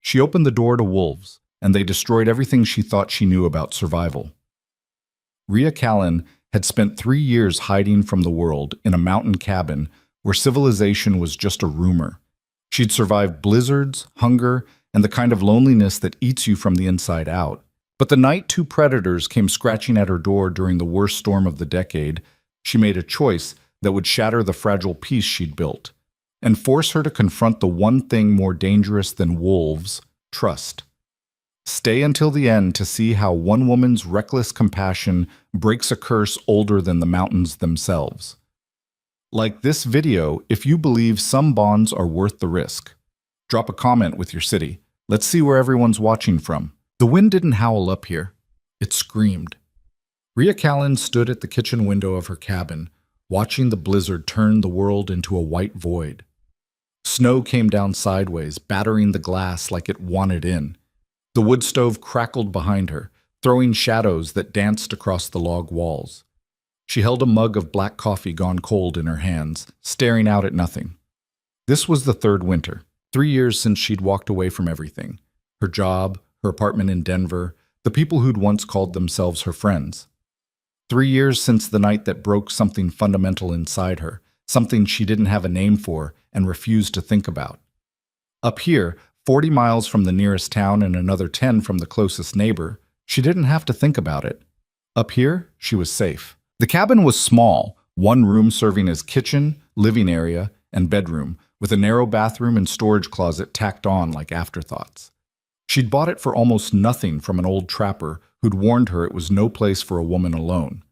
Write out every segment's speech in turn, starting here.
She opened the door to wolves, and they destroyed everything she thought she knew about survival. Rhea Callan had spent 3 years hiding from the world in a mountain cabin where civilization was just a rumor. She'd survived blizzards, hunger, and the kind of loneliness that eats you from the inside out. But the night 2 predators came scratching at her door during the worst storm of the decade, she made a choice that would shatter the fragile peace she'd built and force her to confront the one thing more dangerous than wolves: trust. Stay until the end to see how one woman's reckless compassion breaks a curse older than the mountains themselves. Like this video if you believe some bonds are worth the risk. Drop a comment with your city. Let's see where everyone's watching from. The wind didn't howl up here. It screamed. Rhea Callan stood at the kitchen window of her cabin, watching the blizzard turn the world into a white void. Snow came down sideways, battering the glass like it wanted in. The wood stove crackled behind her, throwing shadows that danced across the log walls. She held a mug of black coffee gone cold in her hands, staring out at nothing. This was the 3rd winter, 3 years since she'd walked away from everything. Her job, her apartment in Denver, the people who'd once called themselves her friends. 3 years since the night that broke something fundamental inside her, something she didn't have a name for and refused to think about. Up here, 40 miles from the nearest town and another 10 from the closest neighbor, she didn't have to think about it. Up here, she was safe. The cabin was small, one room serving as kitchen, living area, and bedroom, with a narrow bathroom and storage closet tacked on like afterthoughts. She'd bought it for almost nothing from an old trapper who'd warned her it was no place for a woman alone.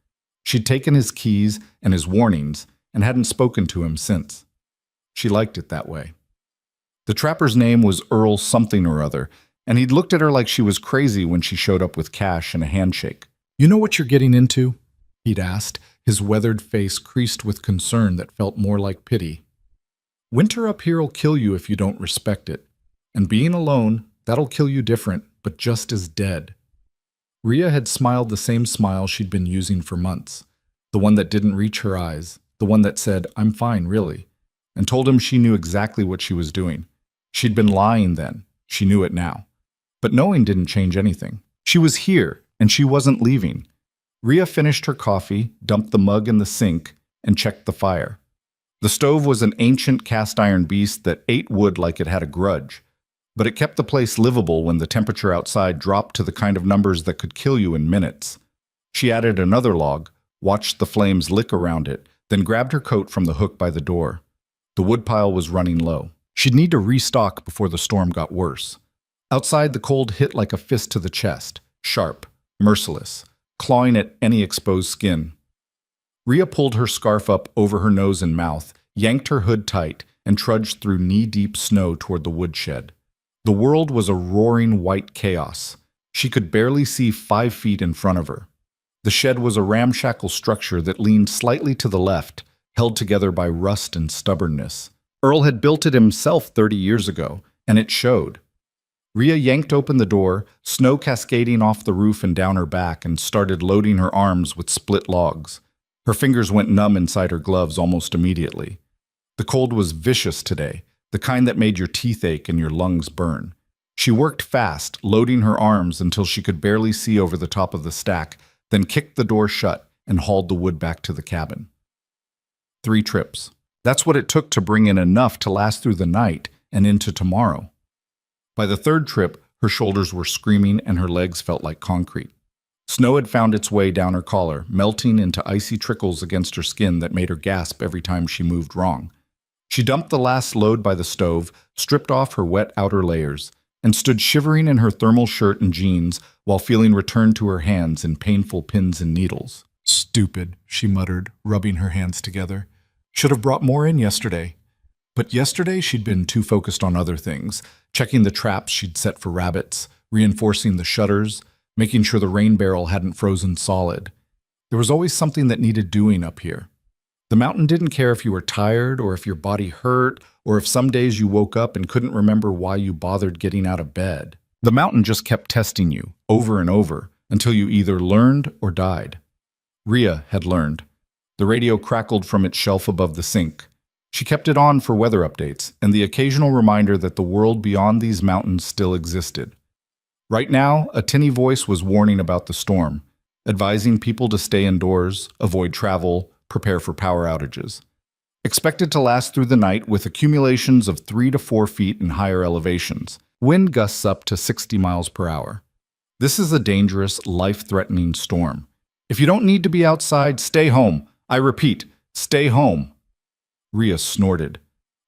She'd taken his keys and his warnings and hadn't spoken to him since. She liked it that way. The trapper's name was Earl something or other, and he'd looked at her like she was crazy when she showed up with cash and a handshake. "You know what you're getting into?" he'd asked, his weathered face creased with concern that felt more like pity. "Winter up here'll kill you if you don't respect it. And being alone, that'll kill you different, but just as dead." Rhea had smiled the same smile she'd been using for months, the one that didn't reach her eyes, the one that said, "I'm fine, really," and told him she knew exactly what she was doing. She'd been lying then, she knew it now. But knowing didn't change anything. She was here, and she wasn't leaving. Rhea finished her coffee, dumped the mug in the sink, and checked the fire. The stove was an ancient cast-iron beast that ate wood like it had a grudge, but it kept the place livable when the temperature outside dropped to the kind of numbers that could kill you in minutes. She added another log, watched the flames lick around it, then grabbed her coat from the hook by the door. The woodpile was running low. She'd need to restock before the storm got worse. Outside, the cold hit like a fist to the chest, sharp, merciless, clawing at any exposed skin. Rhea pulled her scarf up over her nose and mouth, yanked her hood tight, and trudged through knee-deep snow toward the woodshed. The world was a roaring white chaos. She could barely see 5 feet in front of her. The shed was a ramshackle structure that leaned slightly to the left, held together by rust and stubbornness. Earl had built it himself 30 years ago, and it showed. Rhea yanked open the door, snow cascading off the roof and down her back, and started loading her arms with split logs. Her fingers went numb inside her gloves almost immediately. The cold was vicious today, the kind that made your teeth ache and your lungs burn. She worked fast, loading her arms until she could barely see over the top of the stack, then kicked the door shut and hauled the wood back to the cabin. 3 trips. That's what it took to bring in enough to last through the night and into tomorrow. By the 3rd trip, her shoulders were screaming and her legs felt like concrete. Snow had found its way down her collar, melting into icy trickles against her skin that made her gasp every time she moved wrong. She dumped the last load by the stove, stripped off her wet outer layers, and stood shivering in her thermal shirt and jeans while feeling returned to her hands in painful pins and needles. "Stupid," she muttered, rubbing her hands together. "Should have brought more in yesterday." But yesterday she'd been too focused on other things, checking the traps she'd set for rabbits, reinforcing the shutters, making sure the rain barrel hadn't frozen solid. There was always something that needed doing up here. The mountain didn't care if you were tired or if your body hurt or if some days you woke up and couldn't remember why you bothered getting out of bed. The mountain just kept testing you, over and over, until you either learned or died. Rhea had learned. The radio crackled from its shelf above the sink. She kept it on for weather updates and the occasional reminder that the world beyond these mountains still existed. Right now, a tinny voice was warning about the storm, advising people to stay indoors, avoid travel, prepare for power outages. Expected to last through the night with accumulations of 3 to 4 feet in higher elevations. Wind gusts up to 60 miles per hour. This is a dangerous, life-threatening storm. If you don't need to be outside, stay home. I repeat, stay home. Rhea snorted.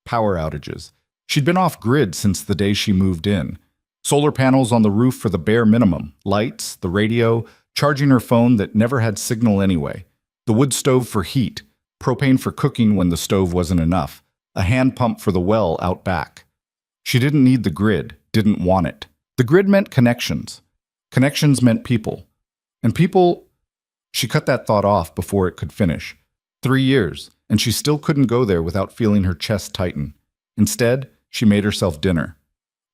Power outages. She'd been off-grid since the day she moved in. Solar panels on the roof for the bare minimum, lights, the radio, charging her phone that never had signal anyway, the wood stove for heat, propane for cooking when the stove wasn't enough, a hand pump for the well out back. She didn't need the grid, didn't want it. The grid meant connections. Connections meant people. And people... She cut that thought off before it could finish. 3 years, and she still couldn't go there without feeling her chest tighten. Instead, she made herself dinner.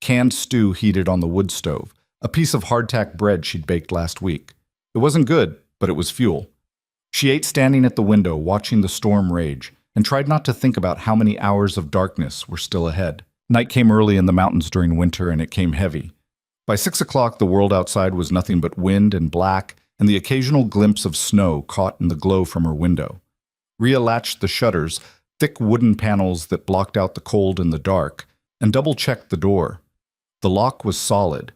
Canned stew heated on the wood stove, a piece of hardtack bread she'd baked last week. It wasn't good, but it was fuel. She ate standing at the window, watching the storm rage, and tried not to think about how many hours of darkness were still ahead. Night came early in the mountains during winter, and it came heavy. By 6 o'clock, the world outside was nothing but wind and black, and the occasional glimpse of snow caught in the glow from her window. Rhea latched the shutters, thick wooden panels that blocked out the cold and the dark, and double-checked the door. The lock was solid.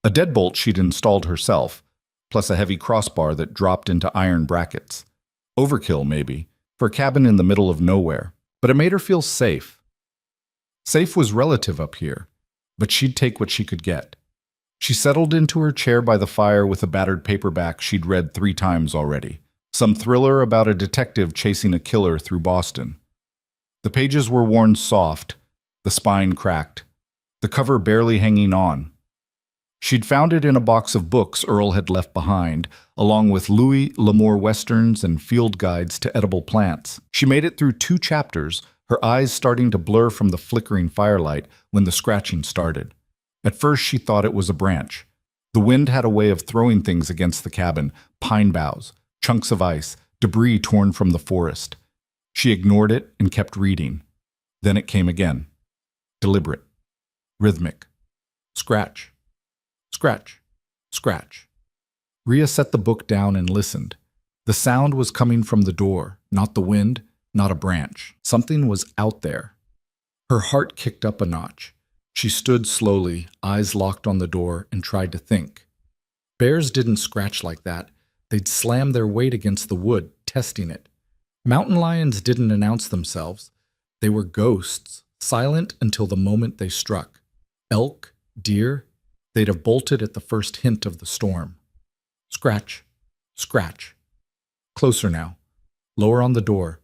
A deadbolt she'd installed herself, plus a heavy crossbar that dropped into iron brackets. Overkill, maybe, for a cabin in the middle of nowhere, but it made her feel safe. Safe was relative up here, but she'd take what she could get. She settled into her chair by the fire with a battered paperback she'd read 3 times already, some thriller about a detective chasing a killer through Boston. The pages were worn soft, the spine cracked, the cover barely hanging on. She'd found it in a box of books Earl had left behind, along with Louis L'Amour westerns and field guides to edible plants. She made it through 2 chapters, her eyes starting to blur from the flickering firelight when the scratching started. At first she thought it was a branch. The wind had a way of throwing things against the cabin, pine boughs, chunks of ice, debris torn from the forest. She ignored it and kept reading. Then it came again. Deliberate. Rhythmic. Scratch. Scratch, scratch. Rhea set the book down and listened. The sound was coming from the door, not the wind, not a branch. Something was out there. Her heart kicked up a notch. She stood slowly, eyes locked on the door, and tried to think. Bears didn't scratch like that. They'd slam their weight against the wood, testing it. Mountain lions didn't announce themselves. They were ghosts, silent until the moment they struck. Elk, deer, they'd have bolted at the first hint of the storm. Scratch, scratch. Closer now. Lower on the door.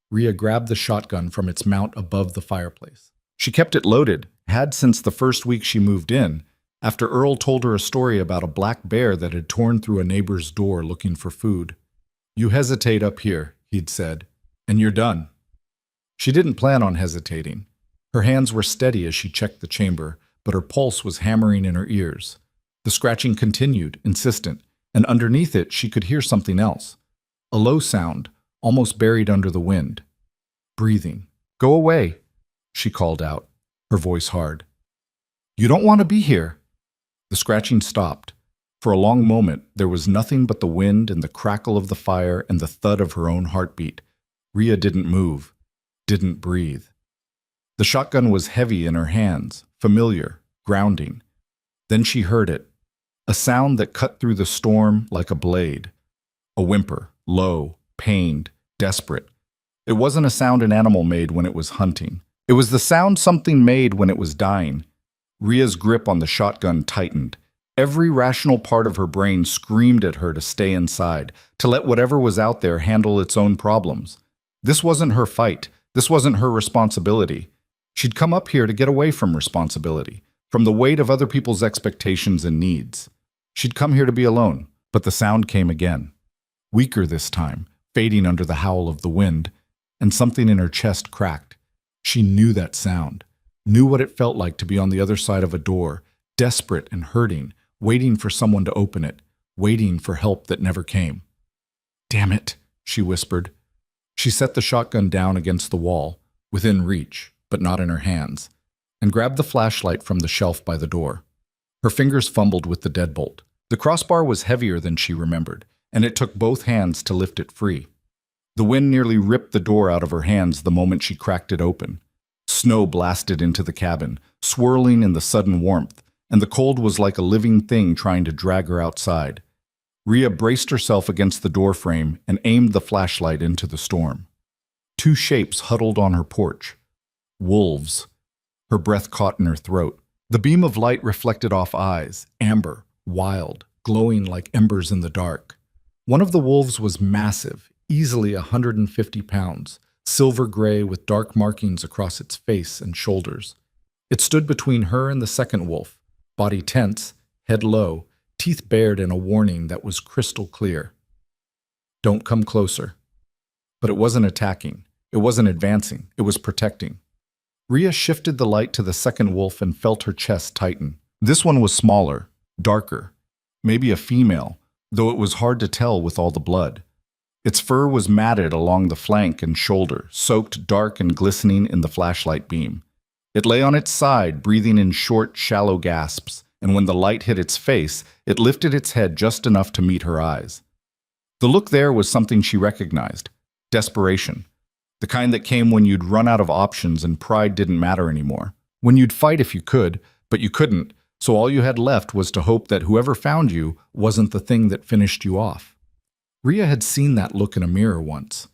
Rhea grabbed the shotgun from its mount above the fireplace. She kept it loaded, had since the first week she moved in, after Earl told her a story about a black bear that had torn through a neighbor's door looking for food. "You hesitate up here," he'd said, "and you're done." She didn't plan on hesitating. Her hands were steady as she checked the chamber, but her pulse was hammering in her ears. The scratching continued, insistent, and underneath it she could hear something else. A low sound, almost buried under the wind. Breathing. "Go away," she called out, her voice hard. "You don't want to be here." The scratching stopped. For a long moment, there was nothing but the wind and the crackle of the fire and the thud of her own heartbeat. Rhea didn't move, didn't breathe. The shotgun was heavy in her hands, familiar, grounding. Then she heard it, a sound that cut through the storm like a blade. A whimper, low, pained, desperate. It wasn't a sound an animal made when it was hunting. It was the sound something made when it was dying. Rhea's grip on the shotgun tightened. Every rational part of her brain screamed at her to stay inside, to let whatever was out there handle its own problems. This wasn't her fight. This wasn't her responsibility. She'd come up here to get away from responsibility, from the weight of other people's expectations and needs. She'd come here to be alone, but the sound came again. Weaker this time, fading under the howl of the wind, and something in her chest cracked. She knew that sound, knew what it felt like to be on the other side of a door, desperate and hurting, waiting for someone to open it, waiting for help that never came. "Damn it," she whispered. She set the shotgun down against the wall. within reach, but not in her hands, and grabbed the flashlight from the shelf by the door. Her fingers fumbled with the deadbolt. The crossbar was heavier than she remembered, and it took both hands to lift it free. The wind nearly ripped the door out of her hands the moment she cracked it open. Snow blasted into the cabin, swirling in the sudden warmth, and the cold was like a living thing trying to drag her outside. Rhea braced herself against the doorframe and aimed the flashlight into the storm. Two shapes huddled on her porch. Wolves. Her breath caught in her throat. The beam of light reflected off eyes, amber, wild, glowing like embers in the dark. One of the wolves was massive, easily 150 pounds, silver gray with dark markings across its face and shoulders. It stood between her and the second wolf, body tense, head low, teeth bared in a warning that was crystal clear. Don't come closer. But it wasn't attacking. It wasn't advancing. It was protecting. Rhea shifted the light to the second wolf and felt her chest tighten. This one was smaller, darker, maybe a female, though it was hard to tell with all the blood. Its fur was matted along the flank and shoulder, soaked dark and glistening in the flashlight beam. It lay on its side, breathing in short, shallow gasps, and when the light hit its face, it lifted its head just enough to meet her eyes. The look there was something she recognized. Desperation. The kind that came when you'd run out of options and pride didn't matter anymore. When you'd fight if you could, but you couldn't, so all you had left was to hope that whoever found you wasn't the thing that finished you off. Rhea had seen that look in a mirror once.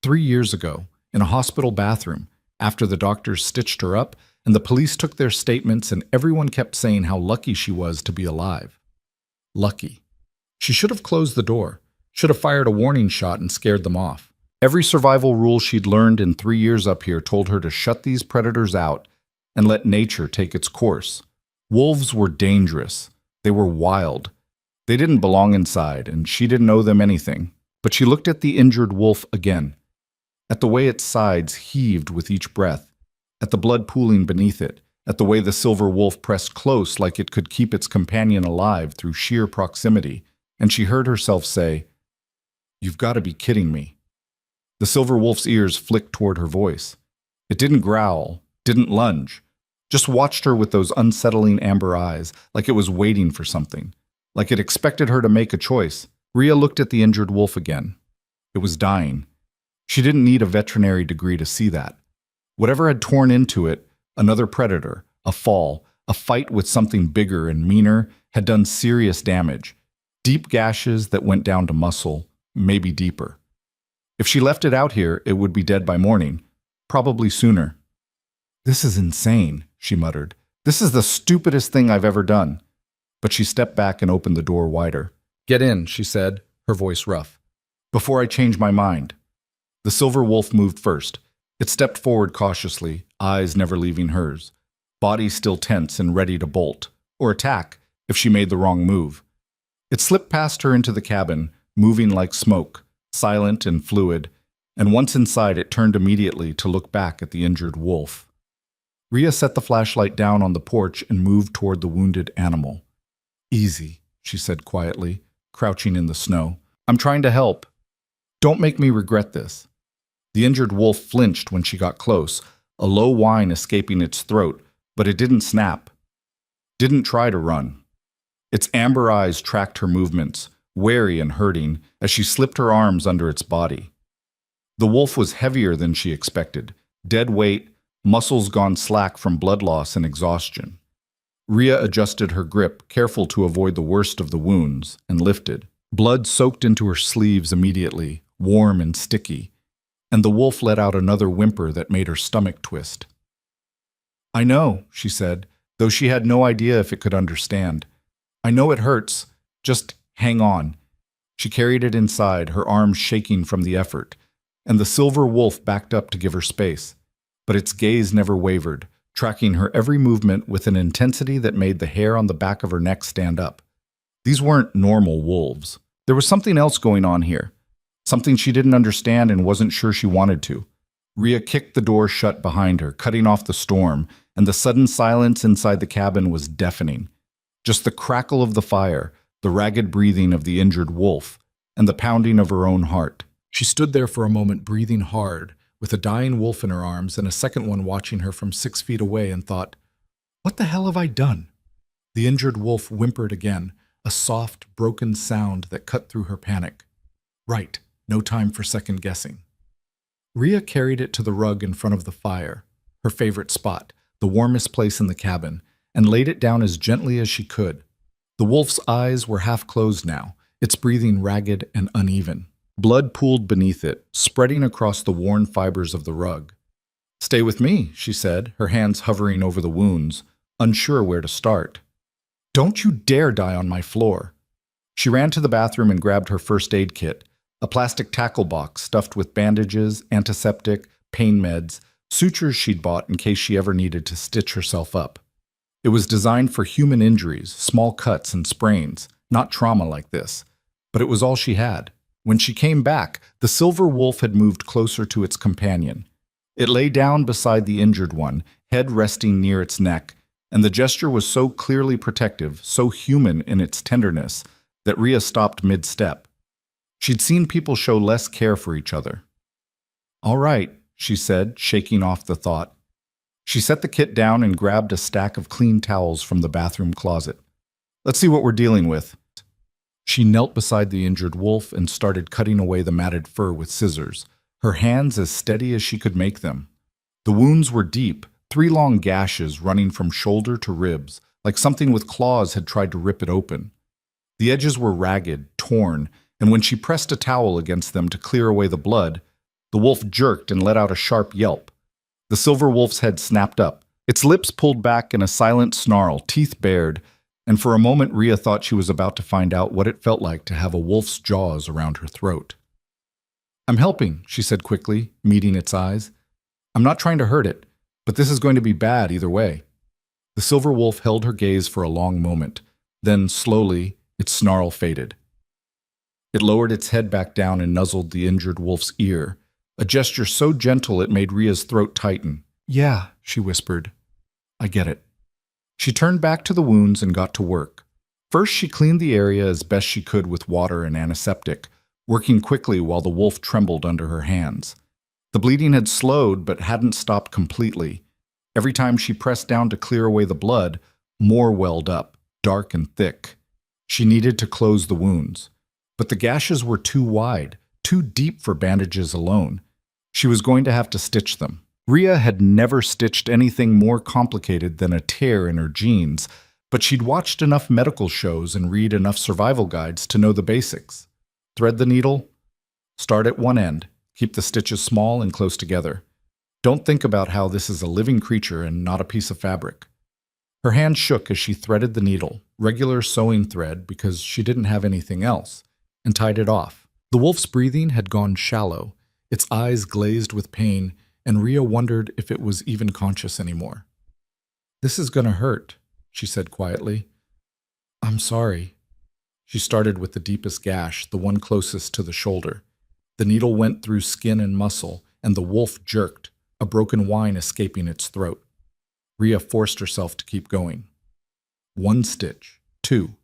3 years ago, in a hospital bathroom, after the doctors stitched her up and the police took their statements and everyone kept saying how lucky she was to be alive. Lucky. She should have closed the door, should have fired a warning shot and scared them off. Every survival rule she'd learned in 3 years up here told her to shut these predators out and let nature take its course. Wolves were dangerous. They were wild. They didn't belong inside, and she didn't owe them anything. But she looked at the injured wolf again, at the way its sides heaved with each breath, at the blood pooling beneath it, at the way the silver wolf pressed close like it could keep its companion alive through sheer proximity, and she heard herself say, "You've got to be kidding me." The silver wolf's ears flicked toward her voice. It didn't growl, didn't lunge, just watched her with those unsettling amber eyes, like it was waiting for something, like it expected her to make a choice. Rhea looked at the injured wolf again. It was dying. She didn't need a veterinary degree to see that. Whatever had torn into it, another predator, a fall, a fight with something bigger and meaner, had done serious damage. Deep gashes that went down to muscle, maybe deeper. If she left it out here, it would be dead by morning, probably sooner. "This is insane," she muttered. "This is the stupidest thing I've ever done." But she stepped back and opened the door wider. "Get in," she said, her voice rough. "Before I change my mind." The silver wolf moved first. It stepped forward cautiously, eyes never leaving hers, body still tense and ready to bolt, or attack if she made the wrong move. It slipped past her into the cabin, moving like smoke, silent and fluid, and once inside it turned immediately to look back at the injured wolf. Rhea set the flashlight down on the porch and moved toward the wounded animal. "Easy," she said quietly, crouching in the snow. "I'm trying to help. Don't make me regret this." The injured wolf flinched when she got close, a low whine escaping its throat, but it didn't snap. Didn't try to run. Its amber eyes tracked her movements, wary and hurting, as she slipped her arms under its body. The wolf was heavier than she expected, dead weight, muscles gone slack from blood loss and exhaustion. Rhea adjusted her grip, careful to avoid the worst of the wounds, and lifted. Blood soaked into her sleeves immediately, warm and sticky, and the wolf let out another whimper that made her stomach twist. "I know," she said, though she had no idea if it could understand. "I know it hurts. Just hang on." She carried it inside, her arms shaking from the effort, and the silver wolf backed up to give her space. But its gaze never wavered, tracking her every movement with an intensity that made the hair on the back of her neck stand up. These weren't normal wolves. There was something else going on here. Something she didn't understand and wasn't sure she wanted to. Rhea kicked the door shut behind her, cutting off the storm, and the sudden silence inside the cabin was deafening. Just the crackle of the fire, the ragged breathing of the injured wolf, and the pounding of her own heart. She stood there for a moment, breathing hard, with a dying wolf in her arms and a second one watching her from 6 feet away, and thought, "What the hell have I done?" The injured wolf whimpered again, a soft, broken sound that cut through her panic. Right, no time for second guessing. Rhea carried it to the rug in front of the fire, her favorite spot, the warmest place in the cabin, and laid it down as gently as she could. The wolf's eyes were half closed now, its breathing ragged and uneven. Blood pooled beneath it, spreading across the worn fibers of the rug. "Stay with me," she said, her hands hovering over the wounds, unsure where to start. "Don't you dare die on my floor." She ran to the bathroom and grabbed her first aid kit, a plastic tackle box stuffed with bandages, antiseptic, pain meds, sutures she'd bought in case she ever needed to stitch herself up. It was designed for human injuries, small cuts and sprains, not trauma like this. But it was all she had. When she came back, the silver wolf had moved closer to its companion. It lay down beside the injured one, head resting near its neck, and the gesture was so clearly protective, so human in its tenderness, that Rhea stopped mid-step. She'd seen people show less care for each other. "All right," she said, shaking off the thought. She set the kit down and grabbed a stack of clean towels from the bathroom closet. "Let's see what we're dealing with." She knelt beside the injured wolf and started cutting away the matted fur with scissors, her hands as steady as she could make them. The wounds were deep, 3 long gashes running from shoulder to ribs, like something with claws had tried to rip it open. The edges were ragged, torn, and when she pressed a towel against them to clear away the blood, the wolf jerked and let out a sharp yelp. The silver wolf's head snapped up, its lips pulled back in a silent snarl, teeth bared, and for a moment Rhea thought she was about to find out what it felt like to have a wolf's jaws around her throat. "I'm helping," she said quickly, meeting its eyes. "I'm not trying to hurt it, but this is going to be bad either way." The silver wolf held her gaze for a long moment, then slowly its snarl faded. It lowered its head back down and nuzzled the injured wolf's ear, a gesture so gentle it made Rhea's throat tighten. "Yeah," she whispered. "I get it." She turned back to the wounds and got to work. First, she cleaned the area as best she could with water and antiseptic, working quickly while the wolf trembled under her hands. The bleeding had slowed but hadn't stopped completely. Every time she pressed down to clear away the blood, more welled up, dark and thick. She needed to close the wounds. But the gashes were too wide, too deep for bandages alone. She was going to have to stitch them. Rhea had never stitched anything more complicated than a tear in her jeans, but she'd watched enough medical shows and read enough survival guides to know the basics. Thread the needle. Start at one end. Keep the stitches small and close together. Don't think about how this is a living creature and not a piece of fabric. Her hand shook as she threaded the needle, regular sewing thread because she didn't have anything else, and tied it off. The wolf's breathing had gone shallow, its eyes glazed with pain, and Rhea wondered if it was even conscious anymore. "This is gonna hurt," she said quietly. "I'm sorry." She started with the deepest gash, the one closest to the shoulder. The needle went through skin and muscle, and the wolf jerked, a broken whine escaping its throat. Rhea forced herself to keep going. 1 stitch, 2,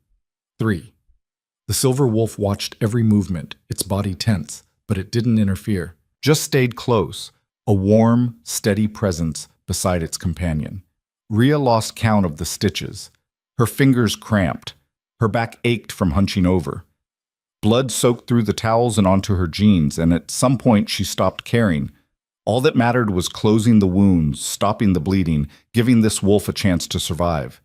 3. The silver wolf watched every movement, its body tense, but it didn't interfere. Just stayed close, a warm, steady presence beside its companion. Rhea lost count of the stitches. Her fingers cramped. Her back ached from hunching over. Blood soaked through the towels and onto her jeans, and at some point she stopped caring. All that mattered was closing the wounds, stopping the bleeding, giving this wolf a chance to survive.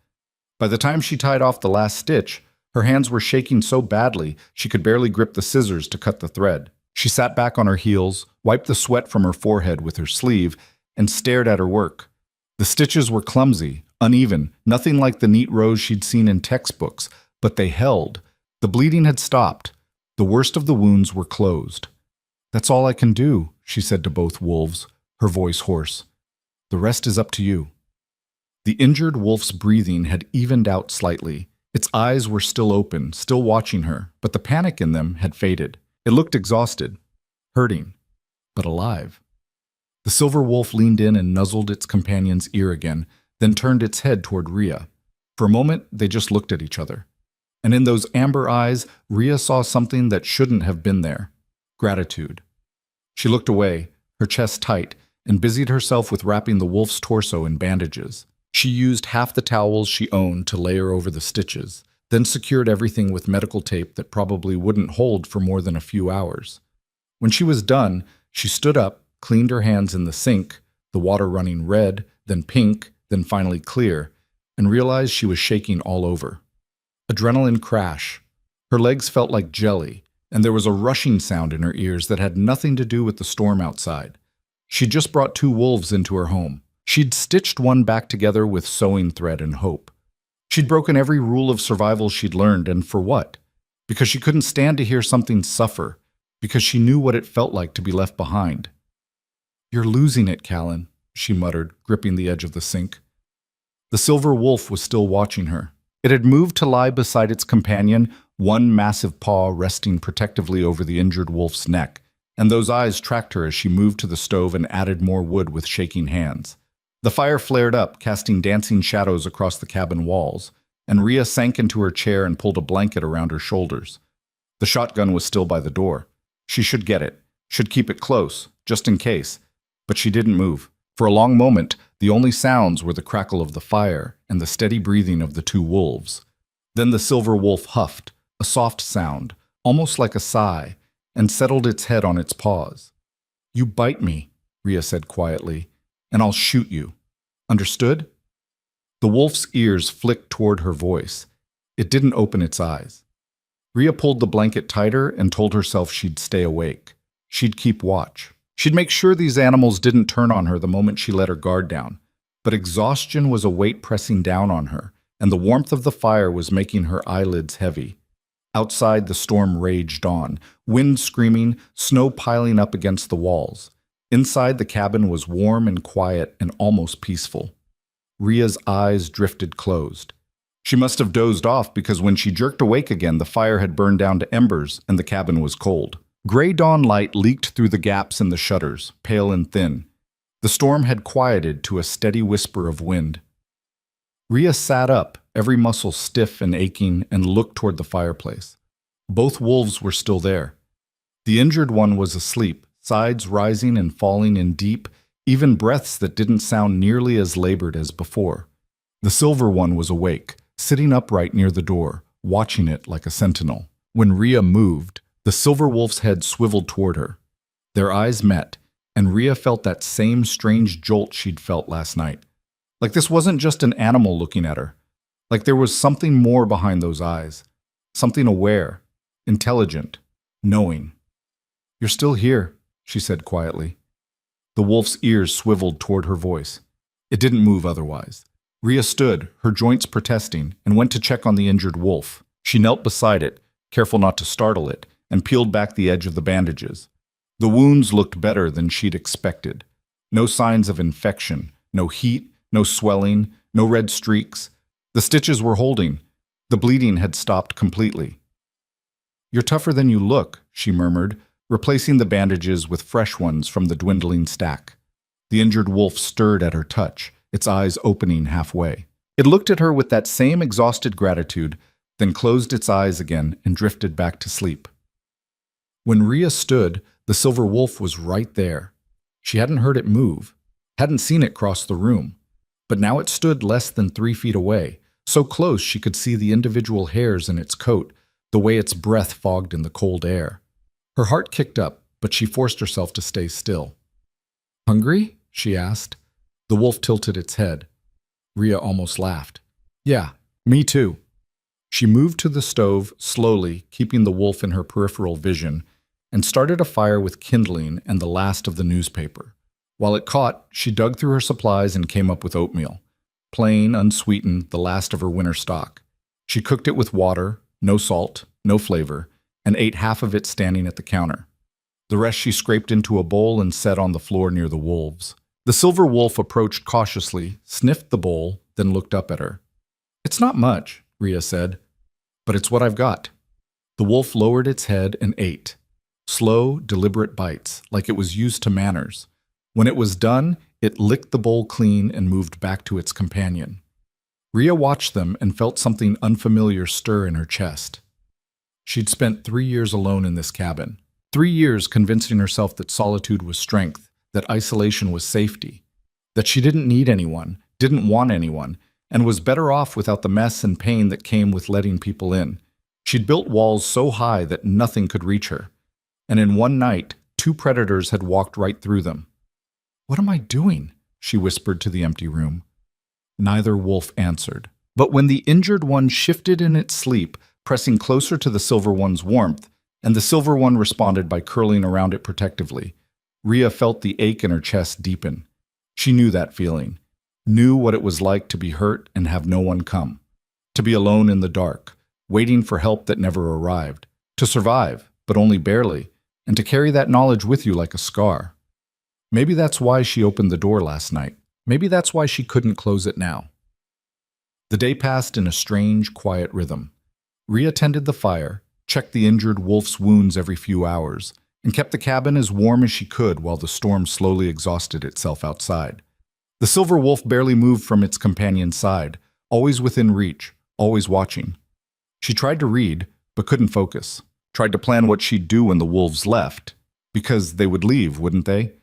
By the time she tied off the last stitch, her hands were shaking so badly she could barely grip the scissors to cut the thread. She sat back on her heels, wiped the sweat from her forehead with her sleeve, and stared at her work. The stitches were clumsy, uneven, nothing like the neat rows she'd seen in textbooks, but they held. The bleeding had stopped. The worst of the wounds were closed. "That's all I can do," she said to both wolves, her voice hoarse. "The rest is up to you." The injured wolf's breathing had evened out slightly. Its eyes were still open, still watching her, but the panic in them had faded. It looked exhausted, hurting, but alive. The silver wolf leaned in and nuzzled its companion's ear again, then turned its head toward Rhea. For a moment, they just looked at each other. And in those amber eyes, Rhea saw something that shouldn't have been there. Gratitude. She looked away, her chest tight, and busied herself with wrapping the wolf's torso in bandages. She used half the towels she owned to layer over the stitches, then secured everything with medical tape that probably wouldn't hold for more than a few hours. When she was done, she stood up, cleaned her hands in the sink, the water running red, then pink, then finally clear, and realized she was shaking all over. Adrenaline crash. Her legs felt like jelly, and there was a rushing sound in her ears that had nothing to do with the storm outside. She'd just brought 2 wolves into her home. She'd stitched one back together with sewing thread and hope. She'd broken every rule of survival she'd learned, and for what? Because she couldn't stand to hear something suffer, because she knew what it felt like to be left behind. "You're losing it, Callan," she muttered, gripping the edge of the sink. The silver wolf was still watching her. It had moved to lie beside its companion, one massive paw resting protectively over the injured wolf's neck, and those eyes tracked her as she moved to the stove and added more wood with shaking hands. The fire flared up, casting dancing shadows across the cabin walls, and Rhea sank into her chair and pulled a blanket around her shoulders. The shotgun was still by the door. She should get it, should keep it close, just in case. But she didn't move. For a long moment, the only sounds were the crackle of the fire and the steady breathing of the 2 wolves. Then the silver wolf huffed, a soft sound, almost like a sigh, and settled its head on its paws. "You bite me," Rhea said quietly, "and I'll shoot you. Understood?" The wolf's ears flicked toward her voice. It didn't open its eyes. Rhea pulled the blanket tighter and told herself she'd stay awake. She'd keep watch. She'd make sure these animals didn't turn on her the moment she let her guard down. But exhaustion was a weight pressing down on her, and the warmth of the fire was making her eyelids heavy. Outside, the storm raged on, wind screaming, snow piling up against the walls. Inside, the cabin was warm and quiet and almost peaceful. Rhea's eyes drifted closed. She must have dozed off because when she jerked awake again, the fire had burned down to embers and the cabin was cold. Gray dawn light leaked through the gaps in the shutters, pale and thin. The storm had quieted to a steady whisper of wind. Rhea sat up, every muscle stiff and aching, and looked toward the fireplace. Both wolves were still there. The injured one was asleep, sides rising and falling in deep, even breaths that didn't sound nearly as labored as before. The silver one was awake, sitting upright near the door, watching it like a sentinel. When Rhea moved, the silver wolf's head swiveled toward her. Their eyes met, and Rhea felt that same strange jolt she'd felt last night. Like this wasn't just an animal looking at her. Like there was something more behind those eyes. Something aware, intelligent, knowing. "You're still here," she said quietly. The wolf's ears swiveled toward her voice. It didn't move otherwise. Rhea stood, her joints protesting, and went to check on the injured wolf. She knelt beside it, careful not to startle it, and peeled back the edge of the bandages. The wounds looked better than she'd expected. No signs of infection, no heat, no swelling, no red streaks. The stitches were holding. The bleeding had stopped completely. "You're tougher than you look," she murmured, replacing the bandages with fresh ones from the dwindling stack. The injured wolf stirred at her touch, its eyes opening halfway. It looked at her with that same exhausted gratitude, then closed its eyes again and drifted back to sleep. When Rhea stood, the silver wolf was right there. She hadn't heard it move, hadn't seen it cross the room, but now it stood less than 3 feet away, so close she could see the individual hairs in its coat, the way its breath fogged in the cold air. Her heart kicked up, but she forced herself to stay still. "Hungry?" she asked. The wolf tilted its head. Rhea almost laughed. "Yeah, me too." She moved to the stove, slowly, keeping the wolf in her peripheral vision, and started a fire with kindling and the last of the newspaper. While it caught, she dug through her supplies and came up with oatmeal. Plain, unsweetened, the last of her winter stock. She cooked it with water, no salt, no flavor, and ate half of it standing at the counter. The rest she scraped into a bowl and set on the floor near the wolves. The silver wolf approached cautiously, sniffed the bowl, then looked up at her. "It's not much," Rhea said, "but it's what I've got." The wolf lowered its head and ate. Slow, deliberate bites, like it was used to manners. When it was done, it licked the bowl clean and moved back to its companion. Rhea watched them and felt something unfamiliar stir in her chest. She'd spent 3 years alone in this cabin. 3 years convincing herself that solitude was strength, that isolation was safety, that she didn't need anyone, didn't want anyone, and was better off without the mess and pain that came with letting people in. She'd built walls so high that nothing could reach her, and in one night, 2 predators had walked right through them. "What am I doing?" she whispered to the empty room. Neither wolf answered. But when the injured one shifted in its sleep, pressing closer to the silver one's warmth, and the silver one responded by curling around it protectively, Rhea felt the ache in her chest deepen. She knew that feeling, knew what it was like to be hurt and have no one come, to be alone in the dark, waiting for help that never arrived, to survive, but only barely, and to carry that knowledge with you like a scar. Maybe that's why she opened the door last night. Maybe that's why she couldn't close it now. The day passed in a strange, quiet rhythm. Rhea tended the fire, checked the injured wolf's wounds every few hours, and kept the cabin as warm as she could while the storm slowly exhausted itself outside. The silver wolf barely moved from its companion's side, always within reach, always watching. She tried to read, but couldn't focus. Tried to plan what she'd do when the wolves left, because they would leave, wouldn't they?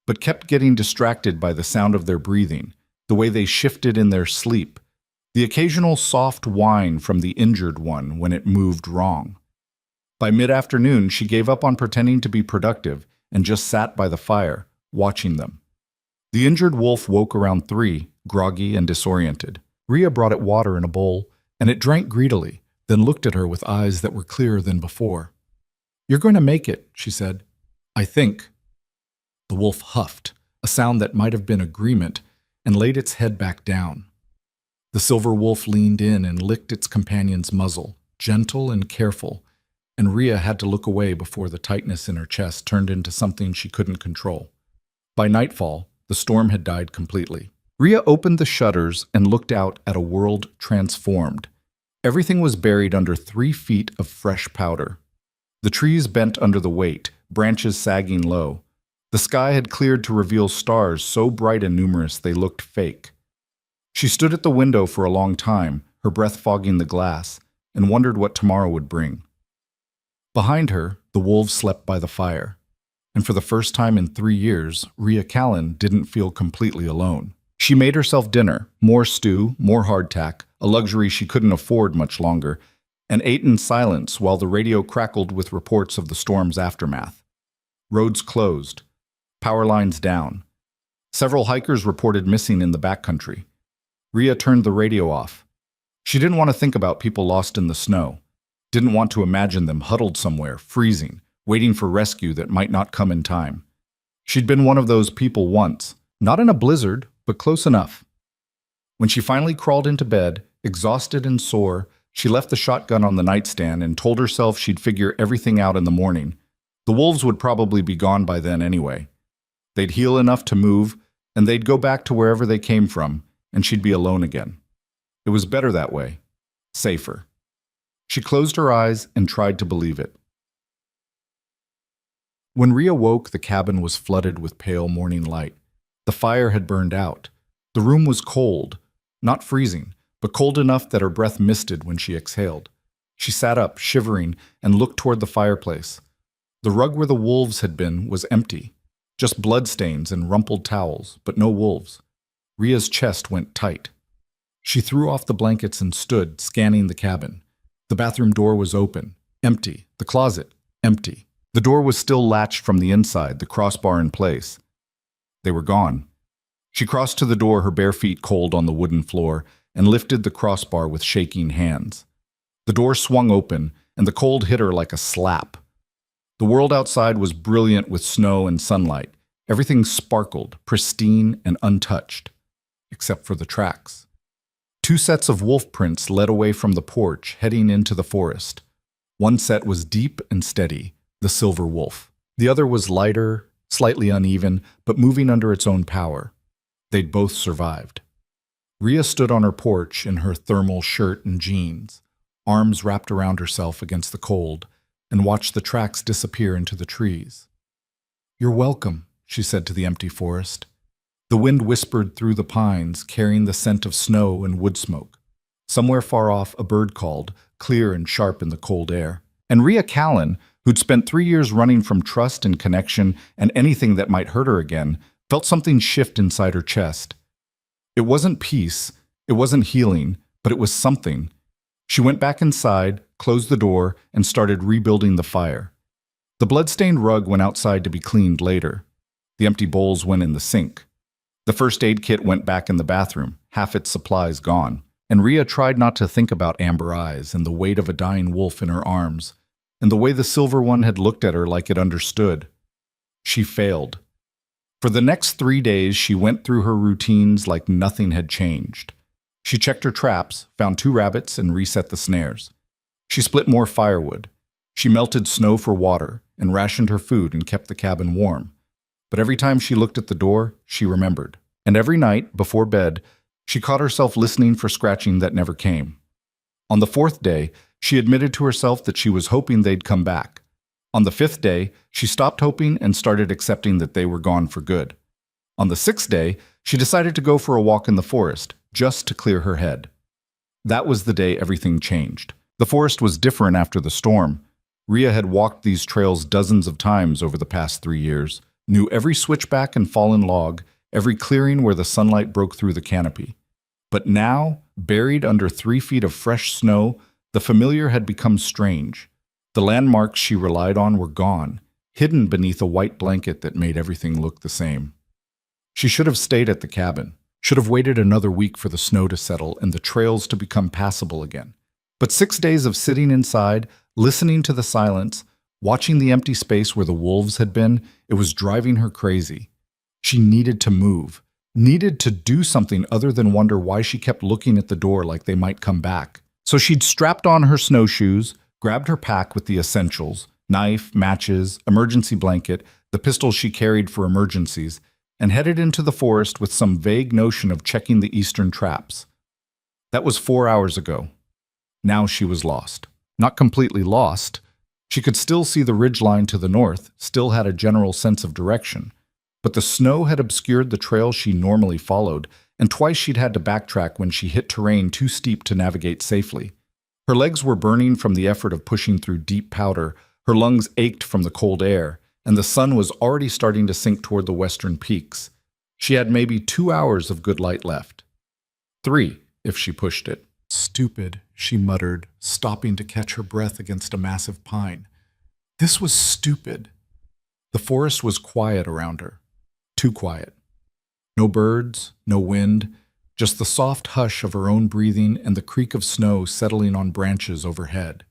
But kept getting distracted by the sound of their breathing, the way they shifted in their sleep, the occasional soft whine from the injured one when it moved wrong. By mid-afternoon, she gave up on pretending to be productive and just sat by the fire, watching them. The injured wolf woke around 3, groggy and disoriented. Rhea brought it water in a bowl, and it drank greedily, then looked at her with eyes that were clearer than before. "You're going to make it," she said. "I think." The wolf huffed, a sound that might have been agreement, and laid its head back down. The silver wolf leaned in and licked its companion's muzzle, gentle and careful, and Rhea had to look away before the tightness in her chest turned into something she couldn't control. By nightfall, the storm had died completely. Rhea opened the shutters and looked out at a world transformed. Everything was buried under 3 feet of fresh powder. The trees bent under the weight, branches sagging low. The sky had cleared to reveal stars so bright and numerous they looked fake. She stood at the window for a long time, her breath fogging the glass, and wondered what tomorrow would bring. Behind her, the wolves slept by the fire, and for the first time in 3 years, Rhea Callan didn't feel completely alone. She made herself dinner, more stew, more hardtack, a luxury she couldn't afford much longer, and ate in silence while the radio crackled with reports of the storm's aftermath. Roads closed. Power lines down. Several hikers reported missing in the backcountry. Rhea turned the radio off. She didn't want to think about people lost in the snow. Didn't want to imagine them huddled somewhere, freezing, waiting for rescue that might not come in time. She'd been one of those people once, not in a blizzard, but close enough. When she finally crawled into bed, exhausted and sore, she left the shotgun on the nightstand and told herself she'd figure everything out in the morning. The wolves would probably be gone by then anyway. They'd heal enough to move, and they'd go back to wherever they came from, and she'd be alone again. It was better that way. Safer. She closed her eyes and tried to believe it. When Rhea woke, the cabin was flooded with pale morning light. The fire had burned out. The room was cold, not freezing, but cold enough that her breath misted when she exhaled. She sat up, shivering, and looked toward the fireplace. The rug where the wolves had been was empty. Just bloodstains and rumpled towels, but no wolves. Rhea's chest went tight. She threw off the blankets and stood, scanning the cabin. The bathroom door was open, empty. The closet, empty. The door was still latched from the inside, the crossbar in place. They were gone. She crossed to the door, her bare feet cold on the wooden floor, and lifted the crossbar with shaking hands. The door swung open, and the cold hit her like a slap. The world outside was brilliant with snow and sunlight. Everything sparkled, pristine and untouched, except for the tracks. 2 sets of wolf prints led away from the porch, heading into the forest. One set was deep and steady, the silver wolf. The other was lighter, slightly uneven, but moving under its own power. They'd both survived. Rhea stood on her porch in her thermal shirt and jeans, arms wrapped around herself against the cold, and watched the tracks disappear into the trees. "You're welcome," she said to the empty forest. The wind whispered through the pines, carrying the scent of snow and wood smoke. Somewhere far off, a bird called, clear and sharp in the cold air. And Rhea Callan, who'd spent 3 years running from trust and connection and anything that might hurt her again, felt something shift inside her chest. It wasn't peace, it wasn't healing, but it was something. She went back inside, closed the door, and started rebuilding the fire. The blood-stained rug went outside to be cleaned later. The empty bowls went in the sink. The first aid kit went back in the bathroom, half its supplies gone. And Rhea tried not to think about amber eyes and the weight of a dying wolf in her arms, and the way the silver one had looked at her like it understood. She failed. For the next 3 days, she went through her routines like nothing had changed. She checked her traps, found 2 rabbits, and reset the snares. She split more firewood. She melted snow for water and rationed her food and kept the cabin warm. But every time she looked at the door, she remembered. And every night, before bed, she caught herself listening for scratching that never came. On the 4th day, she admitted to herself that she was hoping they'd come back. On the 5th day, she stopped hoping and started accepting that they were gone for good. On the 6th day, she decided to go for a walk in the forest, just to clear her head. That was the day everything changed. The forest was different after the storm. Rhea had walked these trails dozens of times over the past 3 years, knew every switchback and fallen log, every clearing where the sunlight broke through the canopy. But now, buried under 3 feet of fresh snow, the familiar had become strange. The landmarks she relied on were gone, hidden beneath a white blanket that made everything look the same. She should have stayed at the cabin, should have waited another week for the snow to settle and the trails to become passable again. But 6 days of sitting inside, listening to the silence, watching the empty space where the wolves had been, it was driving her crazy. She needed to move, needed to do something other than wonder why she kept looking at the door like they might come back. So she'd strapped on her snowshoes, grabbed her pack with the essentials, knife, matches, emergency blanket, the pistol she carried for emergencies, and headed into the forest with some vague notion of checking the eastern traps. That was 4 hours ago. Now she was lost. Not completely lost. She could still see the ridgeline to the north, still had a general sense of direction. But the snow had obscured the trail she normally followed, and twice she'd had to backtrack when she hit terrain too steep to navigate safely. Her legs were burning from the effort of pushing through deep powder, her lungs ached from the cold air, and the sun was already starting to sink toward the western peaks. She had maybe 2 hours of good light left. 3, if she pushed it. Stupid, she muttered, stopping to catch her breath against a massive pine. This was stupid. The forest was quiet around her. Too quiet. No birds, no wind, just the soft hush of her own breathing and the creak of snow settling on branches overhead.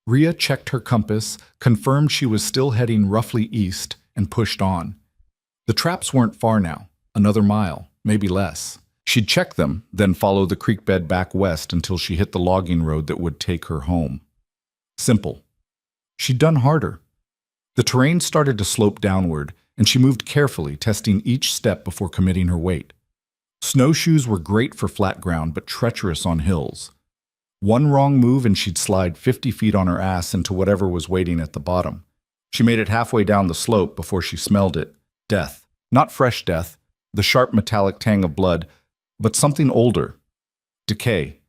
Rhea checked her compass, confirmed she was still heading roughly east, and pushed on. The traps weren't far now, another mile, maybe less. She'd check them, then follow the creek bed back west until she hit the logging road that would take her home. Simple. She'd done harder. The terrain started to slope downward, and she moved carefully, testing each step before committing her weight. Snowshoes were great for flat ground, but treacherous on hills. One wrong move and she'd slide 50 feet on her ass into whatever was waiting at the bottom. She made it halfway down the slope before she smelled it. Death. Not fresh death, the sharp metallic tang of blood, but something older. Decay.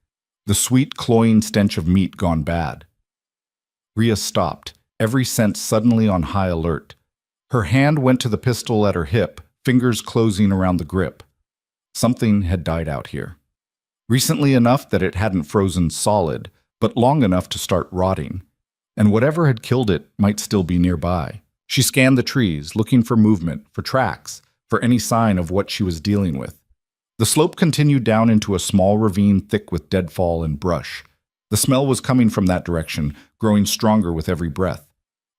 The sweet, cloying stench of meat gone bad. Rhea stopped, every sense suddenly on high alert. Her hand went to the pistol at her hip, fingers closing around the grip. Something had died out here. Recently enough that it hadn't frozen solid, but long enough to start rotting. And whatever had killed it might still be nearby. She scanned the trees, looking for movement, for tracks, for any sign of what she was dealing with. The slope continued down into a small ravine thick with deadfall and brush. The smell was coming from that direction, growing stronger with every breath.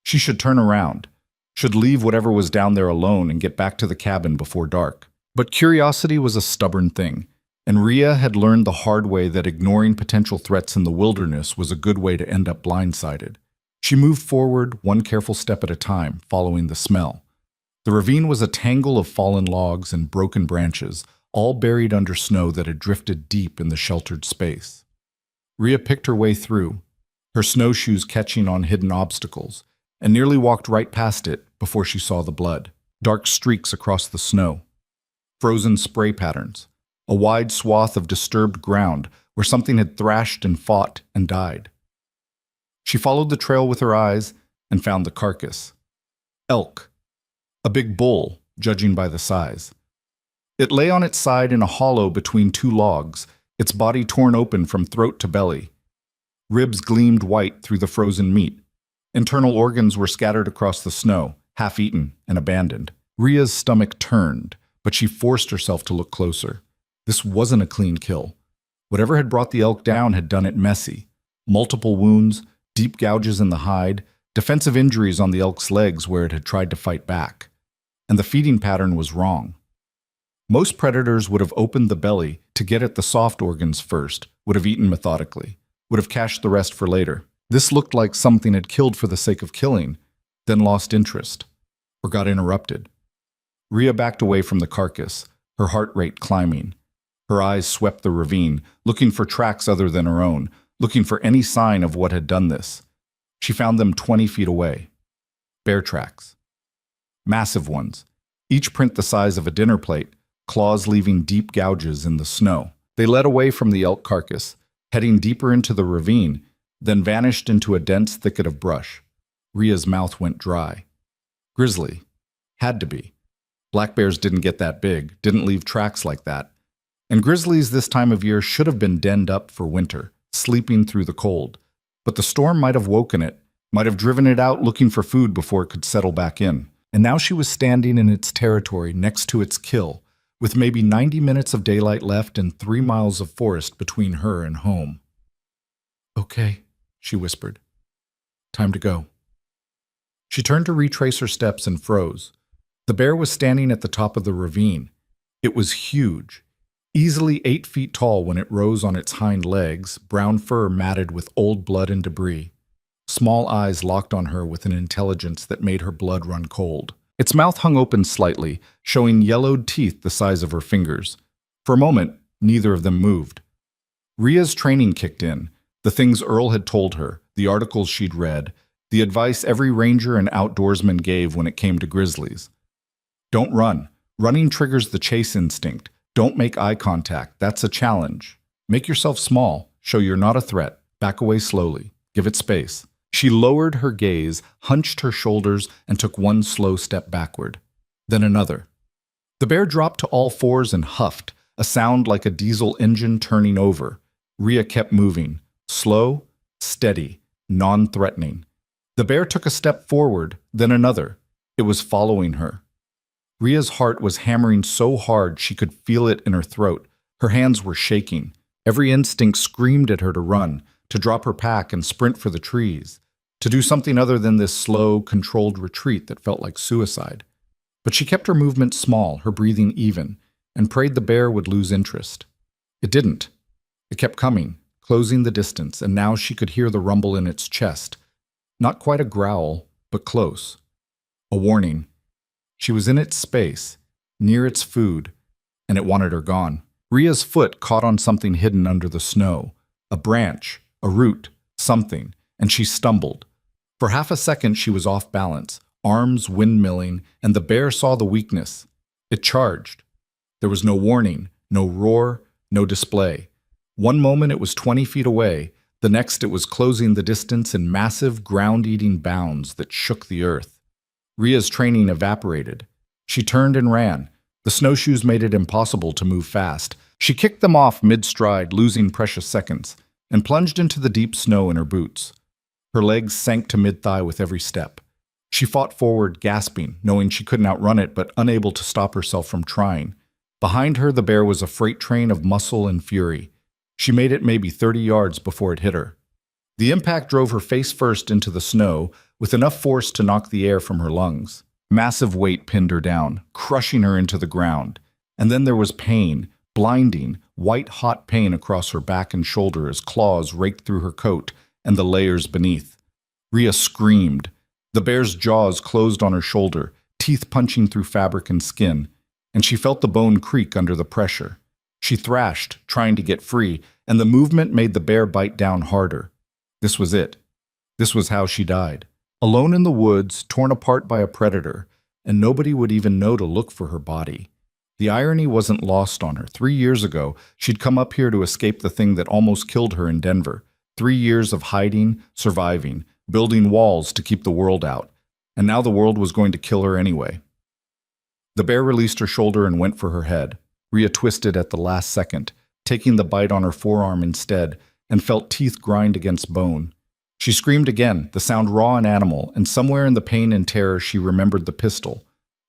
She should turn around, should leave whatever was down there alone and get back to the cabin before dark. But curiosity was a stubborn thing, and Rhea had learned the hard way that ignoring potential threats in the wilderness was a good way to end up blindsided. She moved forward, one careful step at a time, following the smell. The ravine was a tangle of fallen logs and broken branches, all buried under snow that had drifted deep in the sheltered space. Rhea picked her way through, her snowshoes catching on hidden obstacles, and nearly walked right past it before she saw the blood. Dark streaks across the snow. Frozen spray patterns. A wide swath of disturbed ground where something had thrashed and fought and died. She followed the trail with her eyes, and found the carcass. Elk. A big bull, judging by the size. It lay on its side in a hollow between two logs, its body torn open from throat to belly. Ribs gleamed white through the frozen meat. Internal organs were scattered across the snow, half-eaten and abandoned. Rhea's stomach turned, but she forced herself to look closer. This wasn't a clean kill. Whatever had brought the elk down had done it messy. Multiple wounds, deep gouges in the hide, defensive injuries on the elk's legs where it had tried to fight back. And the feeding pattern was wrong. Most predators would have opened the belly to get at the soft organs first, would have eaten methodically, would have cached the rest for later. This looked like something had killed for the sake of killing, then lost interest, or got interrupted. Rhea backed away from the carcass, her heart rate climbing. Her eyes swept the ravine, looking for tracks other than her own, looking for any sign of what had done this. She found them 20 feet away. Bear tracks. Massive ones, each print the size of a dinner plate, claws leaving deep gouges in the snow. They led away from the elk carcass, heading deeper into the ravine, then vanished into a dense thicket of brush. Rhea's mouth went dry. Grizzly. Had to be. Black bears didn't get that big, didn't leave tracks like that. And grizzlies this time of year should have been denned up for winter, sleeping through the cold. But the storm might have woken it, might have driven it out looking for food before it could settle back in. And now she was standing in its territory next to its kill, with maybe 90 minutes of daylight left and 3 miles of forest between her and home. "Okay," she whispered. "Time to go." She turned to retrace her steps and froze. The bear was standing at the top of the ravine. It was huge, easily 8 feet tall when it rose on its hind legs, brown fur matted with old blood and debris. Small eyes locked on her with an intelligence that made her blood run cold. Its mouth hung open slightly, showing yellowed teeth the size of her fingers. For a moment, neither of them moved. Rhea's training kicked in, the things Earl had told her, the articles she'd read, the advice every ranger and outdoorsman gave when it came to grizzlies. Don't run. Running triggers the chase instinct. Don't make eye contact. That's a challenge. Make yourself small. Show you're not a threat. Back away slowly. Give it space. She lowered her gaze, hunched her shoulders, and took one slow step backward. Then another. The bear dropped to all fours and huffed, a sound like a diesel engine turning over. Rhea kept moving. Slow, steady, non-threatening. The bear took a step forward, then another. It was following her. Rhea's heart was hammering so hard she could feel it in her throat. Her hands were shaking. Every instinct screamed at her to run, to drop her pack and sprint for the trees, to do something other than this slow, controlled retreat that felt like suicide. But she kept her movement small, her breathing even, and prayed the bear would lose interest. It didn't. It kept coming, closing the distance, and now she could hear the rumble in its chest. Not quite a growl, but close. A warning. She was in its space, near its food, and it wanted her gone. Rhea's foot caught on something hidden under the snow, a branch, a root, something, and she stumbled. For half a second she was off balance, arms windmilling, and the bear saw the weakness. It charged. There was no warning, no roar, no display. One moment it was 20 feet away, the next it was closing the distance in massive, ground-eating bounds that shook the earth. Rhea's training evaporated. She turned and ran. The snowshoes made it impossible to move fast. She kicked them off mid-stride, losing precious seconds, and plunged into the deep snow in her boots. Her legs sank to mid-thigh with every step. She fought forward, gasping, knowing she couldn't outrun it, but unable to stop herself from trying. Behind her, the bear was a freight train of muscle and fury. She made it maybe 30 yards before it hit her. The impact drove her face first into the snow, with enough force to knock the air from her lungs. Massive weight pinned her down, crushing her into the ground. And then there was pain, blinding, white-hot pain across her back and shoulder as claws raked through her coat and the layers beneath. Rhea screamed. The bear's jaws closed on her shoulder, teeth punching through fabric and skin, and she felt the bone creak under the pressure. She thrashed, trying to get free, and the movement made the bear bite down harder. This was it. This was how she died. Alone in the woods, torn apart by a predator, and nobody would even know to look for her body. The irony wasn't lost on her. 3 years ago, she'd come up here to escape the thing that almost killed her in Denver. 3 years of hiding, surviving, building walls to keep the world out, and now the world was going to kill her anyway. The bear released her shoulder and went for her head. Rhea twisted at the last second, taking the bite on her forearm instead, and felt teeth grind against bone. She screamed again, the sound raw and animal, and somewhere in the pain and terror she remembered the pistol.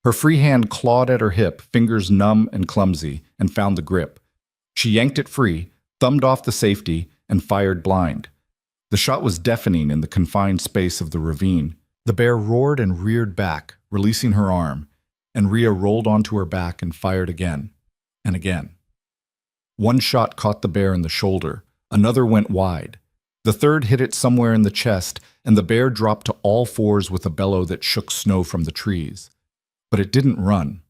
Her free hand clawed at her hip, fingers numb and clumsy, and found the grip. She yanked it free, thumbed off the safety, and fired blind. The shot was deafening in the confined space of the ravine. The bear roared and reared back, releasing her arm, and Rhea rolled onto her back and fired again, and again. One shot caught the bear in the shoulder, another went wide. The third hit it somewhere in the chest, and the bear dropped to all fours with a bellow that shook snow from the trees. But it didn't run.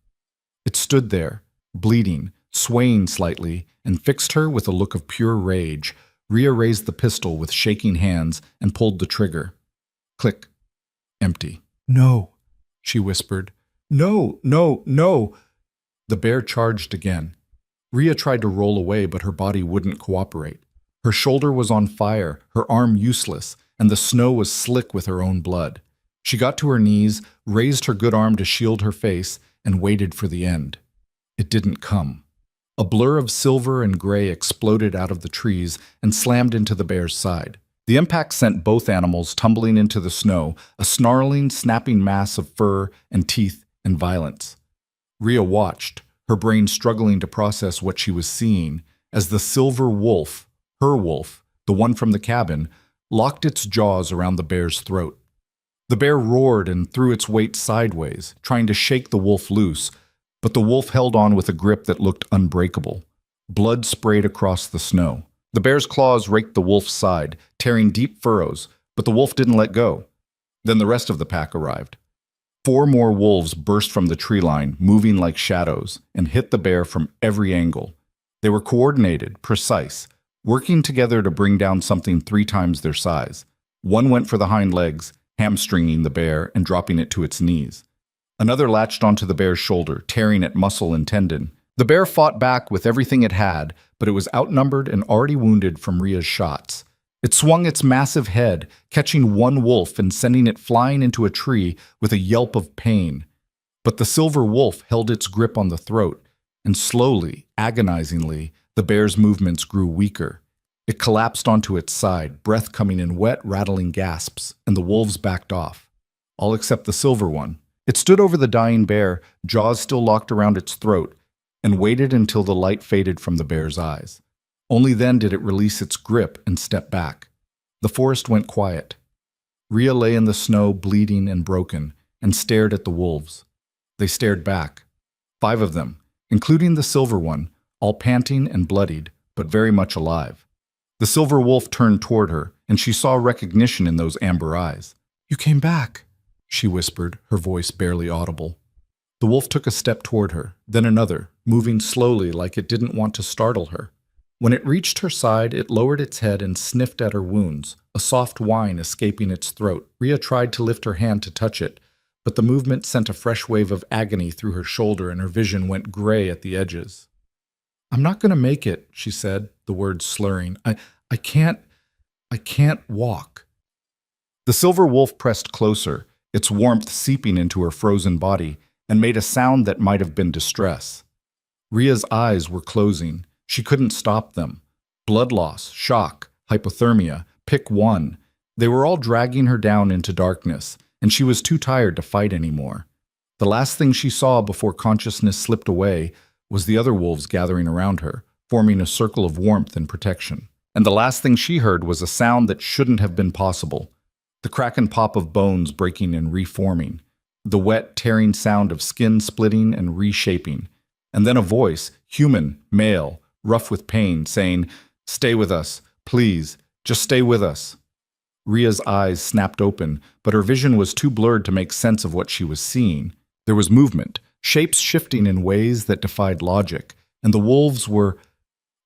It stood there, bleeding, swaying slightly, and fixed her with a look of pure rage. Rhea raised the pistol with shaking hands and pulled the trigger. Click. Empty. "No," she whispered. "No, no, no." The bear charged again. Rhea tried to roll away, but her body wouldn't cooperate. Her shoulder was on fire, her arm useless, and the snow was slick with her own blood. She got to her knees, raised her good arm to shield her face, and waited for the end. It didn't come. A blur of silver and gray exploded out of the trees and slammed into the bear's side. The impact sent both animals tumbling into the snow, a snarling, snapping mass of fur and teeth and violence. Rhea watched, her brain struggling to process what she was seeing, as the silver wolf, her wolf, the one from the cabin, locked its jaws around the bear's throat. The bear roared and threw its weight sideways, trying to shake the wolf loose, but the wolf held on with a grip that looked unbreakable. Blood sprayed across the snow. The bear's claws raked the wolf's side, tearing deep furrows, but the wolf didn't let go. Then the rest of the pack arrived. 4 more wolves burst from the tree line, moving like shadows, and hit the bear from every angle. They were coordinated, precise, working together to bring down something 3 times their size. One went for the hind legs, hamstringing the bear and dropping it to its knees. Another latched onto the bear's shoulder, tearing at muscle and tendon. The bear fought back with everything it had, but it was outnumbered and already wounded from Rhea's shots. It swung its massive head, catching one wolf and sending it flying into a tree with a yelp of pain. But the silver wolf held its grip on the throat, and slowly, agonizingly, the bear's movements grew weaker. It collapsed onto its side, breath coming in wet, rattling gasps, and the wolves backed off. All except the silver one. It stood over the dying bear, jaws still locked around its throat, and waited until the light faded from the bear's eyes. Only then did it release its grip and step back. The forest went quiet. Rhea lay in the snow, bleeding and broken, and stared at the wolves. They stared back. 5 of them, including the silver one, all panting and bloodied, but very much alive. The silver wolf turned toward her, and she saw recognition in those amber eyes. "You came back," she whispered, her voice barely audible. The wolf took a step toward her, then another, moving slowly like it didn't want to startle her. When it reached her side, it lowered its head and sniffed at her wounds, a soft whine escaping its throat. Rhea tried to lift her hand to touch it, but the movement sent a fresh wave of agony through her shoulder and her vision went gray at the edges. "I'm not going to make it," she said, the words slurring. I can't walk." The silver wolf pressed closer, its warmth seeping into her frozen body, and made a sound that might have been distress. Rhea's eyes were closing. She couldn't stop them. Blood loss, shock, hypothermia, pick one. They were all dragging her down into darkness, and she was too tired to fight anymore. The last thing she saw before consciousness slipped away was the other wolves gathering around her, forming a circle of warmth and protection. And the last thing she heard was a sound that shouldn't have been possible. The crack and pop of bones breaking and reforming. The wet, tearing sound of skin splitting and reshaping. And then a voice, human, male, rough with pain, saying, "Stay with us, please, just stay with us." Rhea's eyes snapped open, but her vision was too blurred to make sense of what she was seeing. There was movement, shapes shifting in ways that defied logic, and the wolves were...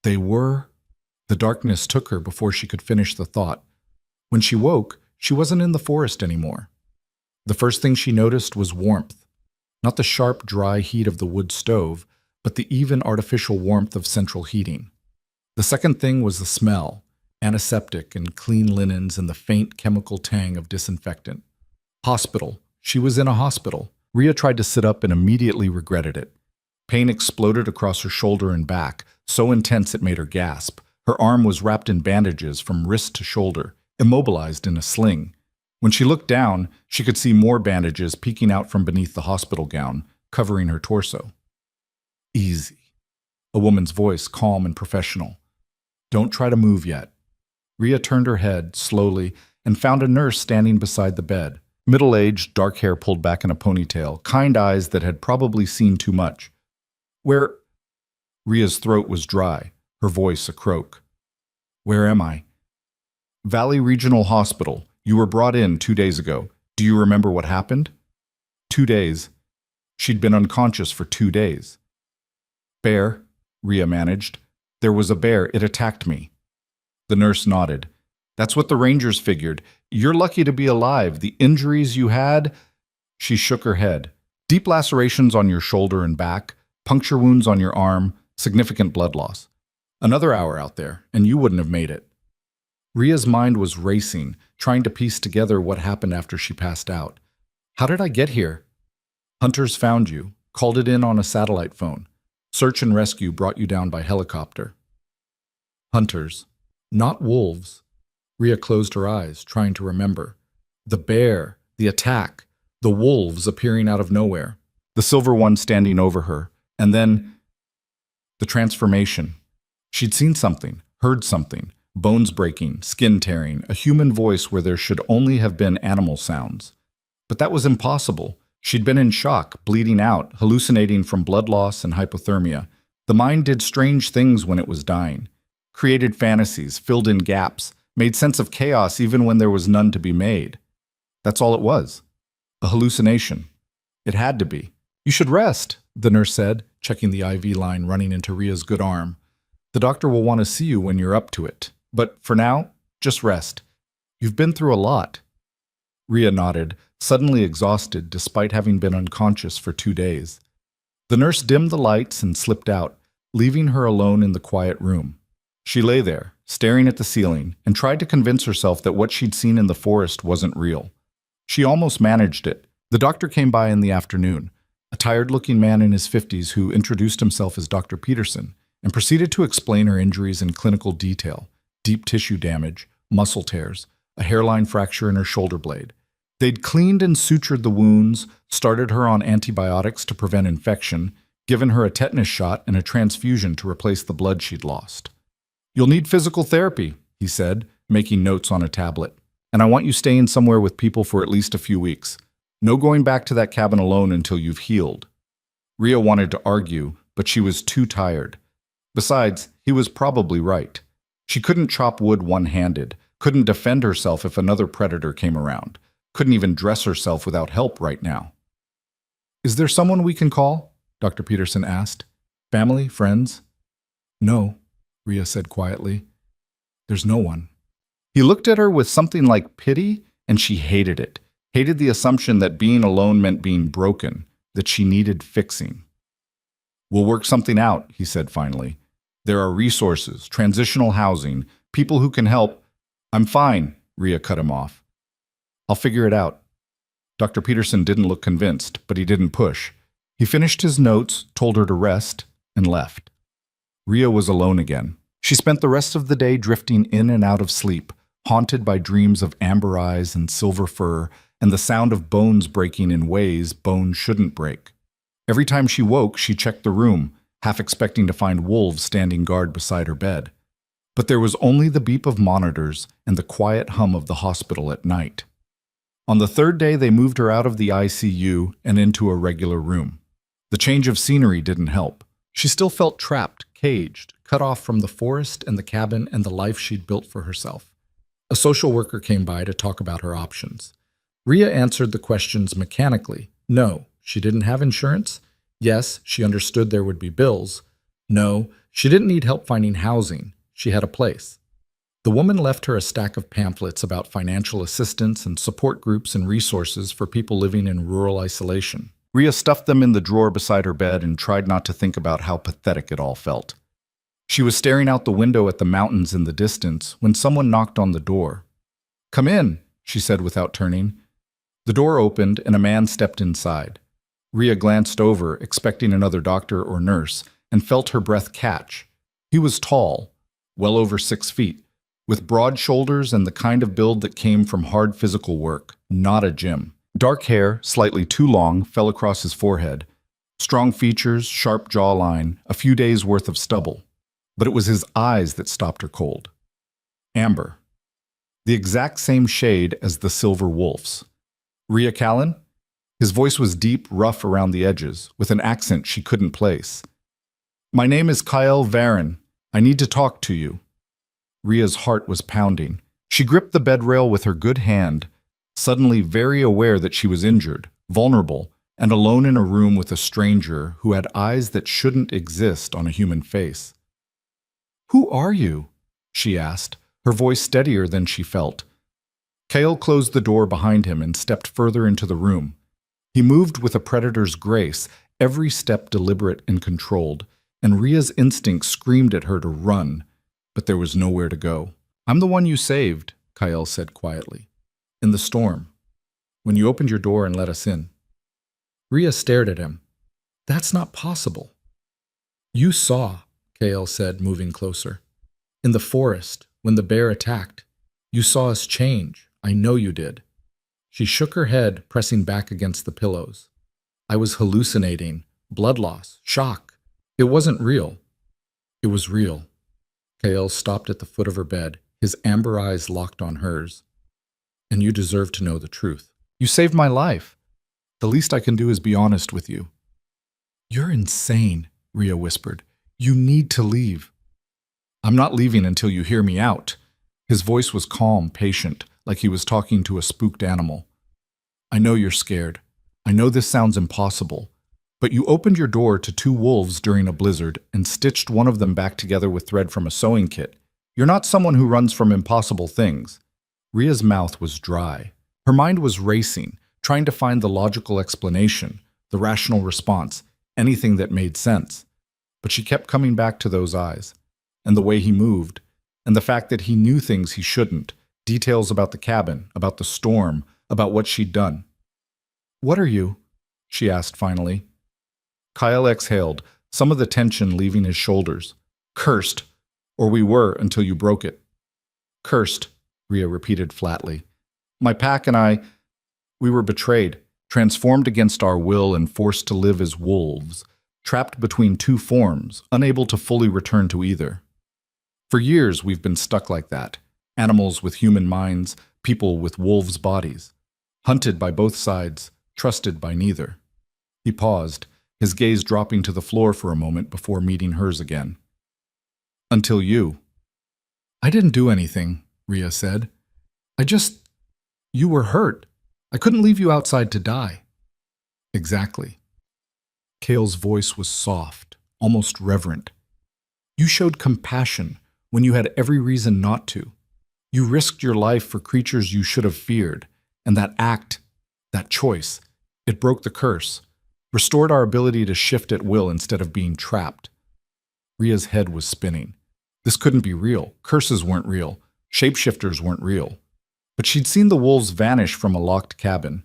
The darkness took her before she could finish the thought. When she woke, she wasn't in the forest anymore. The first thing she noticed was warmth. Not the sharp, dry heat of the wood stove, but the even artificial warmth of central heating. The second thing was the smell, antiseptic and clean linens and the faint chemical tang of disinfectant. Hospital. She was in a hospital. Rhea tried to sit up and immediately regretted it. Pain exploded across her shoulder and back, so intense it made her gasp. Her arm was wrapped in bandages from wrist to shoulder, immobilized in a sling. When she looked down, she could see more bandages peeking out from beneath the hospital gown, covering her torso. Easy. A woman's voice, calm and professional. Don't try to move yet. Rhea turned her head, slowly, and found a nurse standing beside the bed. Middle-aged, dark hair pulled back in a ponytail, kind eyes that had probably seen too much. Where? Rhea's throat was dry, her voice a croak. Where am I? Valley Regional Hospital. You were brought in 2 days ago. Do you remember what happened? 2 days. She'd been unconscious for 2 days. Bear, Rhea managed. There was a bear. It attacked me. The nurse nodded. That's what the Rangers figured. You're lucky to be alive. The injuries you had... She shook her head. Deep lacerations on your shoulder and back, puncture wounds on your arm, significant blood loss. Another hour out there, and you wouldn't have made it. Rhea's mind was racing, trying to piece together what happened after she passed out. How did I get here? Hunters found you, called it in on a satellite phone. Search and rescue brought you down by helicopter. Hunters. Not wolves. Rhea closed her eyes, trying to remember. The bear, the attack, the wolves appearing out of nowhere, the silver one standing over her, and then the transformation. She'd seen something, heard something, bones breaking, skin tearing, a human voice where there should only have been animal sounds. But that was impossible. She'd been in shock, bleeding out, hallucinating from blood loss and hypothermia. The mind did strange things when it was dying. Created fantasies, filled in gaps, made sense of chaos even when there was none to be made. That's all it was. A hallucination. It had to be. You should rest, the nurse said, checking the IV line running into Rhea's good arm. The doctor will want to see you when you're up to it. But for now, just rest. You've been through a lot. Rhea nodded, suddenly exhausted despite having been unconscious for 2 days. The nurse dimmed the lights and slipped out, leaving her alone in the quiet room. She lay there, staring at the ceiling, and tried to convince herself that what she'd seen in the forest wasn't real. She almost managed it. The doctor came by in the afternoon, a tired-looking man in his 50s who introduced himself as Dr. Peterson and proceeded to explain her injuries in clinical detail: deep tissue damage, muscle tears, a hairline fracture in her shoulder blade. They'd cleaned and sutured the wounds, started her on antibiotics to prevent infection, given her a tetanus shot and a transfusion to replace the blood she'd lost. You'll need physical therapy, he said, making notes on a tablet. And I want you staying somewhere with people for at least a few weeks. No going back to that cabin alone until you've healed. Rhea wanted to argue, but she was too tired. Besides, he was probably right. She couldn't chop wood one-handed, couldn't defend herself if another predator came around, couldn't even dress herself without help right now. Is there someone we can call? Dr. Peterson asked. Family? Friends? No, Rhea said quietly. There's no one. He looked at her with something like pity, and she hated it. Hated the assumption that being alone meant being broken, that she needed fixing. We'll work something out, he said finally. There are resources, transitional housing, people who can help. I'm fine, Rhea cut him off. I'll figure it out. Dr. Peterson didn't look convinced, but he didn't push. He finished his notes, told her to rest, and left. Rhea was alone again. She spent the rest of the day drifting in and out of sleep, haunted by dreams of amber eyes and silver fur, and the sound of bones breaking in ways bones shouldn't break. Every time she woke, she checked the room, half expecting to find wolves standing guard beside her bed. But there was only the beep of monitors and the quiet hum of the hospital at night. On the third day, they moved her out of the ICU and into a regular room. The change of scenery didn't help. She still felt trapped, caged, cut off from the forest and the cabin and the life she'd built for herself. A social worker came by to talk about her options. Rhea answered the questions mechanically. No, she didn't have insurance. Yes, she understood there would be bills. No, she didn't need help finding housing. She had a place. The woman left her a stack of pamphlets about financial assistance and support groups and resources for people living in rural isolation. Rhea stuffed them in the drawer beside her bed and tried not to think about how pathetic it all felt. She was staring out the window at the mountains in the distance when someone knocked on the door. "Come in," she said without turning. The door opened and a man stepped inside. Rhea glanced over, expecting another doctor or nurse, and felt her breath catch. He was tall, well over 6 feet, with broad shoulders and the kind of build that came from hard physical work, not a gym. Dark hair, slightly too long, fell across his forehead. Strong features, sharp jawline, a few days' worth of stubble. But it was his eyes that stopped her cold. Amber. The exact same shade as the silver wolf's. "Rhea Callan?" His voice was deep, rough around the edges, with an accent she couldn't place. "My name is Kyle Varon. I need to talk to you." Rhea's heart was pounding. She gripped the bed rail with her good hand, suddenly very aware that she was injured, vulnerable, and alone in a room with a stranger who had eyes that shouldn't exist on a human face. "Who are you?" she asked, her voice steadier than she felt. Kale closed the door behind him and stepped further into the room. He moved with a predator's grace, every step deliberate and controlled, and Rhea's instinct screamed at her to run, but there was nowhere to go. "I'm the one you saved," Kyle said quietly. "In the storm. When you opened your door and let us in." Rhea stared at him. "That's not possible." "You saw," Kale said, moving closer. "In the forest, when the bear attacked. You saw us change. I know you did." She shook her head, pressing back against the pillows. "I was hallucinating. Blood loss. Shock. It wasn't real." "It was real." Kale stopped at the foot of her bed, his amber eyes locked on hers. "And you deserve to know the truth. You saved my life. The least I can do is be honest with you." "You're insane," Rhea whispered. "You need to leave." "I'm not leaving until you hear me out." His voice was calm, patient, like he was talking to a spooked animal. "I know you're scared. I know this sounds impossible. But you opened your door to 2 wolves during a blizzard and stitched one of them back together with thread from a sewing kit. You're not someone who runs from impossible things." Rhea's mouth was dry. Her mind was racing, trying to find the logical explanation, the rational response, anything that made sense. But she kept coming back to those eyes, and the way he moved, and the fact that he knew things he shouldn't, details about the cabin, about the storm, about what she'd done. "What are you?" she asked finally. Kyle exhaled, some of the tension leaving his shoulders. "Cursed, or we were until you broke it." "Cursed," Rhea repeated flatly. "My pack and we were betrayed, transformed against our will and forced to live as wolves, trapped between 2 forms, unable to fully return to either. For years we've been stuck like that, animals with human minds, people with wolves' bodies, hunted by both sides, trusted by neither." He paused, his gaze dropping to the floor for a moment before meeting hers again. "Until you." "I didn't do anything," Rhea said. You were hurt. I couldn't leave you outside to die." "Exactly." Kale's voice was soft, almost reverent. "You showed compassion when you had every reason not to. You risked your life for creatures you should have feared, and that act, that choice, it broke the curse, restored our ability to shift at will instead of being trapped." Rhea's head was spinning. This couldn't be real. Curses weren't real. Shapeshifters weren't real. But she'd seen the wolves vanish from a locked cabin.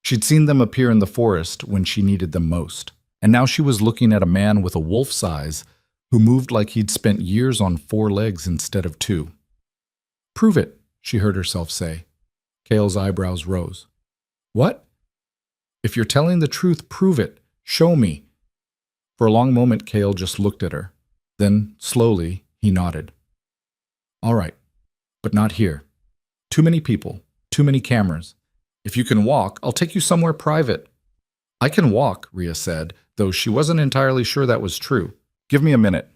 She'd seen them appear in the forest when she needed them most. And now she was looking at a man with a wolf's eyes who moved like he'd spent years on 4 legs instead of 2. "Prove it," she heard herself say. Kale's eyebrows rose. "What?" "If you're telling the truth, prove it. Show me." For a long moment, Kale just looked at her. Then, slowly, he nodded. "All right, but not here. Too many people, too many cameras. If you can walk, I'll take you somewhere private." "I can walk," Rhea said, though she wasn't entirely sure that was true. "Give me a minute."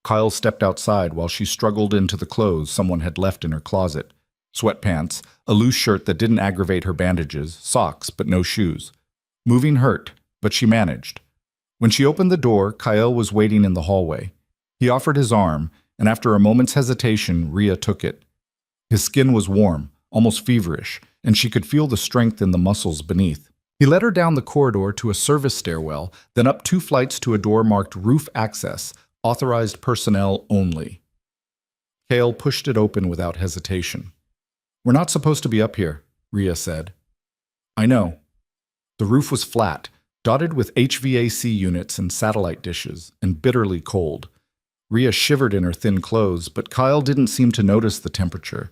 Kyle stepped outside while she struggled into the clothes someone had left in her closet. Sweatpants, a loose shirt that didn't aggravate her bandages, socks, but no shoes. Moving hurt, but she managed. When she opened the door, Kyle was waiting in the hallway. He offered his arm, and after a moment's hesitation, Rhea took it. His skin was warm, almost feverish, and she could feel the strength in the muscles beneath. He led her down the corridor to a service stairwell, then up 2 flights to a door marked roof access, Authorized personnel only. Kale pushed it open without hesitation. We're not supposed to be up here, Rhea said. I know. The roof was flat, dotted with HVAC units and satellite dishes, and bitterly cold. Rhea shivered in her thin clothes, but Kyle didn't seem to notice the temperature.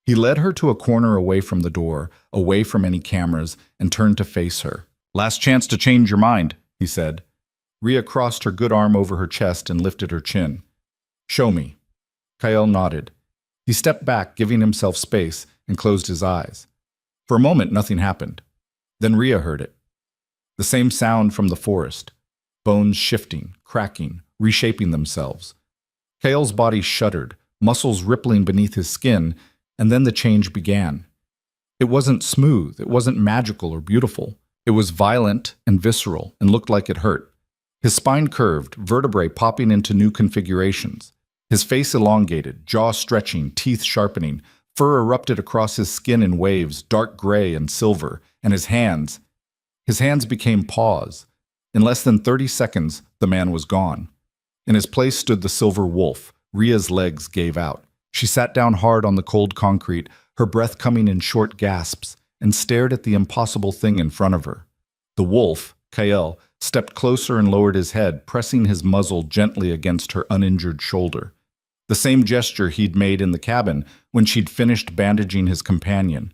He led her to a corner away from the door, away from any cameras, and turned to face her. Last chance to change your mind, he said. Rhea crossed her good arm over her chest and lifted her chin. Show me. Kyle nodded. He stepped back, giving himself space, and closed his eyes. For a moment, nothing happened. Then Rhea heard it. The same sound from the forest. Bones shifting, cracking, reshaping themselves. Kale's body shuddered, muscles rippling beneath his skin, and then the change began. It wasn't smooth, it wasn't magical or beautiful. It was violent and visceral and looked like it hurt. His spine curved, vertebrae popping into new configurations. His face elongated, jaw stretching, teeth sharpening. Fur erupted across his skin in waves, dark gray and silver, and his hands became paws. In less than 30 seconds, the man was gone. In his place stood the silver wolf. Rhea's legs gave out. She sat down hard on the cold concrete, her breath coming in short gasps, and stared at the impossible thing in front of her. The wolf, Kael, stepped closer and lowered his head, pressing his muzzle gently against her uninjured shoulder. The same gesture he'd made in the cabin when she'd finished bandaging his companion.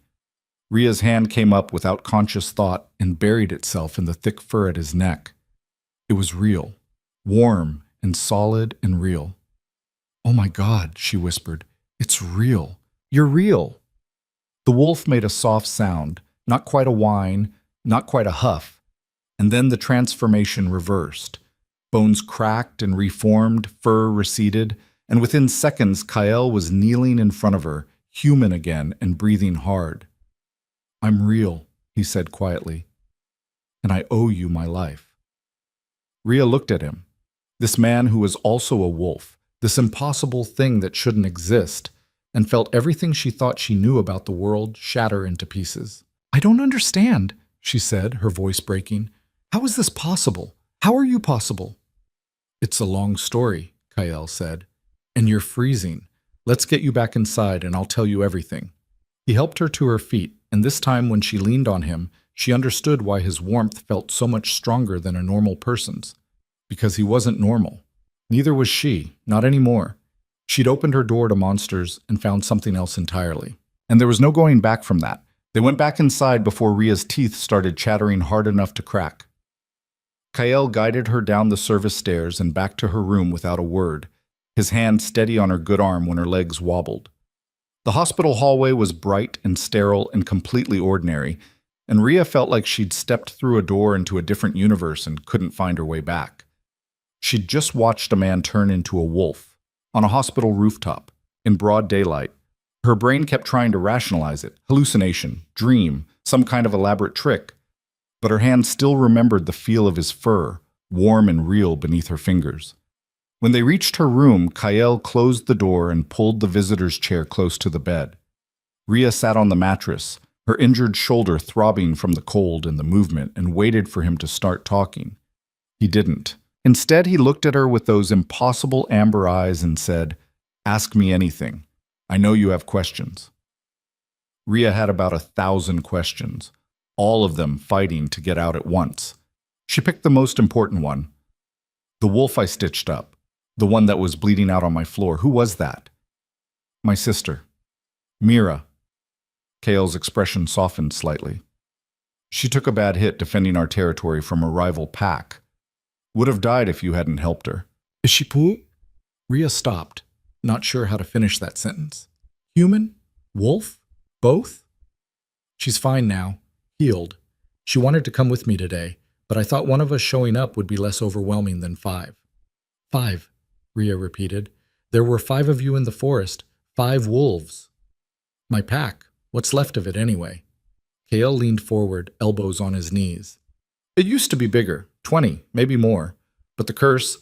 Rhea's hand came up without conscious thought and buried itself in the thick fur at his neck. It was real, warm and solid and real. Oh my God, she whispered. It's real. You're real. The wolf made a soft sound, not quite a whine, not quite a huff. And then the transformation reversed. Bones cracked and reformed, fur receded, and within seconds Kael was kneeling in front of her, human again and breathing hard. I'm real, he said quietly, and I owe you my life. Rhea looked at him. This man who was also a wolf, this impossible thing that shouldn't exist, and felt everything she thought she knew about the world shatter into pieces. I don't understand, she said, her voice breaking. How is this possible? How are you possible? It's a long story, Kael said. And you're freezing. Let's get you back inside and I'll tell you everything. He helped her to her feet, and this time when she leaned on him, she understood why his warmth felt so much stronger than a normal person's. Because he wasn't normal. Neither was she, not anymore. She'd opened her door to monsters and found something else entirely. And there was no going back from that. They went back inside before Rhea's teeth started chattering hard enough to crack. Kael guided her down the service stairs and back to her room without a word, his hand steady on her good arm when her legs wobbled. The hospital hallway was bright and sterile and completely ordinary, and Rhea felt like she'd stepped through a door into a different universe and couldn't find her way back. She'd just watched a man turn into a wolf, on a hospital rooftop, in broad daylight. Her brain kept trying to rationalize it, hallucination, dream, some kind of elaborate trick. But her hand still remembered the feel of his fur, warm and real beneath her fingers. When they reached her room, Kael closed the door and pulled the visitor's chair close to the bed. Rhea sat on the mattress, her injured shoulder throbbing from the cold and the movement, and waited for him to start talking. He didn't. Instead, he looked at her with those impossible amber eyes and said, "Ask me anything. I know you have questions." Rhea had about 1,000 questions, all of them fighting to get out at once. She picked the most important one. The wolf I stitched up, the one that was bleeding out on my floor, who was that? My sister. Mira. Kael's expression softened slightly. She took a bad hit defending our territory from a rival pack. Would have died if you hadn't helped her. Is she poor? Rhea stopped, not sure how to finish that sentence. Human? Wolf? Both? She's fine now, healed. She wanted to come with me today, but I thought one of us showing up would be less overwhelming than 5. 5, Rhea repeated. There were 5 of you in the forest, 5 wolves. My pack, what's left of it anyway? Kael leaned forward, elbows on his knees. It used to be bigger, 20, maybe more. But the curse,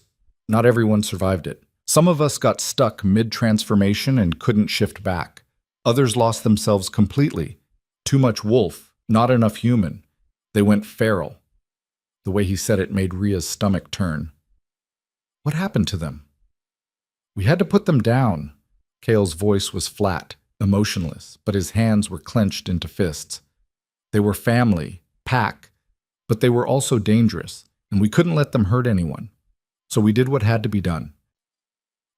not everyone survived it. Some of us got stuck mid-transformation and couldn't shift back. Others lost themselves completely. Too much wolf, not enough human. They went feral. The way he said it made Rhea's stomach turn. What happened to them? We had to put them down. Kale's voice was flat, emotionless, but his hands were clenched into fists. They were family, pack, but they were also dangerous, and we couldn't let them hurt anyone. So we did what had to be done.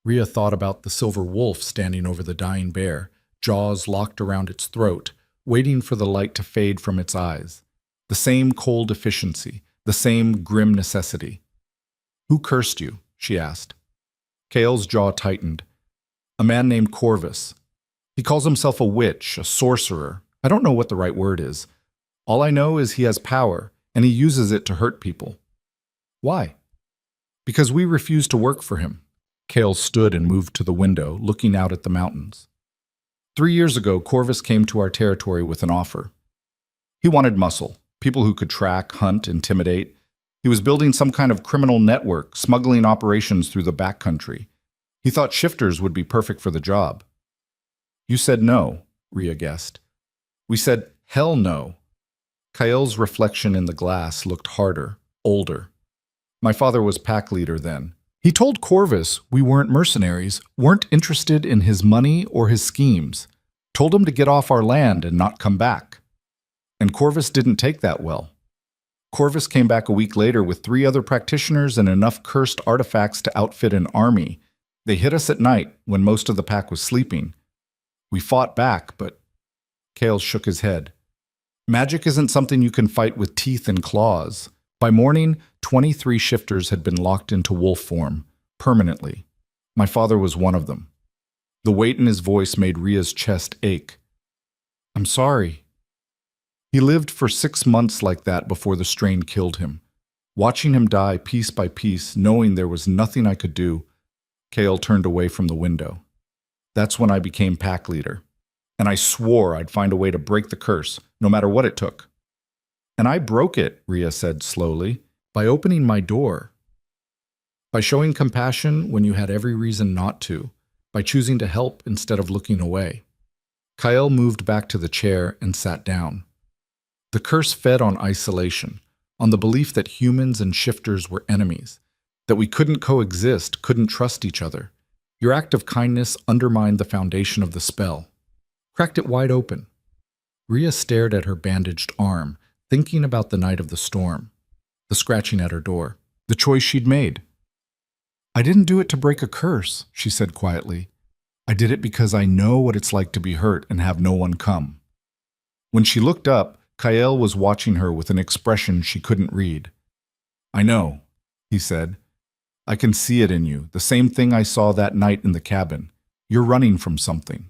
Rhea thought about the silver wolf standing over the dying bear, jaws locked around its throat, waiting for the light to fade from its eyes. The same cold efficiency, the same grim necessity. "Who cursed you?" she asked. Kale's jaw tightened. "A man named Corvus. He calls himself a witch, a sorcerer. I don't know what the right word is. All I know is he has power, and he uses it to hurt people." "Why?" "Because we refuse to work for him." Kale stood and moved to the window, looking out at the mountains. 3 years ago, Corvus came to our territory with an offer. He wanted muscle, people who could track, hunt, intimidate. He was building some kind of criminal network, smuggling operations through the backcountry. He thought shifters would be perfect for the job. "You said no," Rhea guessed. "We said hell no." Kael's reflection in the glass looked harder, older. "My father was pack leader then. He told Corvus we weren't mercenaries, weren't interested in his money or his schemes. Told him to get off our land and not come back. And Corvus didn't take that well. Corvus came back a week later with 3 other practitioners and enough cursed artifacts to outfit an army. They hit us at night when most of the pack was sleeping. We fought back, but..." Kale shook his head. "Magic isn't something you can fight with teeth and claws." By morning, 23 shifters had been locked into wolf form, permanently. My father was one of them. The weight in his voice made Rhea's chest ache. "I'm sorry." He lived for 6 months like that before the strain killed him. Watching him die piece by piece, knowing there was nothing I could do, Kale turned away from the window. "That's when I became pack leader. And I swore I'd find a way to break the curse, no matter what it took. And I broke it," Rhea said slowly, "by opening my door. By showing compassion when you had every reason not to, by choosing to help instead of looking away." Kyle moved back to the chair and sat down. The curse fed on isolation, on the belief that humans and shifters were enemies, that we couldn't coexist, couldn't trust each other. Your act of kindness undermined the foundation of the spell, cracked it wide open. Rhea stared at her bandaged arm, thinking about the night of the storm, the scratching at her door, the choice she'd made. "I didn't do it to break a curse," she said quietly. "I did it because I know what it's like to be hurt and have no one come." When she looked up, Kael was watching her with an expression she couldn't read. "I know," he said. "I can see it in you, the same thing I saw that night in the cabin. You're running from something."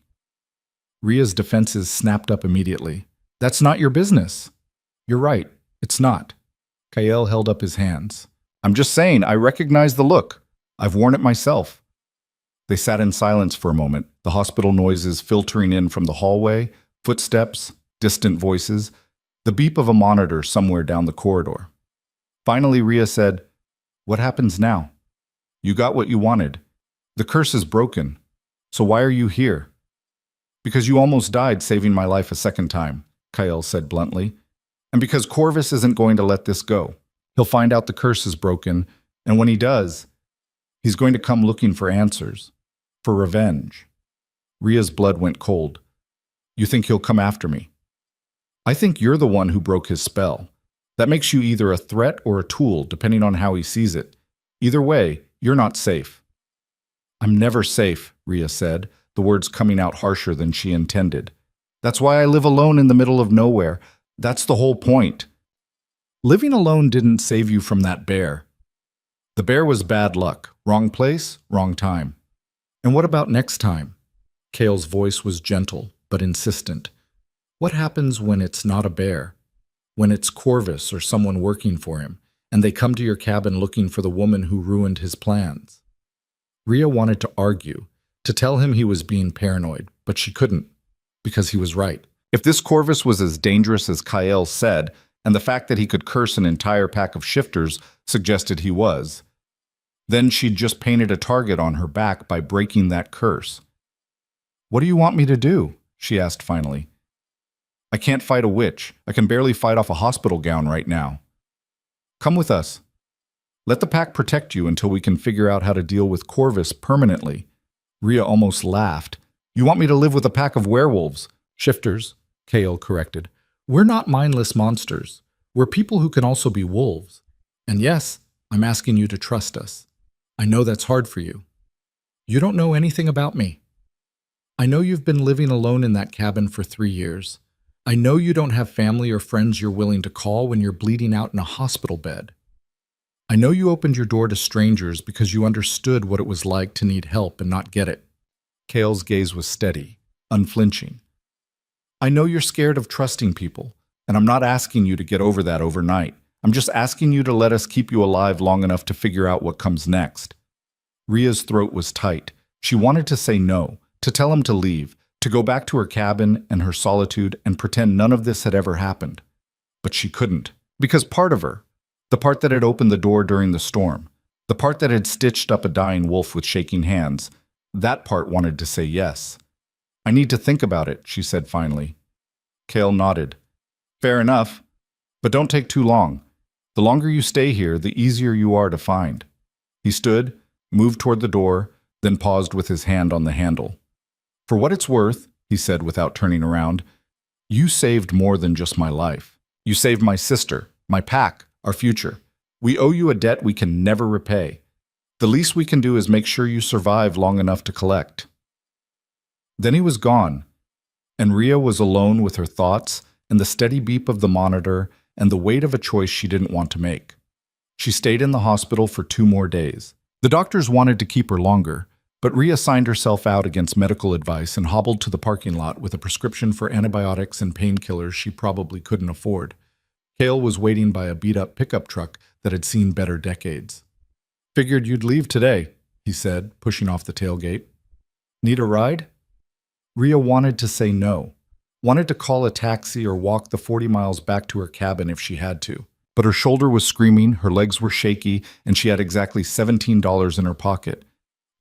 Rhea's defenses snapped up immediately. "That's not your business." "You're right, it's not." Kael held up his hands. "I'm just saying, I recognize the look. I've worn it myself." They sat in silence for a moment, the hospital noises filtering in from the hallway, footsteps, distant voices, the beep of a monitor somewhere down the corridor. Finally, Rhea said, "What happens now? You got what you wanted. The curse is broken. So why are you here?" "Because you almost died saving my life a second time," Kael said bluntly. "And because Corvus isn't going to let this go. He'll find out the curse is broken, and when he does, he's going to come looking for answers, for revenge." Rhea's blood went cold. "You think he'll come after me?" "I think you're the one who broke his spell. That makes you either a threat or a tool, depending on how he sees it. Either way, you're not safe." "I'm never safe," Rhea said, the words coming out harsher than she intended. "That's why I live alone in the middle of nowhere. That's the whole point." "Living alone didn't save you from that bear." "The bear was bad luck. Wrong place, wrong time." "And what about next time?" Kale's voice was gentle, but insistent. "What happens when it's not a bear? When it's Corvus or someone working for him, and they come to your cabin looking for the woman who ruined his plans?" Rhea wanted to argue, to tell him he was being paranoid, but she couldn't, because he was right. If this Corvus was as dangerous as Kael said, and the fact that he could curse an entire pack of shifters suggested he was, then she'd just painted a target on her back by breaking that curse. "What do you want me to do?" she asked finally. "I can't fight a witch. I can barely fight off a hospital gown right now." "Come with us. Let the pack protect you until we can figure out how to deal with Corvus permanently. Rhea almost laughed. You want me to live with a pack of werewolves? Shifters, Kale corrected. We're not mindless monsters. We're people who can also be wolves. And yes, I'm asking you to trust us. I know that's hard for you. You don't know anything about me. I know you've been living alone in that cabin for 3 years. I know you don't have family or friends you're willing to call when you're bleeding out in a hospital bed. I know you opened your door to strangers because you understood what it was like to need help and not get it. Kale's gaze was steady, unflinching. I know you're scared of trusting people, and I'm not asking you to get over that overnight. I'm just asking you to let us keep you alive long enough to figure out what comes next. Rhea's throat was tight. She wanted to say no, to tell him to leave, to go back to her cabin and her solitude and pretend none of this had ever happened. But she couldn't, because part of her, the part that had opened the door during the storm, the part that had stitched up a dying wolf with shaking hands, that part wanted to say yes. I need to think about it, she said finally. Kale nodded. Fair enough, but don't take too long. The longer you stay here, the easier you are to find. He stood, moved toward the door, then paused with his hand on the handle. For what it's worth, he said without turning around, you saved more than just my life. You saved my sister, my pack, our future. We owe you a debt we can never repay. The least we can do is make sure you survive long enough to collect. Then he was gone, and Rhea was alone with her thoughts and the steady beep of the monitor and the weight of a choice she didn't want to make. She stayed in the hospital for 2 more days. The doctors wanted to keep her longer, but Rhea signed herself out against medical advice and hobbled to the parking lot with a prescription for antibiotics and painkillers she probably couldn't afford. Kale was waiting by a beat-up pickup truck that had seen better decades. Figured you'd leave today, he said, pushing off the tailgate. Need a ride? Rhea wanted to say no, wanted to call a taxi or walk the 40 miles back to her cabin if she had to. But her shoulder was screaming, her legs were shaky, and she had exactly $17 in her pocket.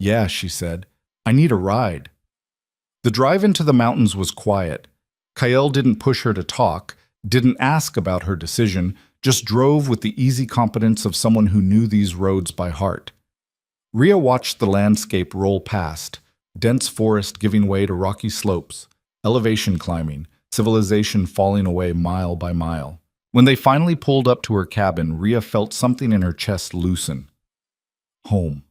Yeah, she said, I need a ride. The drive into the mountains was quiet. Kyle didn't push her to talk, didn't ask about her decision, just drove with the easy competence of someone who knew these roads by heart. Rhea watched the landscape roll past, dense forest giving way to rocky slopes, elevation climbing, civilization falling away mile by mile. When they finally pulled up to her cabin, Rhea felt something in her chest loosen. Home.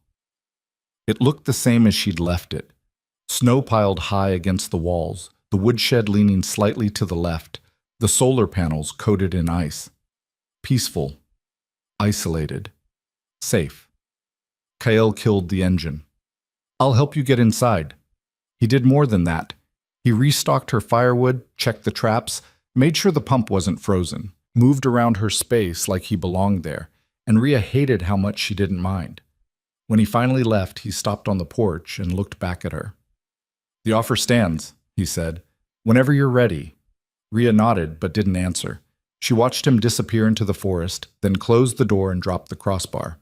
It looked the same as she'd left it. Snow piled high against the walls, the woodshed leaning slightly to the left, the solar panels coated in ice. Peaceful. Isolated. Safe. Kyle killed the engine. I'll help you get inside. He did more than that. He restocked her firewood, checked the traps, made sure the pump wasn't frozen, moved around her space like he belonged there, and Rhea hated how much she didn't mind. When he finally left, he stopped on the porch and looked back at her. The offer stands, he said. Whenever you're ready. Rhea nodded but didn't answer. She watched him disappear into the forest, then closed the door and dropped the crossbar.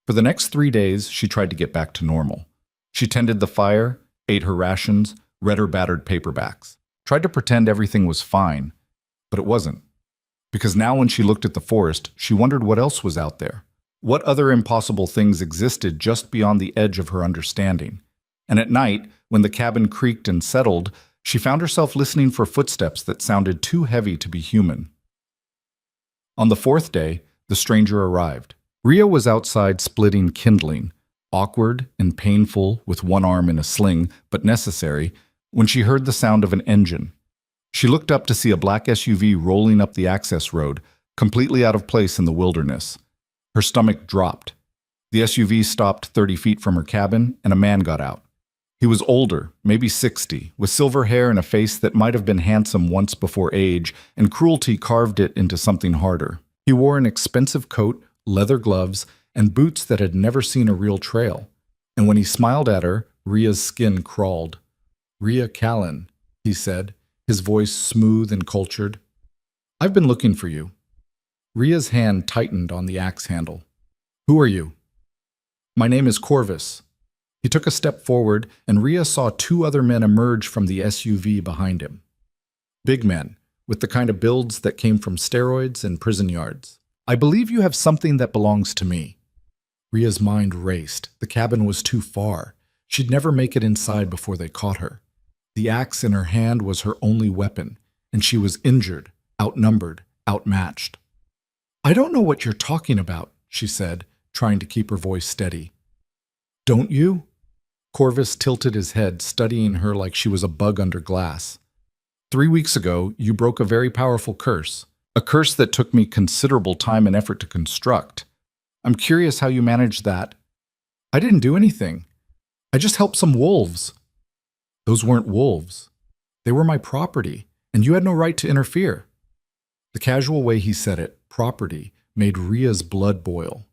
For the next 3 days, she tried to get back to normal. She tended the fire, ate her rations, read her battered paperbacks, tried to pretend everything was fine, but it wasn't. Because now when she looked at the forest, she wondered what else was out there. What other impossible things existed just beyond the edge of her understanding? And at night, when the cabin creaked and settled, she found herself listening for footsteps that sounded too heavy to be human. On the 4th day, the stranger arrived. Rhea was outside splitting kindling, awkward and painful with one arm in a sling, but necessary, when she heard the sound of an engine. She looked up to see a black SUV rolling up the access road, completely out of place in the wilderness. Her stomach dropped. The SUV stopped 30 feet from her cabin, and a man got out. He was older, maybe 60, with silver hair and a face that might have been handsome once before age, and cruelty carved it into something harder. He wore an expensive coat, leather gloves, and boots that had never seen a real trail. And when he smiled at her, Rhea's skin crawled. Rhea Callan, he said, his voice smooth and cultured. I've been looking for you. Rhea's hand tightened on the axe handle. Who are you? My name is Corvus. He took a step forward, and Rhea saw 2 other men emerge from the SUV behind him. Big men, with the kind of builds that came from steroids and prison yards. I believe you have something that belongs to me. Rhea's mind raced. The cabin was too far. She'd never make it inside before they caught her. The axe in her hand was her only weapon, and she was injured, outnumbered, outmatched. "I don't know what you're talking about," she said, trying to keep her voice steady. "Don't you?" Corvus tilted his head, studying her like she was a bug under glass. "3 weeks ago, you broke a very powerful curse, a curse that took me considerable time and effort to construct. I'm curious how you managed that." "I didn't do anything. I just helped some wolves." "Those weren't wolves. They were my property, and you had no right to interfere." The casual way he said it, property, made Ria's blood boil.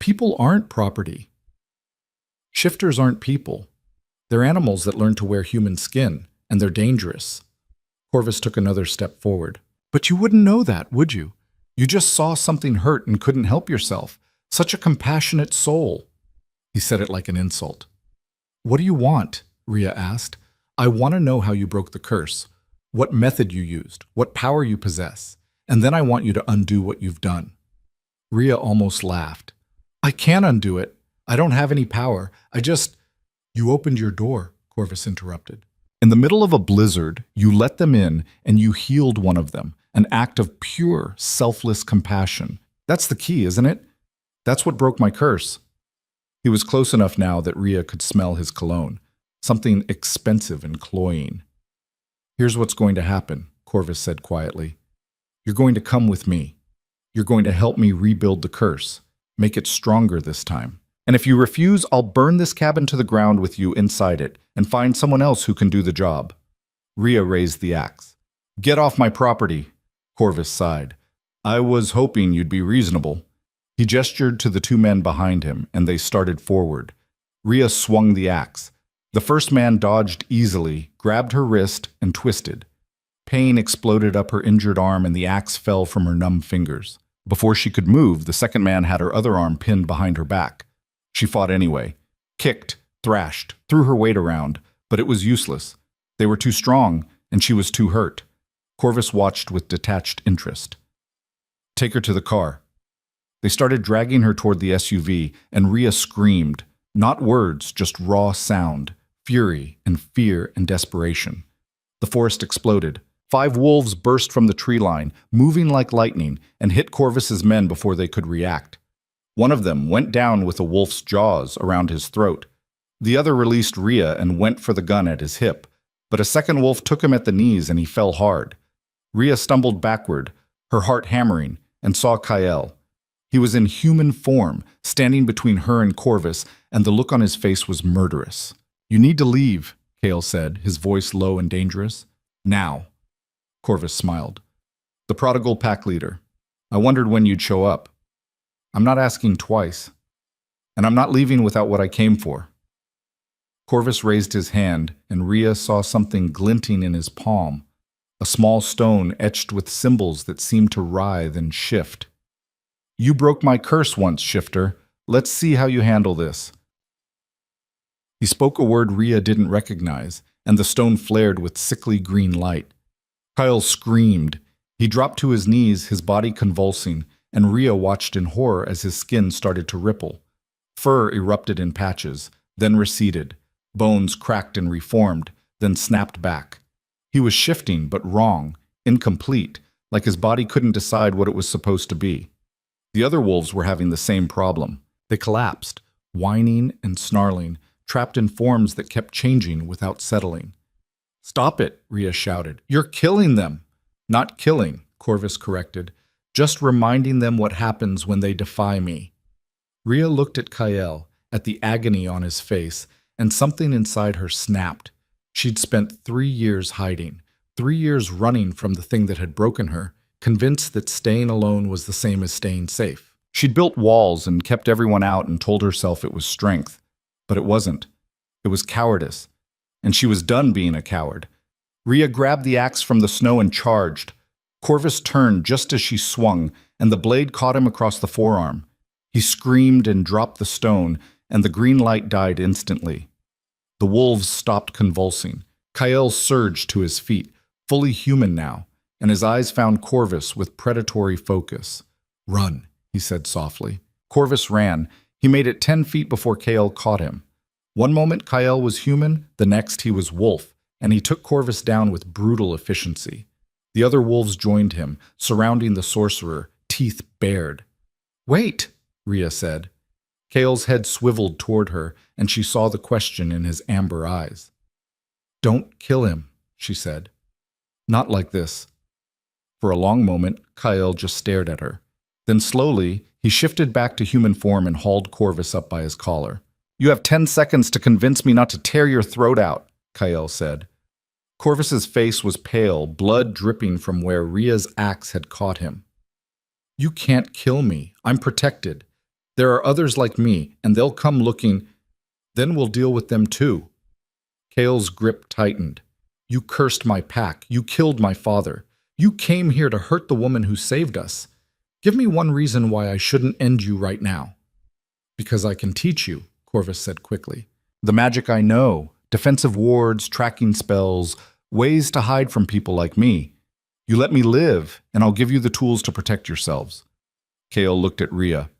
"People aren't property. Shifters aren't people. They're animals that learn to wear human skin, and they're dangerous." Corvus took another step forward. "But you wouldn't know that, would you? You just saw something hurt and couldn't help yourself. Such a compassionate soul." He said it like an insult. "What do you want?" Ria asked. "I want to know how you broke the curse, what method you used, what power you possess, and then I want you to undo what you've done." Ria almost laughed. "I can't undo it. I don't have any power. You opened your door," Corvus interrupted. "In the middle of a blizzard, you let them in and you healed one of them, an act of pure, selfless compassion. That's the key, isn't it? That's what broke my curse." He was close enough now that Ria could smell his cologne, something expensive and cloying. "Here's what's going to happen," Corvus said quietly. "You're going to come with me. You're going to help me rebuild the curse, make it stronger this time. And if you refuse, I'll burn this cabin to the ground with you inside it and find someone else who can do the job." Ria raised the axe. "Get off my property," Corvus sighed. "I was hoping you'd be reasonable." He gestured to the 2 men behind him, and they started forward. Ria swung the axe. The first man dodged easily, grabbed her wrist, and twisted. Pain exploded up her injured arm, and the axe fell from her numb fingers. Before she could move, the second man had her other arm pinned behind her back. She fought anyway, kicked, thrashed, threw her weight around, but it was useless. They were too strong, and she was too hurt. Corvus watched with detached interest. "Take her to the car." They started dragging her toward the SUV, and Ria screamed. Not words, just raw sound, fury and fear and desperation. The forest exploded. 5 wolves burst from the tree line, moving like lightning, and hit Corvus's men before they could react. One of them went down with a wolf's jaws around his throat. The other released Ria and went for the gun at his hip, but a second wolf took him at the knees and he fell hard. Ria stumbled backward, her heart hammering, and saw Kyle. He was in human form, standing between her and Corvus, and the look on his face was murderous. "You need to leave," Kale said, his voice low and dangerous. "Now." Corvus smiled. "The prodigal pack leader. I wondered when you'd show up. I'm not asking twice. And I'm not leaving without what I came for." Corvus raised his hand, and Ria saw something glinting in his palm, a small stone etched with symbols that seemed to writhe and shift. "You broke my curse once, Shifter. Let's see how you handle this." He spoke a word Ria didn't recognize, and the stone flared with sickly green light. Kyle screamed. He dropped to his knees, his body convulsing, and Ria watched in horror as his skin started to ripple. Fur erupted in patches, then receded. Bones cracked and reformed, then snapped back. He was shifting, but wrong, incomplete, like his body couldn't decide what it was supposed to be. The other wolves were having the same problem. They collapsed, whining and snarling, trapped in forms that kept changing without settling. "Stop it," Ria shouted. "You're killing them." "Not killing," Corvus corrected. "Just reminding them what happens when they defy me." Ria looked at Kyle, at the agony on his face, and something inside her snapped. She'd spent 3 years hiding, 3 years running from the thing that had broken her, convinced that staying alone was the same as staying safe. She'd built walls and kept everyone out and told herself it was strength. But it wasn't. It was cowardice. And she was done being a coward. Ria grabbed the axe from the snow and charged. Corvus turned just as she swung, and the blade caught him across the forearm. He screamed and dropped the stone, and the green light died instantly. The wolves stopped convulsing. Kyle surged to his feet, fully human now, and his eyes found Corvus with predatory focus. "Run," he said softly. Corvus ran. He made it 10 feet before Kale caught him. One moment Kyle was human, the next he was wolf, and he took Corvus down with brutal efficiency. The other wolves joined him, surrounding the sorcerer, teeth bared. "Wait," Rhea said. Kale's head swiveled toward her, and she saw the question in his amber eyes. "Don't kill him," she said. "Not like this." For a long moment, Kyle just stared at her. Then slowly, he shifted back to human form and hauled Corvus up by his collar. "You have 10 seconds to convince me not to tear your throat out," Kyle said. Corvus's face was pale, blood dripping from where Rhea's axe had caught him. "You can't kill me. I'm protected. There are others like me, and they'll come looking. Then we'll deal with them too." Kale's grip tightened. "You cursed my pack. You killed my father. You came here to hurt the woman who saved us. Give me one reason why I shouldn't end you right now." "Because I can teach you," Corvus said quickly. "The magic I know, defensive wards, tracking spells, ways to hide from people like me. You let me live, and I'll give you the tools to protect yourselves." Kale looked at Rhea.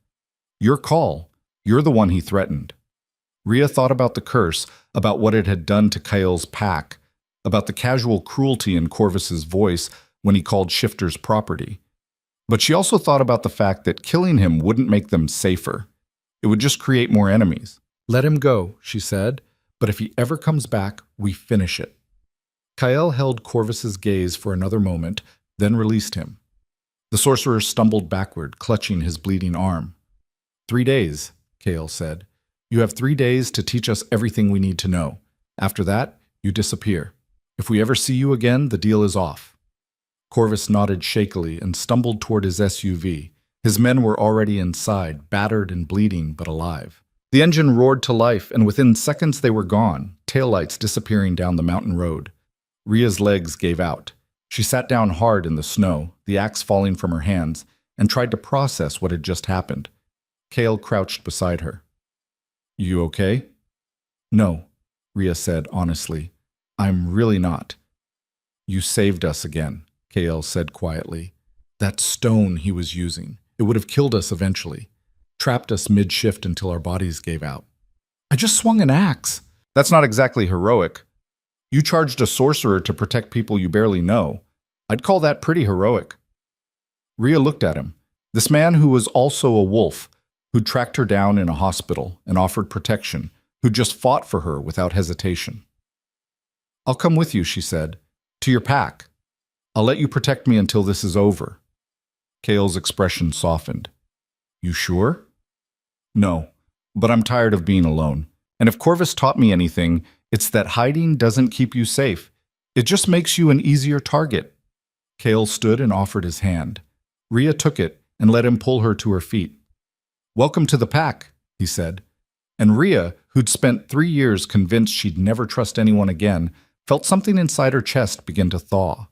"Your call. You're the one he threatened." Rhea thought about the curse, about what it had done to Kale's pack, about the casual cruelty in Corvus's voice when he called shifters property. But she also thought about the fact that killing him wouldn't make them safer. It would just create more enemies. "Let him go," she said, "but if he ever comes back, we finish it." Kyle held Corvus's gaze for another moment, then released him. The sorcerer stumbled backward, clutching his bleeding arm. 3 days, Kale said. "You have 3 days to teach us everything we need to know. After that, you disappear. If we ever see you again, the deal is off." Corvus nodded shakily and stumbled toward his SUV. His men were already inside, battered and bleeding, but alive. The engine roared to life, and within seconds they were gone, taillights disappearing down the mountain road. Rhea's legs gave out. She sat down hard in the snow, the axe falling from her hands, and tried to process what had just happened. Kale crouched beside her. "You okay?" "No," Rhea said honestly. "I'm really not." "You saved us again," Kale said quietly. "That stone he was using, it would have killed us eventually. Trapped us mid-shift until our bodies gave out." "I just swung an axe." "That's not exactly heroic. You charged a sorcerer to protect people you barely know. I'd call that pretty heroic." Rhea looked at him. This man who was also a wolf, who'd tracked her down in a hospital and offered protection, who'd just fought for her without hesitation. "I'll come with you," she said. "To your pack. I'll let you protect me until this is over." Kale's expression softened. "You sure?" "No, but I'm tired of being alone. And if Corvus taught me anything, it's that hiding doesn't keep you safe. It just makes you an easier target." Kale stood and offered his hand. Rhea took it and let him pull her to her feet. "Welcome to the pack," he said. And Rhea, who'd spent 3 years convinced she'd never trust anyone again, felt something inside her chest begin to thaw.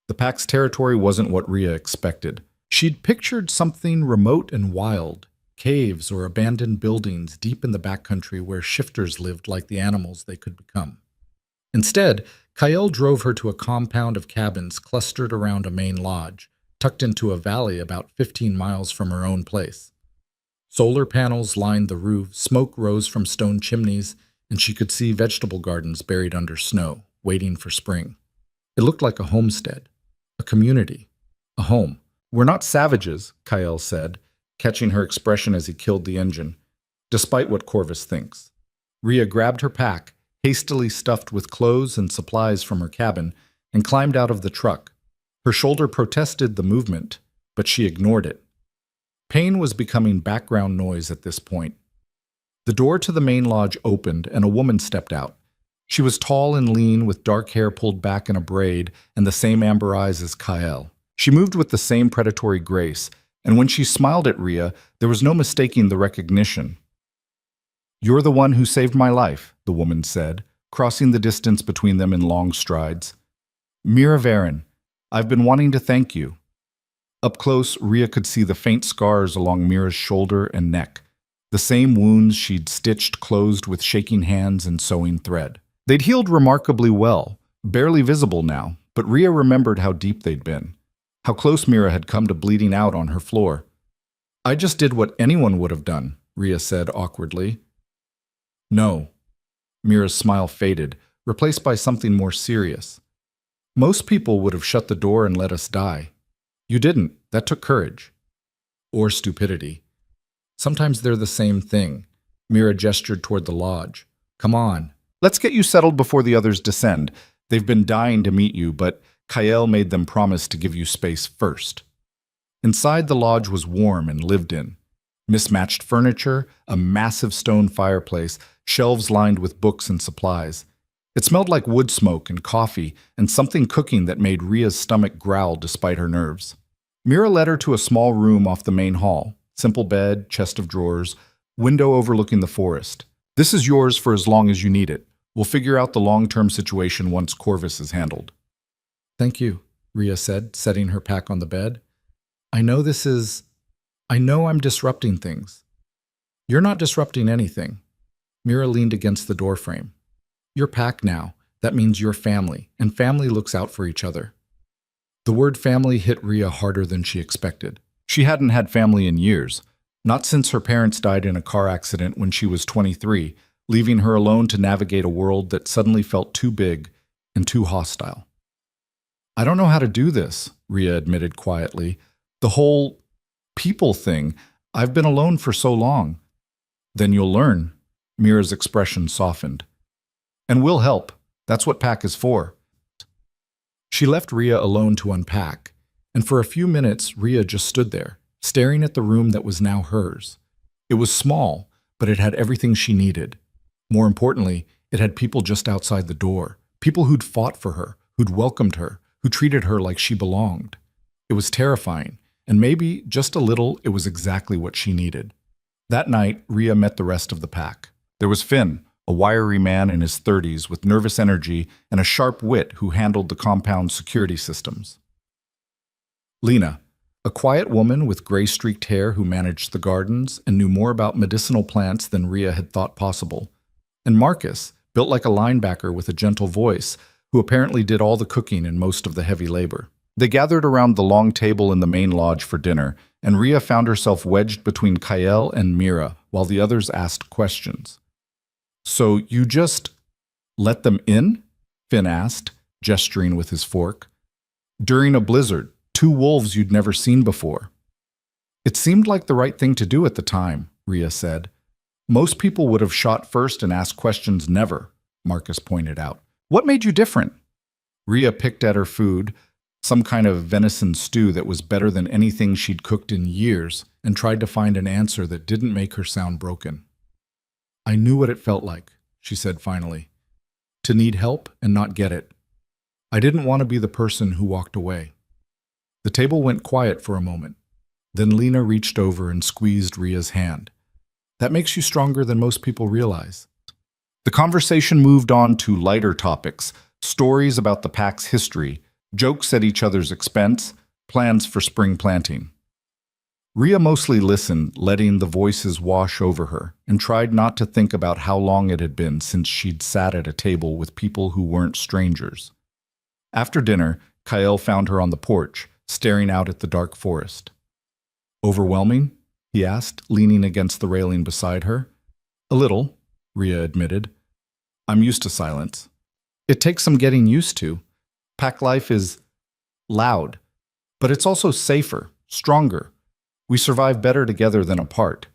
The pack's territory wasn't what Rhea expected. She'd pictured something remote and wild, caves or abandoned buildings deep in the backcountry where shifters lived like the animals they could become. Instead, Kyle drove her to a compound of cabins clustered around a main lodge, tucked into a valley about 15 miles from her own place. Solar panels lined the roof, smoke rose from stone chimneys, and she could see vegetable gardens buried under snow, waiting for spring. It looked like a homestead, a community, a home. "We're not savages," Kyle said, catching her expression as he killed the engine, despite what Corvus thinks. Rhea grabbed her pack, hastily stuffed with clothes and supplies from her cabin, and climbed out of the truck. Her shoulder protested the movement, but she ignored it. Pain was becoming background noise at this point. The door to the main lodge opened, and a woman stepped out. She was tall and lean, with dark hair pulled back in a braid and the same amber eyes as Kyle. She moved with the same predatory grace, and when she smiled at Rhea, there was no mistaking the recognition. "You're the one who saved my life," the woman said, crossing the distance between them in long strides. "Mira Varen, I've been wanting to thank you." Up close, Rhea could see the faint scars along Mira's shoulder and neck, the same wounds she'd stitched closed with shaking hands and sewing thread. They'd healed remarkably well, barely visible now, but Rhea remembered how deep they'd been, how close Mira had come to bleeding out on her floor. "I just did what anyone would have done," Rhea said awkwardly. "No," Mira's smile faded, replaced by something more serious. Most people would have shut the door and let us die. You didn't. That took courage. Or stupidity. Sometimes they're the same thing. Mira gestured toward the lodge. Come on. Let's get you settled before the others descend. They've been dying to meet you, but Kael made them promise to give you space first. Inside the lodge was warm and lived in. Mismatched furniture, a massive stone fireplace, shelves lined with books and supplies. It smelled like wood smoke and coffee and something cooking that made Ria's stomach growl despite her nerves. Mira led her to a small room off the main hall. Simple bed, chest of drawers, window overlooking the forest. This is yours for as long as you need it. We'll figure out the long-term situation once Corvus is handled. Thank you, Ria said, setting her pack on the bed. I know I'm disrupting things. You're not disrupting anything. Mira leaned against the doorframe. You're packed now. That means you're family, and family looks out for each other. The word family hit Ria harder than she expected. She hadn't had family in years, not since her parents died in a car accident when she was 23, leaving her alone to navigate a world that suddenly felt too big and too hostile. I don't know how to do this, Ria admitted quietly. The whole people thing, I've been alone for so long. Then you'll learn. Mira's expression softened. And we'll help. That's what PAC is for. She left Ria alone to unpack, and for a few minutes Ria just stood there, staring at the room that was now hers. It was small, but it had everything she needed. More importantly, it had people just outside the door, people who'd fought for her, who'd welcomed her, who treated her like she belonged. It was terrifying, and maybe, just a little, it was exactly what she needed. That night, Ria met the rest of the pack. There was Finn, a wiry man in his 30s with nervous energy and a sharp wit who handled the compound's security systems. Lena, a quiet woman with gray-streaked hair who managed the gardens and knew more about medicinal plants than Ria had thought possible. And Marcus, built like a linebacker with a gentle voice, who apparently did all the cooking and most of the heavy labor. They gathered around the long table in the main lodge for dinner, and Ria found herself wedged between Kael and Mira while the others asked questions. So you just let them in? Finn asked, gesturing with his fork. During a blizzard, 2 wolves you'd never seen before. It seemed like the right thing to do at the time, Ria said. Most people would have shot first and asked questions never, Marcus pointed out. What made you different? Ria picked at her food, some kind of venison stew that was better than anything she'd cooked in years, and tried to find an answer that didn't make her sound broken. I knew what it felt like, she said finally. To need help and not get it. I didn't want to be the person who walked away. The table went quiet for a moment. Then Lena reached over and squeezed Ria's hand. That makes you stronger than most people realize. The conversation moved on to lighter topics, stories about the pack's history, jokes at each other's expense, plans for spring planting. Ria mostly listened, letting the voices wash over her, and tried not to think about how long it had been since she'd sat at a table with people who weren't strangers. After dinner, Kael found her on the porch, staring out at the dark forest. Overwhelming? He asked, leaning against the railing beside her. A little, Ria admitted. I'm used to silence. It takes some getting used to. Pack life is loud, but it's also safer, stronger. We survive better together than apart.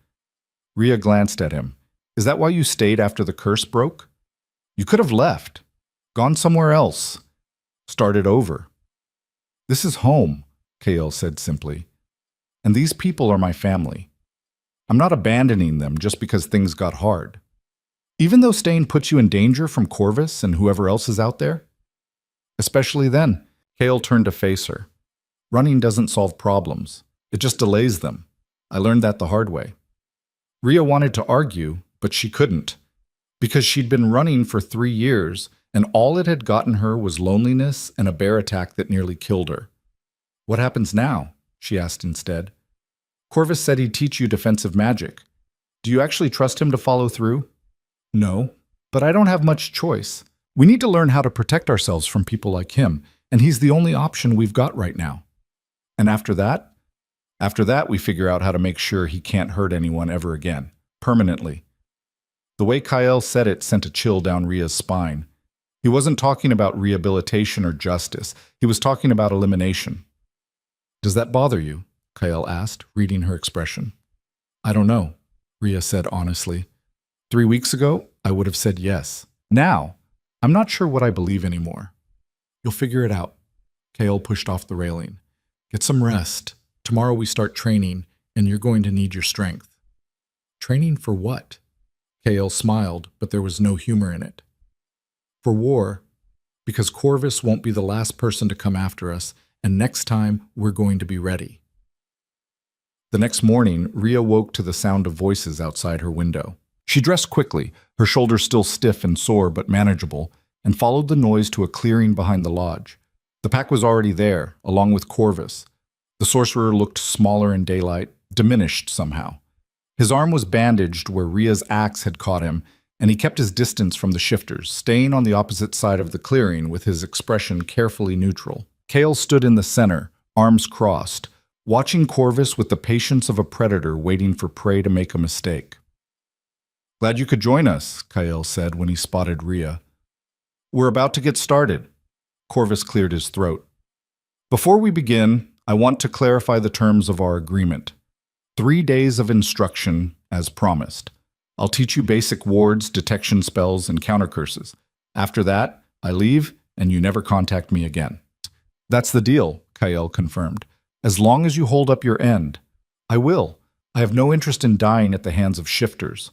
Ria glanced at him. Is that why you stayed after the curse broke? You could have left, gone somewhere else, started over. This is home, Kael said simply. And these people are my family. I'm not abandoning them just because things got hard. Even though staying puts you in danger from Corvus and whoever else is out there? Especially then, Kael turned to face her. Running doesn't solve problems. It just delays them. I learned that the hard way. Ria wanted to argue, but she couldn't. Because she'd been running for 3 years, and all it had gotten her was loneliness and a bear attack that nearly killed her. What happens now? She asked instead. Corvus said he'd teach you defensive magic. Do you actually trust him to follow through? No, but I don't have much choice. We need to learn how to protect ourselves from people like him, and he's the only option we've got right now. And after that, we figure out how to make sure he can't hurt anyone ever again, permanently. The way Kyle said it sent a chill down Ria's spine. He wasn't talking about rehabilitation or justice. He was talking about elimination. "Does that bother you?" Kyle asked, reading her expression. "I don't know," Ria said honestly. 3 weeks ago, I would have said yes. Now, I'm not sure what I believe anymore. "You'll figure it out." Kale pushed off the railing. "Get some rest. Tomorrow we start training, and you're going to need your strength." "Training for what?" Kale smiled, but there was no humor in it. "For war, because Corvus won't be the last person to come after us, and next time we're going to be ready." The next morning, Ria woke to the sound of voices outside her window. She dressed quickly, her shoulders still stiff and sore but manageable, and followed the noise to a clearing behind the lodge. The pack was already there, along with Corvus. The sorcerer looked smaller in daylight, diminished somehow. His arm was bandaged where Ria's axe had caught him, and he kept his distance from the shifters, staying on the opposite side of the clearing with his expression carefully neutral. Kale stood in the center, arms crossed, watching Corvus with the patience of a predator waiting for prey to make a mistake. "Glad you could join us," Kale said when he spotted Ria. "We're about to get started." Corvus cleared his throat. "Before we begin, I want to clarify the terms of our agreement. 3 days of instruction, as promised. I'll teach you basic wards, detection spells, and counter curses. After that, I leave, and you never contact me again." "That's the deal," Kyle confirmed. "As long as you hold up your end." "I will. I have no interest in dying at the hands of shifters."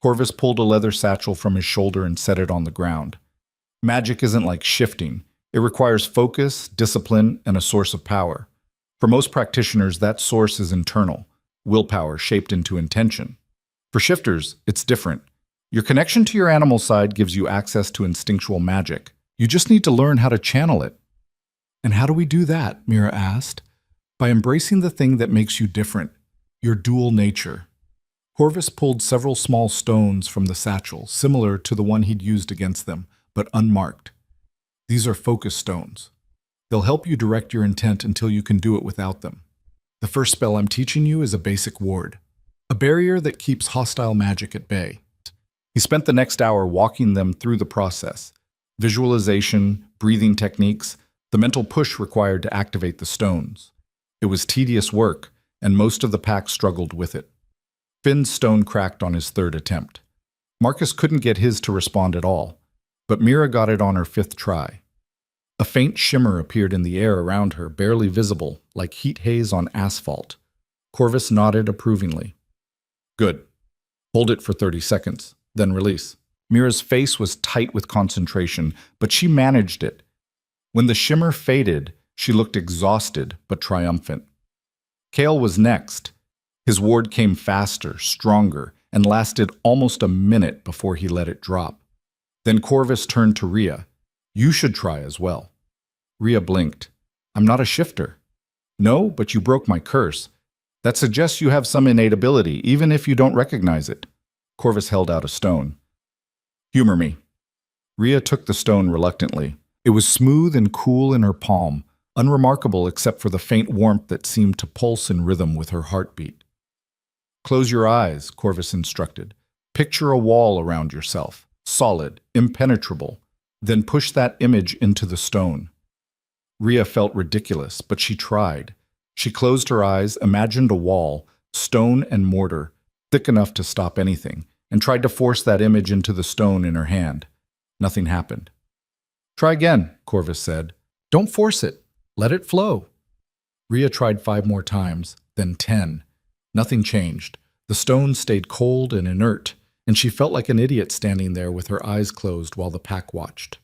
Corvus pulled a leather satchel from his shoulder and set it on the ground. Magic isn't like shifting. It requires focus, discipline, and a source of power. For most practitioners, that source is internal, willpower shaped into intention. For shifters, it's different. Your connection to your animal side gives you access to instinctual magic. You just need to learn how to channel it. "And how do we do that?" Mira asked. "By embracing the thing that makes you different, your dual nature." Corvus pulled several small stones from the satchel, similar to the one he'd used against them, but unmarked. "These are focus stones. They'll help you direct your intent until you can do it without them. The first spell I'm teaching you is a basic ward, a barrier that keeps hostile magic at bay." He spent the next hour walking them through the process. Visualization, breathing techniques, the mental push required to activate the stones. It was tedious work, and most of the pack struggled with it. Finn's stone cracked on his third attempt. Marcus couldn't get his to respond at all, but Mira got it on her 5th try. A faint shimmer appeared in the air around her, barely visible, like heat haze on asphalt. Corvus nodded approvingly. "Good. Hold it for 30 seconds, then release." Mira's face was tight with concentration, but she managed it. When the shimmer faded, she looked exhausted but triumphant. Kale was next. His ward came faster, stronger, and lasted almost a minute before he let it drop. Then Corvus turned to Ria. "You should try as well." Ria blinked. "I'm not a shifter." "No, but you broke my curse. That suggests you have some innate ability, even if you don't recognize it." Corvus held out a stone. "Humor me." Ria took the stone reluctantly. It was smooth and cool in her palm, unremarkable except for the faint warmth that seemed to pulse in rhythm with her heartbeat. "Close your eyes," Corvus instructed. "Picture a wall around yourself, solid, impenetrable. Then push that image into the stone." Ria felt ridiculous, but she tried. She closed her eyes, imagined a wall, stone and mortar, thick enough to stop anything, and tried to force that image into the stone in her hand. Nothing happened. "Try again," Corvus said. "Don't force it. Let it flow." Ria tried 5 more times, then 10. Nothing changed. The stone stayed cold and inert, and she felt like an idiot standing there with her eyes closed while the pack watched.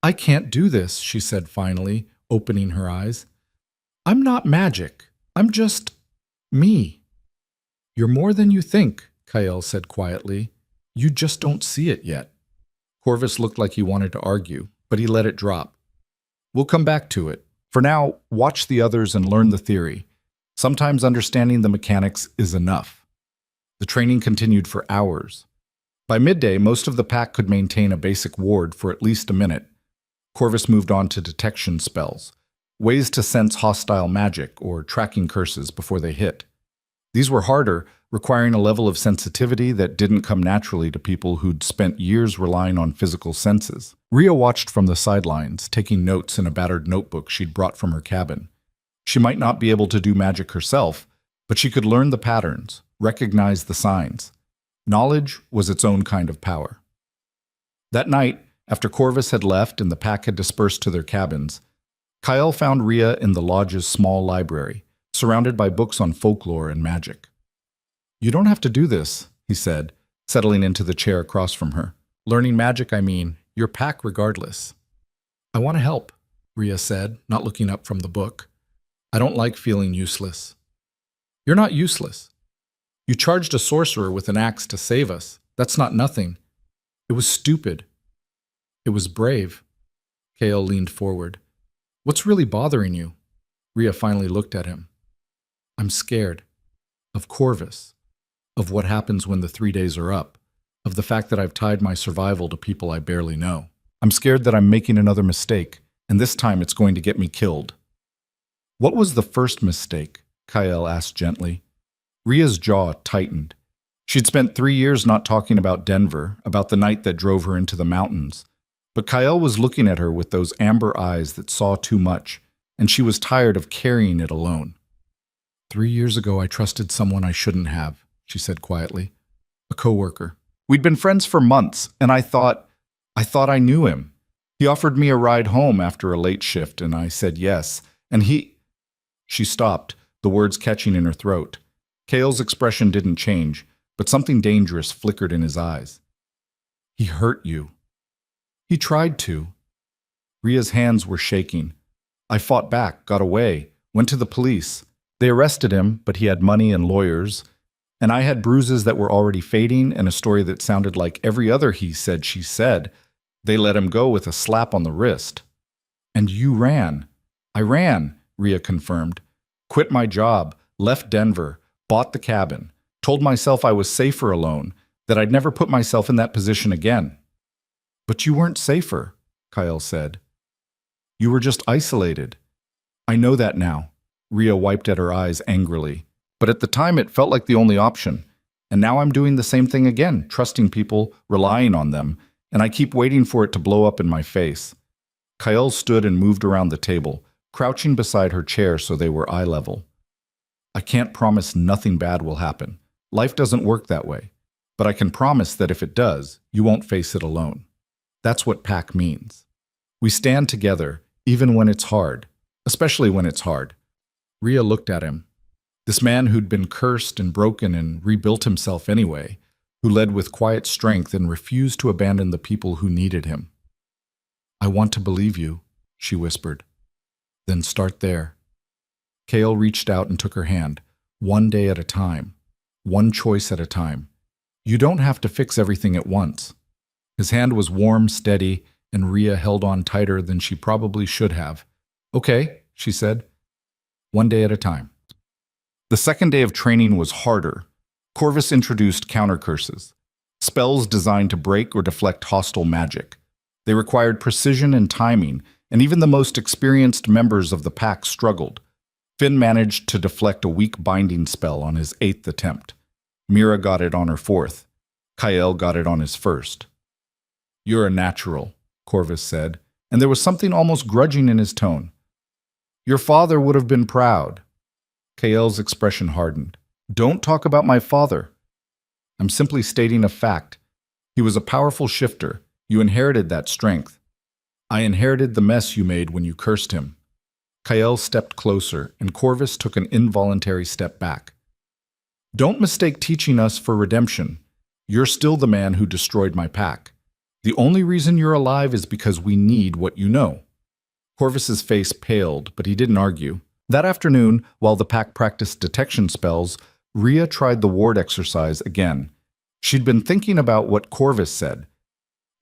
"I can't do this," she said finally, opening her eyes. "I'm not magic. I'm just me." "You're more than you think," Kyle said quietly. "You just don't see it yet." Corvus looked like he wanted to argue, but he let it drop. "We'll come back to it. For now, watch the others and learn the theory. Sometimes understanding the mechanics is enough." The training continued for hours. By midday, most of the pack could maintain a basic ward for at least a minute. Corvus moved on to detection spells, ways to sense hostile magic or tracking curses before they hit. These were harder, requiring a level of sensitivity that didn't come naturally to people who'd spent years relying on physical senses. Rhea watched from the sidelines, taking notes in a battered notebook she'd brought from her cabin. She might not be able to do magic herself, but she could learn the patterns, recognize the signs. Knowledge was its own kind of power. That night, after Corvus had left and the pack had dispersed to their cabins, Kyle found Rhea in the lodge's small library, surrounded by books on folklore and magic. "You don't have to do this," he said, settling into the chair across from her. "Learning magic, I mean, your pack regardless." "I want to help," Rhea said, not looking up from the book. "I don't like feeling useless." "You're not useless. You charged a sorcerer with an axe to save us. That's not nothing. It was stupid. It was brave." Kale leaned forward. "What's really bothering you?" Rhea finally looked at him. "I'm scared. Of Corvus. Of what happens when the 3 days are up. Of the fact that I've tied my survival to people I barely know. I'm scared that I'm making another mistake, and this time it's going to get me killed." "What was the first mistake?" Kyle asked gently. Rhea's jaw tightened. She'd spent 3 years not talking about Denver, about the night that drove her into the mountains. But Kyle was looking at her with those amber eyes that saw too much, and she was tired of carrying it alone. "3 years ago I trusted someone I shouldn't have," she said quietly. "A coworker. We'd been friends for months, and I thought I knew him. He offered me a ride home after a late shift, and I said yes. And he—" She stopped, the words catching in her throat. Kale's expression didn't change, but something dangerous flickered in his eyes. "He hurt you." "He tried to." Rhea's hands were shaking. "I fought back, got away, went to the police. They arrested him, but he had money and lawyers. And I had bruises that were already fading and a story that sounded like every other he said, she said. They let him go with a slap on the wrist." "And you ran." "I ran," Rhea confirmed. "Quit my job, left Denver, bought the cabin, told myself I was safer alone, that I'd never put myself in that position again." "But you weren't safer," Kyle said. "You were just isolated." "I know that now." Rhea wiped at her eyes angrily. "But at the time it felt like the only option. And now I'm doing the same thing again, trusting people, relying on them, and I keep waiting for it to blow up in my face." Kyle stood and moved around the table, crouching beside her chair so they were eye level. "I can't promise nothing bad will happen. Life doesn't work that way. But I can promise that if it does, you won't face it alone. That's what pack means. We stand together, even when it's hard, especially when it's hard." Rhea looked at him. This man who'd been cursed and broken and rebuilt himself anyway, who led with quiet strength and refused to abandon the people who needed him. "I want to believe you," she whispered. "Then start there." Kale reached out and took her hand, one day at a time, one choice at a time. You don't have to fix everything at once. His hand was warm, steady, and Rhea held on tighter than she probably should have. "Okay," she said. "One day at a time." The second day of training was harder. Corvus introduced counter-curses, spells designed to break or deflect hostile magic. They required precision and timing, and even the most experienced members of the pack struggled. Finn managed to deflect a weak binding spell on his 8th attempt. Mira got it on her 4th. Kyle got it on his 1st. "You're a natural," Corvus said, and there was something almost grudging in his tone. "Your father would have been proud." Kael's expression hardened. "Don't talk about my father." "I'm simply stating a fact. He was a powerful shifter. You inherited that strength. I inherited the mess you made when you cursed him." Kael stepped closer, and Corvus took an involuntary step back. "Don't mistake teaching us for redemption. You're still the man who destroyed my pack. The only reason you're alive is because we need what you know." Corvus's face paled, but he didn't argue. That afternoon, while the pack practiced detection spells, Rhea tried the ward exercise again. She'd been thinking about what Corvus said,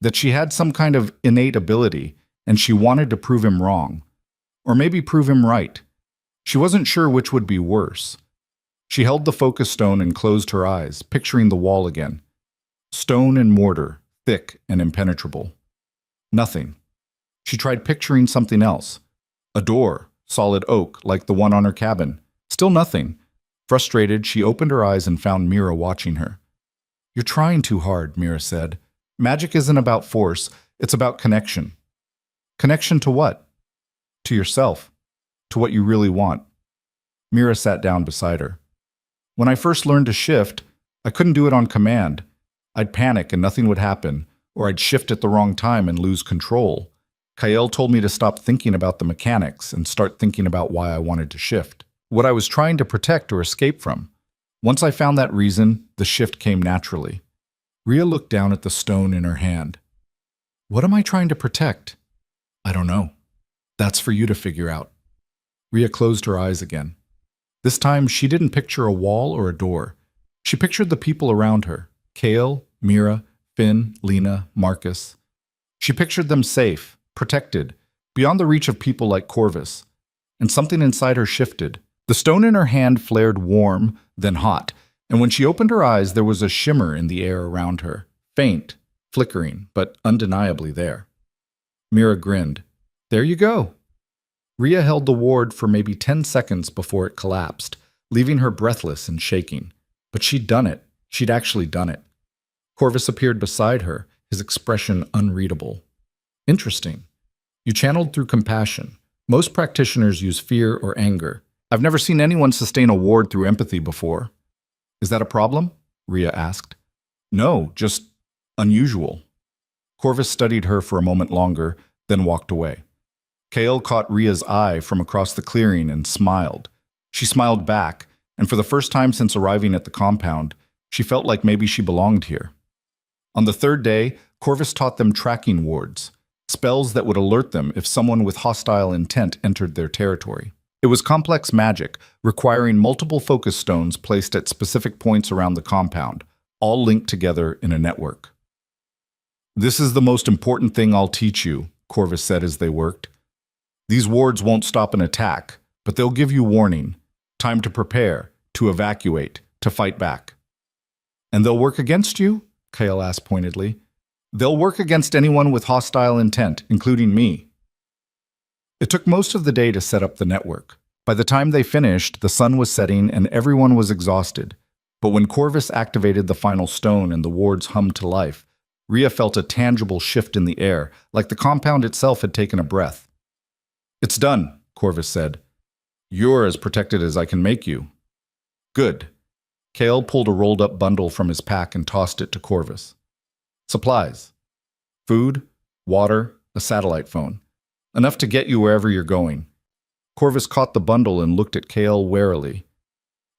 that she had some kind of innate ability, and she wanted to prove him wrong. Or maybe prove him right. She wasn't sure which would be worse. She held the focus stone and closed her eyes, picturing the wall again. Stone and mortar, thick and impenetrable. Nothing. She tried picturing something else. A door, solid oak, like the one on her cabin. Still nothing. Frustrated, she opened her eyes and found Mira watching her. "You're trying too hard," Mira said. "Magic isn't about force, it's about connection." "Connection to what?" "To yourself. To what you really want." Mira sat down beside her. "When I first learned to shift, I couldn't do it on command. I'd panic and nothing would happen, or I'd shift at the wrong time and lose control. Kael told me to stop thinking about the mechanics and start thinking about why I wanted to shift, what I was trying to protect or escape from. Once I found that reason, the shift came naturally." Rhea looked down at the stone in her hand. "What am I trying to protect?" "I don't know. That's for you to figure out." Rhea closed her eyes again. This time, she didn't picture a wall or a door. She pictured the people around her: Kael, Mira, Finn, Lena, Marcus. She pictured them safe, protected, beyond the reach of people like Corvus. And something inside her shifted. The stone in her hand flared warm, then hot, and when she opened her eyes, there was a shimmer in the air around her, faint, flickering, but undeniably there. Mira grinned. "There you go." Rhea held the ward for maybe 10 seconds before it collapsed, leaving her breathless and shaking. But she'd done it. She'd actually done it. Corvus appeared beside her, his expression unreadable. "Interesting. You channeled through compassion. Most practitioners use fear or anger. I've never seen anyone sustain a ward through empathy before." "Is that a problem?" Rhea asked. "No, just unusual." Corvus studied her for a moment longer, then walked away. Kael caught Rhea's eye from across the clearing and smiled. She smiled back, and for the first time since arriving at the compound, she felt like maybe she belonged here. On the third day, Corvus taught them tracking wards, spells that would alert them if someone with hostile intent entered their territory. It was complex magic, requiring multiple focus stones placed at specific points around the compound, all linked together in a network. "This is the most important thing I'll teach you," Corvus said as they worked. "These wards won't stop an attack, but they'll give you warning, time to prepare, to evacuate, to fight back." "And they'll work against you?" Kael asked pointedly. "They'll work against anyone with hostile intent, including me." It took most of the day to set up the network. By the time they finished, the sun was setting and everyone was exhausted. But when Corvus activated the final stone and the wards hummed to life, Rhea felt a tangible shift in the air, like the compound itself had taken a breath. "It's done," Corvus said. "You're as protected as I can make you." "Good." Kael pulled a rolled-up bundle from his pack and tossed it to Corvus. "Supplies. Food, water, a satellite phone. Enough to get you wherever you're going." Corvus caught the bundle and looked at Kael warily.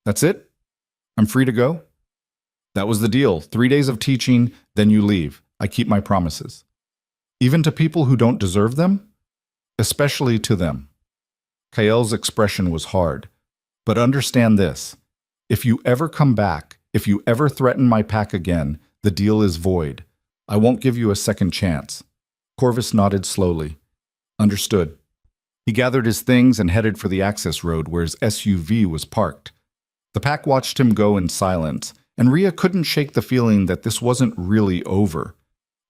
"That's it? I'm free to go?" "That was the deal. 3 days of teaching, then you leave. I keep my promises." "Even to people who don't deserve them?" "Especially to them." Kael's expression was hard. "But understand this. If you ever come back, if you ever threaten my pack again, the deal is void. I won't give you a second chance." Corvus nodded slowly. "Understood." He gathered his things and headed for the access road where his SUV was parked. The pack watched him go in silence, and Rhea couldn't shake the feeling that this wasn't really over,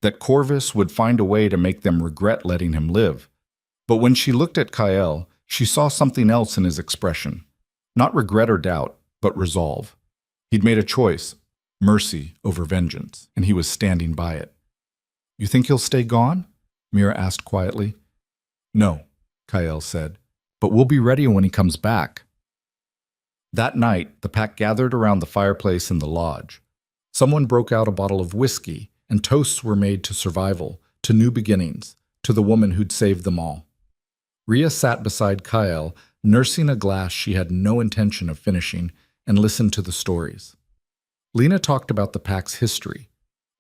that Corvus would find a way to make them regret letting him live. But when she looked at Kael, she saw something else in his expression. Not regret or doubt, but resolve. He'd made a choice, mercy over vengeance, and he was standing by it. "You think he'll stay gone?" Mira asked quietly. "No," Kael said, "but we'll be ready when he comes back." That night, the pack gathered around the fireplace in the lodge. Someone broke out a bottle of whiskey, and toasts were made to survival, to new beginnings, to the woman who'd saved them all. Rhea sat beside Kael, nursing a glass she had no intention of finishing, and listened to the stories. Lena talked about the pack's history,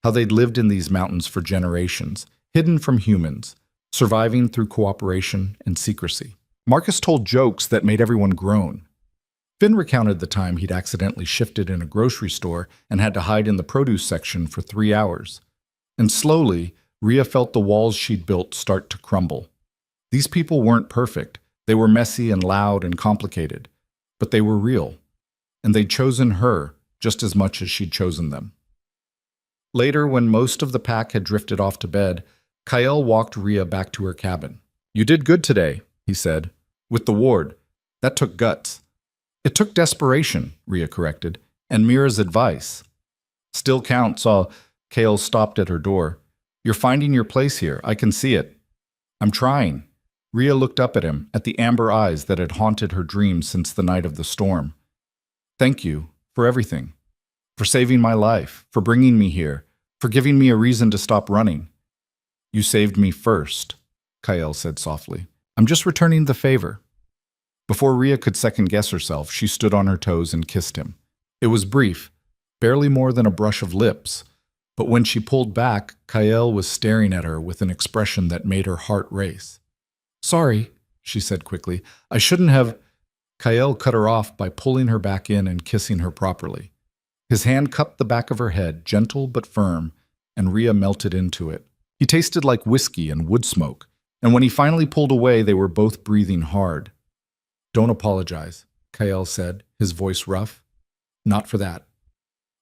how they'd lived in these mountains for generations, hidden from humans, surviving through cooperation and secrecy. Marcus told jokes that made everyone groan. Finn recounted the time he'd accidentally shifted in a grocery store and had to hide in the produce section for 3 hours. And slowly, Rhea felt the walls she'd built start to crumble. These people weren't perfect. They were messy and loud and complicated. But they were real. And they'd chosen her just as much as she'd chosen them. Later, when most of the pack had drifted off to bed, Kael walked Rhea back to her cabin. "You did good today," he said. "With the ward. That took guts. It took desperation, Rhea corrected, and Mira's advice. Still count saw Kale stopped at her door. You're finding your place here. I can see it. I'm trying. Rhea looked up at him, at the amber eyes that had haunted her dreams since the night of the storm. Thank you for everything. For saving my life, for bringing me here, for giving me a reason to stop running. You saved me first, Kyle said softly. I'm just returning the favor. Before Rhea could second-guess herself, she stood on her toes and kissed him. It was brief, barely more than a brush of lips, but when she pulled back, Kyle was staring at her with an expression that made her heart race. Sorry, she said quickly. I shouldn't have. Kyle cut her off by pulling her back in and kissing her properly. His hand cupped the back of her head, gentle but firm, and Rhea melted into it. He tasted like whiskey and wood smoke, and when he finally pulled away, they were both breathing hard. Don't apologize, Kyle said, his voice rough. Not for that.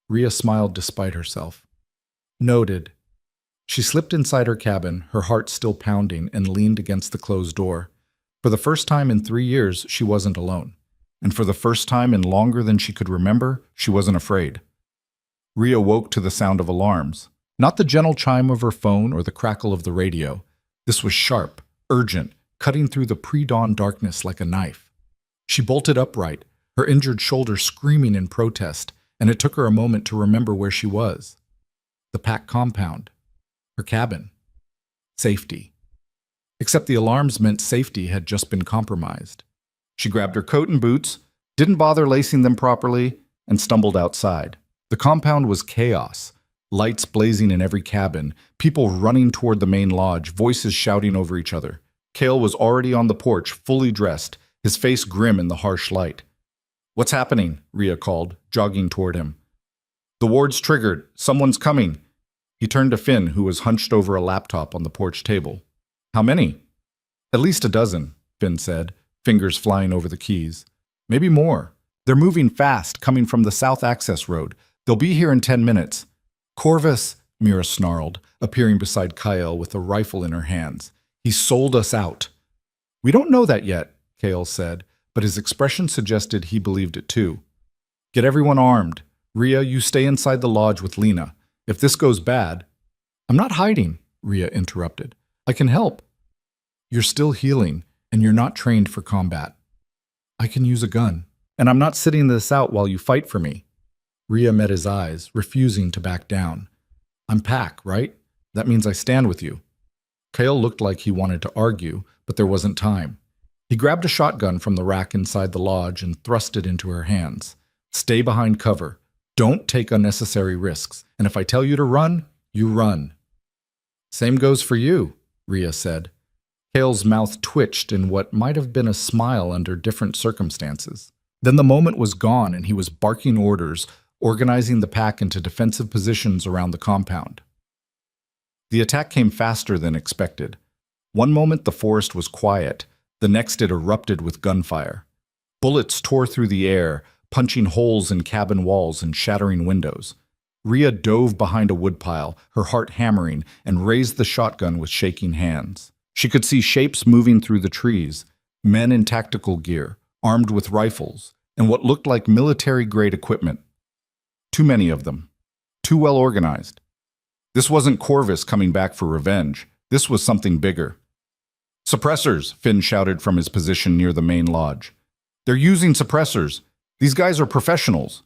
Rhea smiled despite herself. Noted. She slipped inside her cabin, her heart still pounding, and leaned against the closed door. For the first time in 3 years, she wasn't alone. And for the first time in longer than she could remember, she wasn't afraid. Rhea woke to the sound of alarms. Not the gentle chime of her phone or the crackle of the radio. This was sharp, urgent, cutting through the pre-dawn darkness like a knife. She bolted upright, her injured shoulder screaming in protest, and it took her a moment to remember where she was. The pack compound. Her cabin. Safety. Except the alarms meant safety had just been compromised. She grabbed her coat and boots, didn't bother lacing them properly, and stumbled outside. The compound was chaos. Lights blazing in every cabin, people running toward the main lodge, voices shouting over each other. Kale was already on the porch, fully dressed, his face grim in the harsh light. What's happening? Rhea called, jogging toward him. The ward's triggered. Someone's coming. He turned to Finn, who was hunched over a laptop on the porch table. How many? At least a dozen, Finn said, fingers flying over the keys. Maybe more. They're moving fast, coming from the south access road. They'll be here in 10 minutes. Corvus, Mira snarled, appearing beside Kyle with a rifle in her hands. He sold us out. We don't know that yet, Kale said, but his expression suggested he believed it too. Get everyone armed. Rhea, you stay inside the lodge with Lena. If this goes bad... I'm not hiding, Rhea interrupted. I can help. You're still healing, and you're not trained for combat. I can use a gun, and I'm not sitting this out while you fight for me. Rhea met his eyes, refusing to back down. I'm Pack, right? That means I stand with you. Kale looked like he wanted to argue, but there wasn't time. He grabbed a shotgun from the rack inside the lodge and thrust it into her hands. Stay behind cover. Don't take unnecessary risks, and if I tell you to run, you run. Same goes for you, Rhea said. Kale's mouth twitched in what might have been a smile under different circumstances. Then the moment was gone and he was barking orders, organizing the pack into defensive positions around the compound. The attack came faster than expected. One moment the forest was quiet, the next it erupted with gunfire. Bullets tore through the air, punching holes in cabin walls and shattering windows. Rhea dove behind a woodpile, her heart hammering, and raised the shotgun with shaking hands. She could see shapes moving through the trees, men in tactical gear, armed with rifles, and what looked like military-grade equipment. Too many of them. Too well organized. This wasn't Corvus coming back for revenge. This was something bigger. Suppressors, Finn shouted from his position near the main lodge. They're using suppressors. These guys are professionals.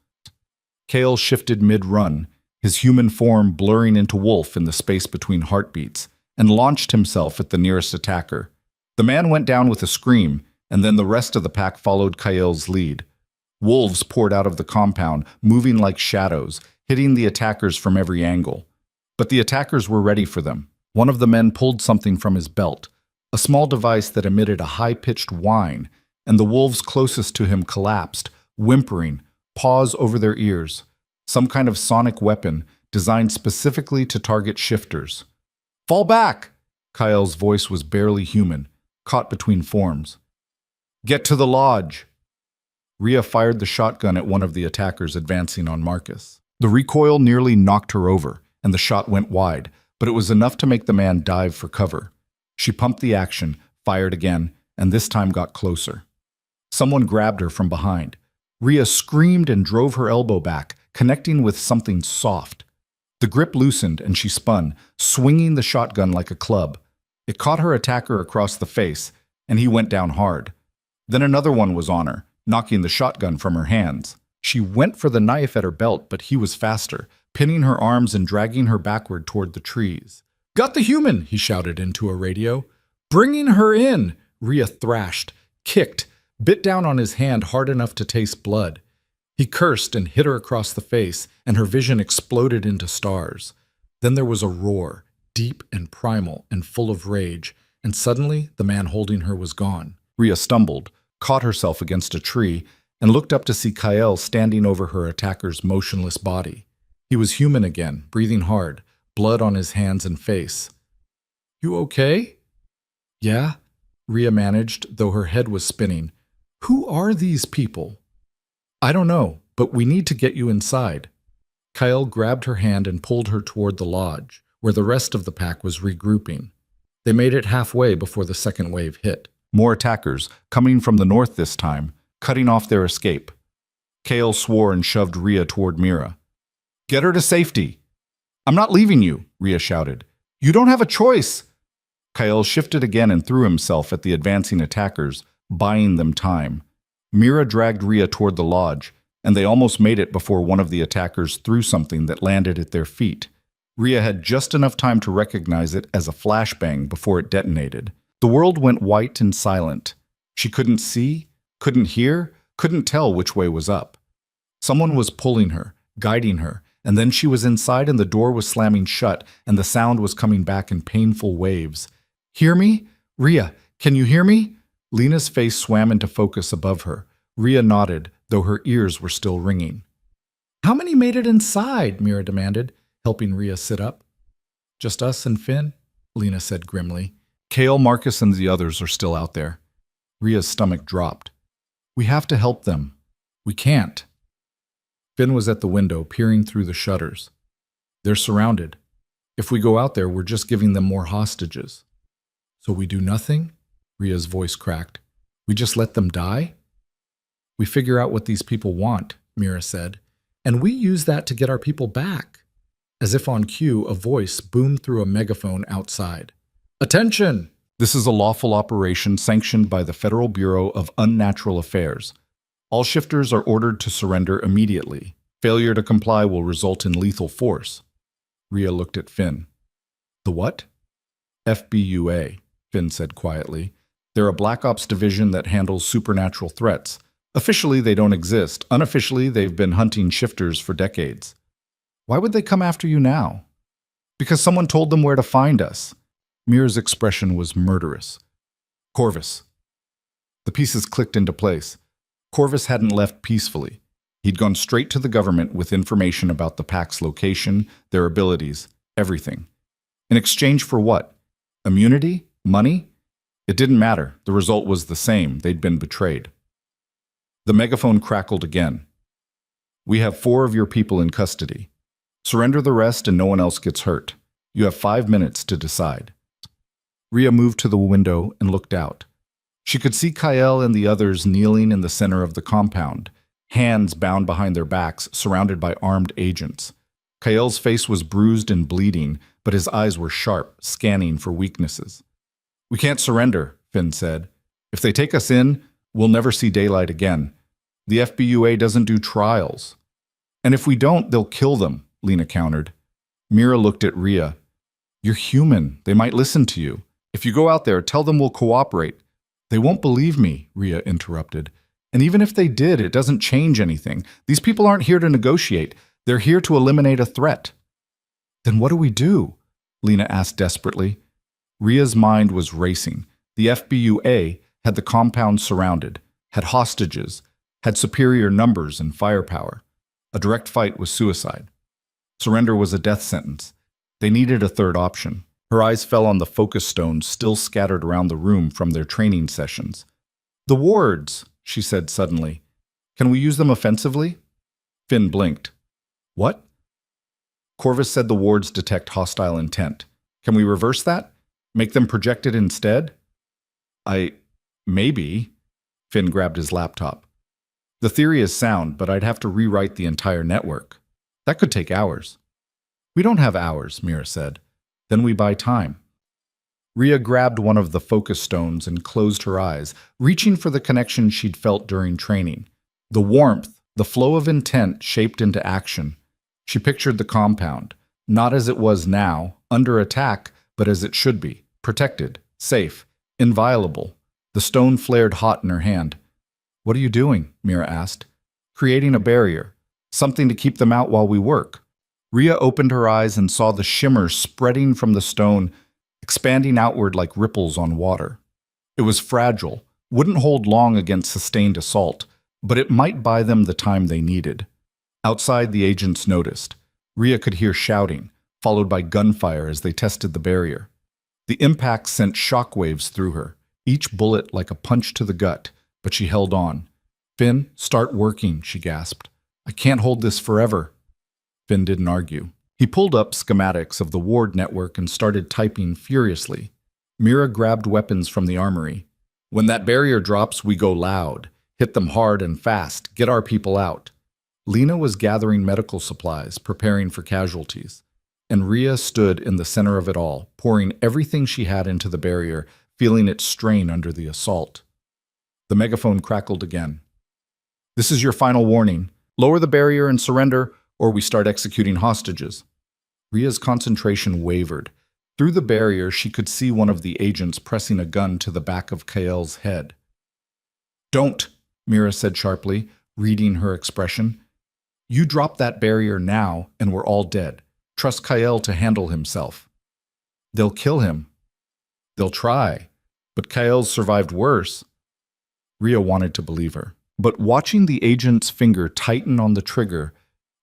Kale shifted mid-run, his human form blurring into wolf in the space between heartbeats, and launched himself at the nearest attacker. The man went down with a scream, and then the rest of the pack followed Kale's lead. Wolves poured out of the compound, moving like shadows, hitting the attackers from every angle. But the attackers were ready for them. One of the men pulled something from his belt, a small device that emitted a high-pitched whine, and the wolves closest to him collapsed, whimpering, paws over their ears, some kind of sonic weapon designed specifically to target shifters. Fall back! Kyle's voice was barely human, caught between forms. Get to the lodge! Rhea fired the shotgun at one of the attackers advancing on Marcus. The recoil nearly knocked her over, and the shot went wide, but it was enough to make the man dive for cover. She pumped the action, fired again, and this time got closer. Someone grabbed her from behind. Rhea screamed and drove her elbow back, connecting with something soft. The grip loosened and she spun, swinging the shotgun like a club. It caught her attacker across the face, and he went down hard. Then another one was on her, knocking the shotgun from her hands. She went for the knife at her belt, but he was faster, pinning her arms and dragging her backward toward the trees. "Got the human!" he shouted into a radio. "Bringing her in!" Rhea thrashed, kicked, bit down on his hand hard enough to taste blood. He cursed and hit her across the face, and her vision exploded into stars. Then there was a roar, deep and primal and full of rage, and suddenly the man holding her was gone. Rhea stumbled, caught herself against a tree, and looked up to see Kyle standing over her attacker's motionless body. He was human again, breathing hard, blood on his hands and face. "You okay?" "Yeah," Rhea managed, though her head was spinning. "Who are these people?" "I don't know, but we need to get you inside." Kyle grabbed her hand and pulled her toward the lodge, where the rest of the pack was regrouping. They made it halfway before the second wave hit. More attackers, coming from the north this time, cutting off their escape. Kale swore and shoved Rhea toward Mira. "Get her to safety!" "I'm not leaving you," Rhea shouted. "You don't have a choice!" Kyle shifted again and threw himself at the advancing attackers, buying them time. Mira dragged Rhea toward the lodge, and they almost made it before one of the attackers threw something that landed at their feet. Rhea had just enough time to recognize it as a flashbang before it detonated. The world went white and silent. She couldn't see, couldn't hear, couldn't tell which way was up. Someone was pulling her, guiding her, and then she was inside and the door was slamming shut and the sound was coming back in painful waves. "Hear me? Rhea, can you hear me?" Lena's face swam into focus above her. Rhea nodded, though her ears were still ringing. "How many made it inside?" Mira demanded, helping Rhea sit up. "Just us and Finn," Lena said grimly. "Kale, Marcus, and the others are still out there." Rhea's stomach dropped. "We have to help them. We can't." Finn was at the window, peering through the shutters. "They're surrounded. If we go out there, we're just giving them more hostages." "So we do nothing?" Rhea's voice cracked. "We just let them die?" "We figure out what these people want," Mira said, "and we use that to get our people back." As if on cue, a voice boomed through a megaphone outside. "Attention! This is a lawful operation sanctioned by the Federal Bureau of Unnatural Affairs. All shifters are ordered to surrender immediately. Failure to comply will result in lethal force." Rhea looked at Finn. "The what?" "FBUA," Finn said quietly. "They're a Black Ops division that handles supernatural threats. Officially, they don't exist. Unofficially, they've been hunting shifters for decades." "Why would they come after you now?" "Because someone told them where to find us." Mira's expression was murderous. "Corvus." The pieces clicked into place. Corvus hadn't left peacefully. He'd gone straight to the government with information about the pack's location, their abilities, everything. In exchange for what? Immunity? Money? It didn't matter. The result was the same. They'd been betrayed. The megaphone crackled again. "We have 4 of your people in custody. Surrender the rest and no one else gets hurt. You have 5 minutes to decide." Rhea moved to the window and looked out. She could see Kyle and the others kneeling in the center of the compound, hands bound behind their backs, surrounded by armed agents. Kyle's face was bruised and bleeding, but his eyes were sharp, scanning for weaknesses. "We can't surrender," Finn said. "If they take us in, we'll never see daylight again. The FBUA doesn't do trials." "And if we don't, they'll kill them," Lena countered. Mira looked at Rhea. "You're human. They might listen to you. If you go out there, tell them we'll cooperate." "They won't believe me," Rhea interrupted. "And even if they did, it doesn't change anything. These people aren't here to negotiate. They're here to eliminate a threat." "Then what do we do?" Lena asked desperately. Rhea's mind was racing. The FBUA had the compound surrounded, had hostages, had superior numbers and firepower. A direct fight was suicide. Surrender was a death sentence. They needed a third option. Her eyes fell on the focus stones still scattered around the room from their training sessions. "The wards," she said suddenly. "Can we use them offensively?" Finn blinked. "What?" "Corvus said the wards detect hostile intent. Can we reverse that? Make them projected instead?" Maybe." Finn grabbed his laptop. The theory is sound, but I'd have to rewrite the entire network. That could take hours. We don't have hours, Mira said. Then we buy time. Rhea grabbed one of the focus stones and closed her eyes, reaching for the connection she'd felt during training. The warmth, the flow of intent shaped into action. She pictured the compound, not as it was now, under attack, but as it should be, protected, safe, inviolable. The stone flared hot in her hand. What are you doing? Mira asked. Creating a barrier, something to keep them out while we work. Rhea opened her eyes and saw the shimmer spreading from the stone, expanding outward like ripples on water. It was fragile, wouldn't hold long against sustained assault, but it might buy them the time they needed. Outside, the agents noticed. Rhea could hear shouting, followed by gunfire as they tested the barrier. The impact sent shockwaves through her, each bullet like a punch to the gut, but she held on. Finn, start working, she gasped. I can't hold this forever. Finn didn't argue. He pulled up schematics of the ward network and started typing furiously. Mira grabbed weapons from the armory. When that barrier drops, we go loud. Hit them hard and fast. Get our people out. Lena was gathering medical supplies, preparing for casualties. And Rhea stood in the center of it all, pouring everything she had into the barrier, feeling it strain under the assault. The megaphone crackled again. This is your final warning. Lower the barrier and surrender, or we start executing hostages. Rhea's concentration wavered. Through the barrier, she could see one of the agents pressing a gun to the back of Kael's head. Don't, Mira said sharply, reading her expression. You drop that barrier now, and we're all dead. Trust Kael to handle himself. They'll kill him. They'll try. But Kael's survived worse. Rhea wanted to believe her. But watching the agent's finger tighten on the trigger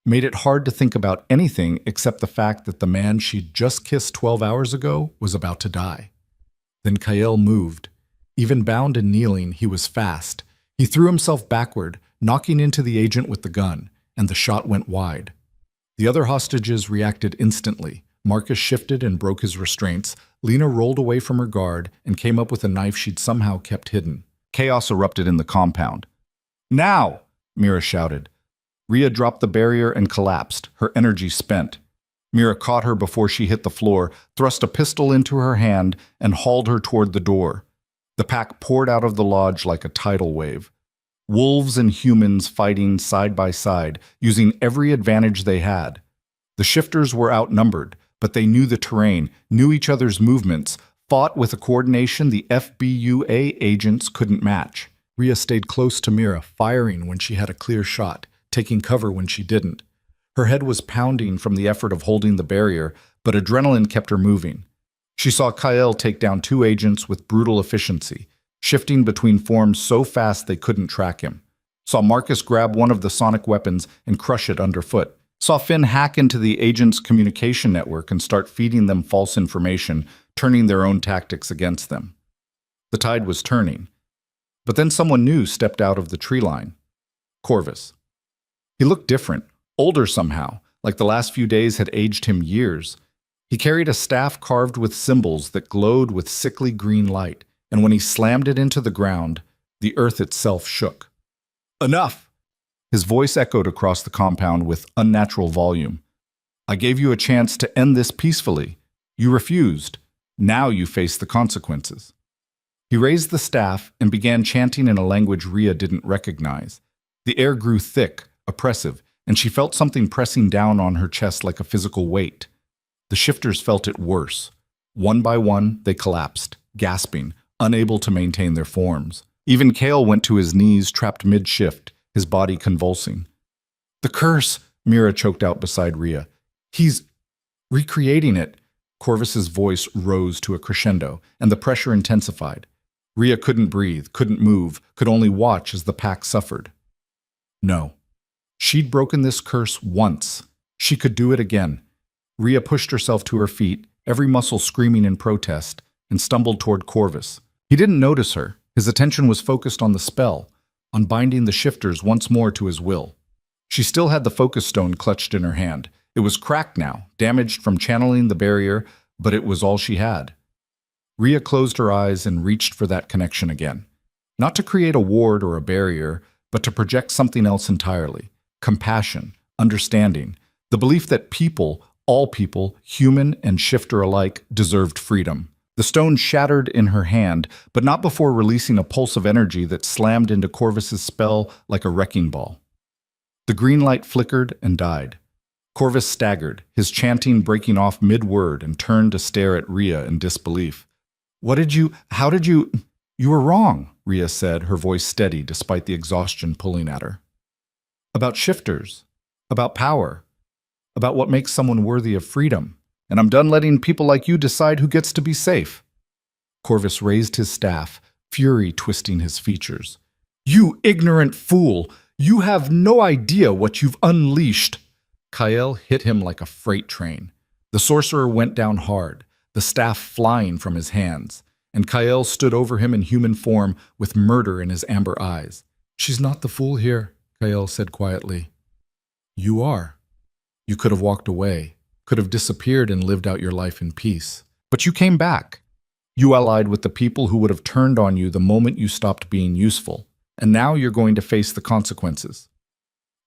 made it hard to think about anything except the fact that the man she'd just kissed 12 hours ago was about to die. Then Kael moved. Even bound and kneeling, he was fast. He threw himself backward, knocking into the agent with the gun, and the shot went wide. The other hostages reacted instantly. Marcus shifted and broke his restraints. Lena rolled away from her guard and came up with a knife she'd somehow kept hidden. Chaos erupted in the compound. Now! Mira shouted. Rhea dropped the barrier and collapsed, her energy spent. Mira caught her before she hit the floor, thrust a pistol into her hand, and hauled her toward the door. The pack poured out of the lodge like a tidal wave. Wolves and humans fighting side by side, using every advantage they had. The shifters were outnumbered, but they knew the terrain, knew each other's movements, fought with a coordination the FBUA agents couldn't match. Rhea stayed close to Mira, firing when she had a clear shot, taking cover when she didn't. Her head was pounding from the effort of holding the barrier, but adrenaline kept her moving. She saw Kael take down 2 agents with brutal efficiency, shifting between forms so fast they couldn't track him. Saw Marcus grab one of the sonic weapons and crush it underfoot. Saw Finn hack into the agents' communication network and start feeding them false information, turning their own tactics against them. The tide was turning. But then someone new stepped out of the tree line. Corvus. He looked different, older somehow, like the last few days had aged him years. He carried a staff carved with symbols that glowed with sickly green light, and when he slammed it into the ground, the earth itself shook. Enough! His voice echoed across the compound with unnatural volume. I gave you a chance to end this peacefully. You refused. Now you face the consequences. He raised the staff and began chanting in a language Rhea didn't recognize. The air grew thick, oppressive, and she felt something pressing down on her chest like a physical weight. The shifters felt it worse. One by one, they collapsed, gasping, unable to maintain their forms. Even Kael went to his knees, trapped mid-shift, his body convulsing. The curse, Mira choked out beside Rhea. He's recreating it. Corvus's voice rose to a crescendo, and the pressure intensified. Rhea couldn't breathe, couldn't move, could only watch as the pack suffered. No. She'd broken this curse once. She could do it again. Rhea pushed herself to her feet, every muscle screaming in protest, and stumbled toward Corvus. He didn't notice her. His attention was focused on the spell, on binding the shifters once more to his will. She still had the focus stone clutched in her hand. It was cracked now, damaged from channeling the barrier, but it was all she had. Rhea closed her eyes and reached for that connection again. Not to create a ward or a barrier, but to project something else entirely: compassion, understanding, the belief that people, all people, human and shifter alike, deserved freedom. The stone shattered in her hand, but not before releasing a pulse of energy that slammed into Corvus's spell like a wrecking ball. The green light flickered and died. Corvus staggered, his chanting breaking off mid-word, and turned to stare at Rhea in disbelief. How did you... You were wrong, Rhea said, her voice steady despite the exhaustion pulling at her. About shifters, about power, about what makes someone worthy of freedom. And I'm done letting people like you decide who gets to be safe. Corvus raised his staff, fury twisting his features. You ignorant fool! You have no idea what you've unleashed! Kael hit him like a freight train. The sorcerer went down hard, the staff flying from his hands, and Kael stood over him in human form with murder in his amber eyes. She's not the fool here, Kael said quietly. You are. You could have walked away, could have disappeared and lived out your life in peace. But you came back. You allied with the people who would have turned on you the moment you stopped being useful, and now you're going to face the consequences.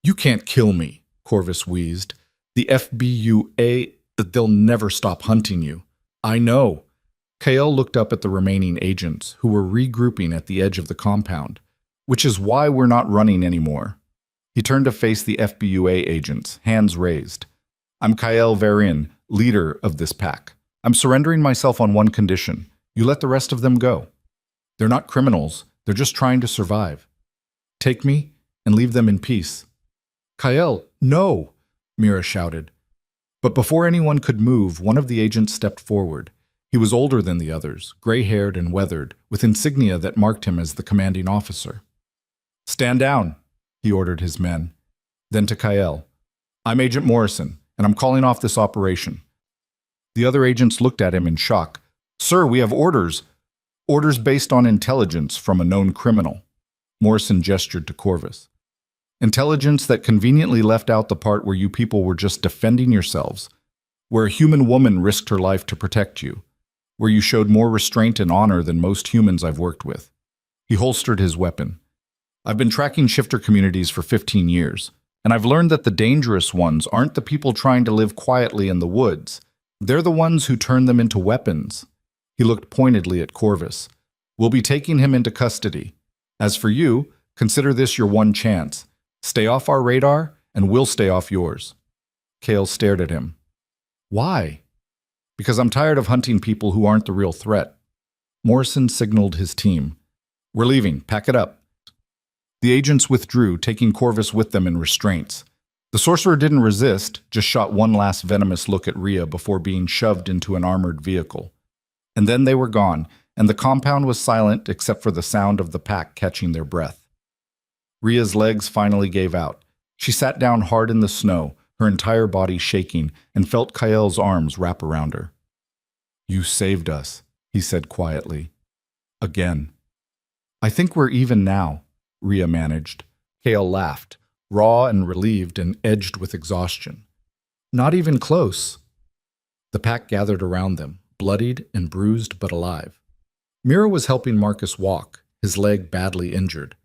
You can't kill me, Corvus wheezed. The FBUA, they'll never stop hunting you. I know. Kael looked up at the remaining agents, who were regrouping at the edge of the compound, which is why we're not running anymore. He turned to face the FBUA agents, hands raised. I'm Kael Varin, leader of this pack. I'm surrendering myself on one condition. You let the rest of them go. They're not criminals. They're just trying to survive. Take me and leave them in peace. Kael, no, Mira shouted. But before anyone could move, one of the agents stepped forward. He was older than the others, gray-haired and weathered, with insignia that marked him as the commanding officer. Stand down, he ordered his men. Then to Kael, I'm Agent Morrison, and I'm calling off this operation. The other agents looked at him in shock. Sir, we have orders. Orders based on intelligence from a known criminal. Morrison gestured to Corvus. Intelligence that conveniently left out the part where you people were just defending yourselves, where a human woman risked her life to protect you, where you showed more restraint and honor than most humans I've worked with. He holstered his weapon. I've been tracking shifter communities for 15 years, and I've learned that the dangerous ones aren't the people trying to live quietly in the woods. They're the ones who turn them into weapons. He looked pointedly at Corvus. We'll be taking him into custody. As for you, consider this your one chance. Stay off our radar, and we'll stay off yours. Kael stared at him. Why? Because I'm tired of hunting people who aren't the real threat. Morrison signaled his team. We're leaving. Pack it up. The agents withdrew, taking Corvus with them in restraints. The sorcerer didn't resist, just shot one last venomous look at Rhea before being shoved into an armored vehicle. And then they were gone, and the compound was silent except for the sound of the pack catching their breath. Rhea's legs finally gave out. She sat down hard in the snow, her entire body shaking, and felt Kael's arms wrap around her. You saved us, he said quietly. Again. I think we're even now, Rhea managed. Kael laughed, raw and relieved and edged with exhaustion. Not even close. The pack gathered around them, bloodied and bruised but alive. Mira was helping Marcus walk, his leg badly injured.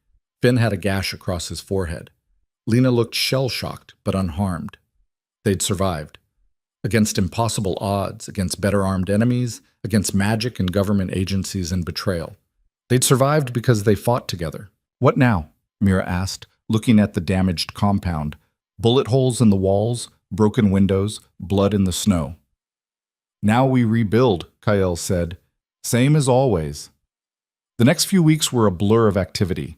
Finn had a gash across his forehead. Lena looked shell-shocked but unharmed. They'd survived. Against impossible odds, against better-armed enemies, against magic and government agencies and betrayal. They'd survived because they fought together. What now? Mira asked, looking at the damaged compound. Bullet holes in the walls, broken windows, blood in the snow. Now we rebuild, Kael said. Same as always. The next few weeks were a blur of activity.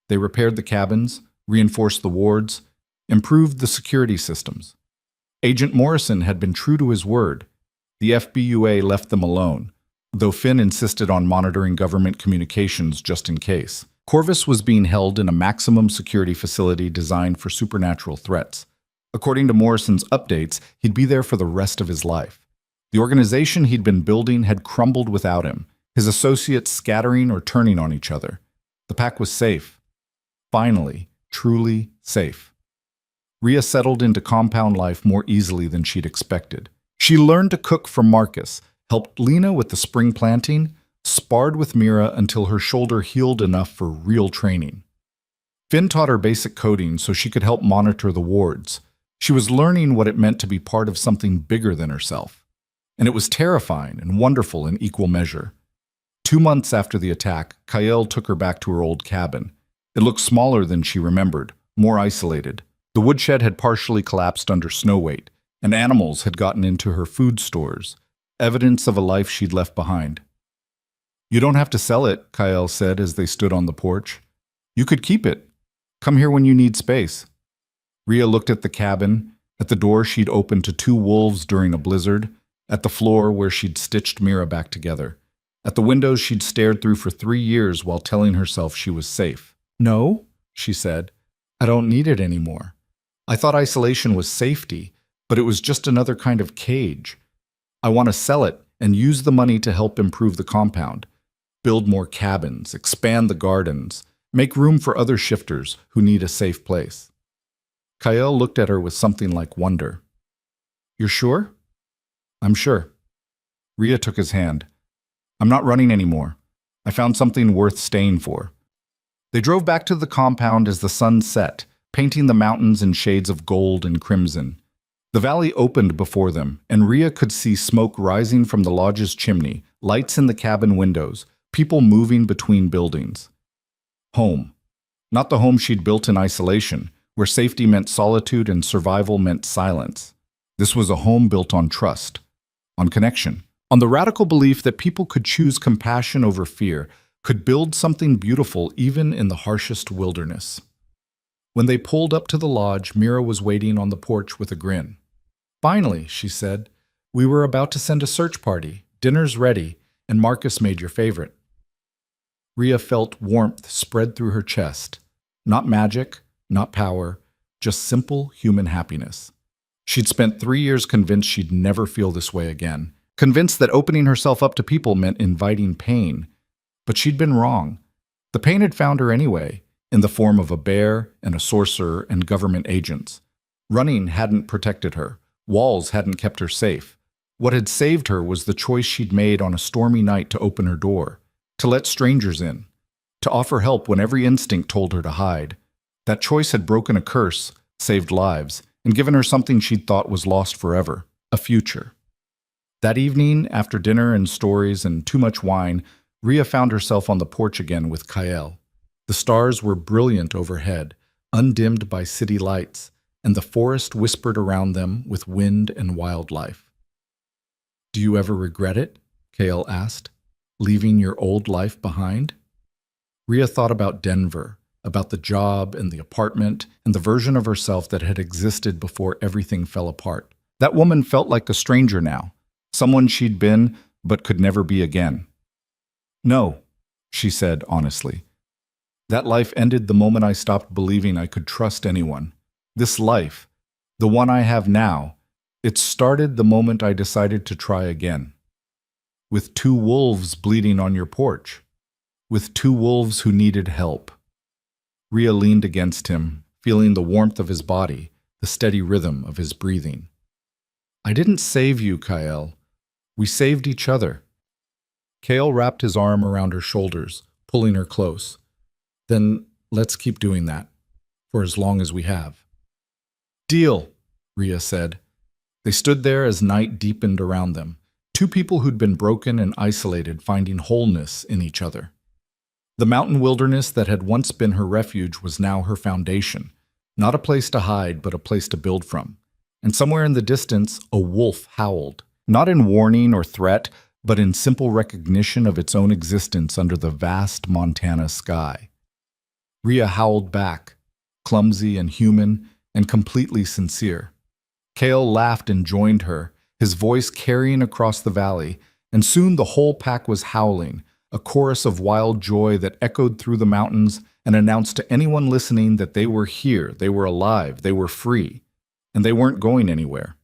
They repaired the cabins, reinforced the wards, improved the security systems. Agent Morrison had been true to his word. The FBUA left them alone, though Finn insisted on monitoring government communications just in case. Corvus was being held in a maximum security facility designed for supernatural threats. According to Morrison's updates, he'd be there for the rest of his life. The organization he'd been building had crumbled without him, his associates scattering or turning on each other. The pack was safe. Finally, truly safe. Rhea settled into compound life more easily than she'd expected. She learned to cook for Marcus, helped Lena with the spring planting, sparred with Mira until her shoulder healed enough for real training. Finn taught her basic coding so she could help monitor the wards. She was learning what it meant to be part of something bigger than herself. And it was terrifying and wonderful in equal measure. 2 months after the attack, Kael took her back to her old cabin. It looked smaller than she remembered, more isolated. The woodshed had partially collapsed under snow weight, and animals had gotten into her food stores, evidence of a life she'd left behind. "You don't have to sell it," Kael said as they stood on the porch. "You could keep it. Come here when you need space." Rhea looked at the cabin, at the door she'd opened to 2 wolves during a blizzard, at the floor where she'd stitched Mira back together, at the windows she'd stared through for 3 years while telling herself she was safe. "No," she said, "I don't need it anymore. I thought isolation was safety, but it was just another kind of cage. I want to sell it and use the money to help improve the compound, build more cabins, expand the gardens, make room for other shifters who need a safe place." Kael looked at her with something like wonder. "You're sure?" "I'm sure." Rhea took his hand. "I'm not running anymore. I found something worth staying for." They drove back to the compound as the sun set, painting the mountains in shades of gold and crimson. The valley opened before them, and Rhea could see smoke rising from the lodge's chimney, lights in the cabin windows, people moving between buildings. Home. Not the home she'd built in isolation, where safety meant solitude and survival meant silence. This was a home built on trust, on connection, on the radical belief that people could choose compassion over fear, could build something beautiful even in the harshest wilderness. When they pulled up to the lodge, Mira was waiting on the porch with a grin. "Finally," she said, "we were about to send a search party. Dinner's ready, and Marcus made your favorite." Rhea felt warmth spread through her chest. Not magic, not power, just simple human happiness. She'd spent 3 years convinced she'd never feel this way again, convinced that opening herself up to people meant inviting pain. But she'd been wrong. The pain had found her anyway, in the form of a bear and a sorcerer and government agents. Running hadn't protected her. Walls hadn't kept her safe. What had saved her was the choice she'd made on a stormy night to open her door, to let strangers in, to offer help when every instinct told her to hide. That choice had broken a curse, saved lives, and given her something she'd thought was lost forever, a future. That evening, after dinner and stories and too much wine, Rhea found herself on the porch again with Kael. The stars were brilliant overhead, undimmed by city lights, and the forest whispered around them with wind and wildlife. "Do you ever regret it?" Kael asked. "Leaving your old life behind?" Rhea thought about Denver, about the job and the apartment and the version of herself that had existed before everything fell apart. That woman felt like a stranger now, someone she'd been but could never be again. "No," she said honestly. "That life ended the moment I stopped believing I could trust anyone. This life, the one I have now, it started the moment I decided to try again. With 2 wolves bleeding on your porch. With 2 wolves who needed help." Rhea leaned against him, feeling the warmth of his body, the steady rhythm of his breathing. "I didn't save you, Kael. We saved each other." Kael wrapped his arm around her shoulders, pulling her close. "Then let's keep doing that, for as long as we have." "Deal," Rhea said. They stood there as night deepened around them, 2 people who'd been broken and isolated finding wholeness in each other. The mountain wilderness that had once been her refuge was now her foundation, not a place to hide but a place to build from. And somewhere in the distance, a wolf howled, not in warning or threat, but in simple recognition of its own existence under the vast Montana sky. Rhea howled back, clumsy and human, and completely sincere. Kael laughed and joined her, his voice carrying across the valley, and soon the whole pack was howling, a chorus of wild joy that echoed through the mountains and announced to anyone listening that they were here, they were alive, they were free, and they weren't going anywhere.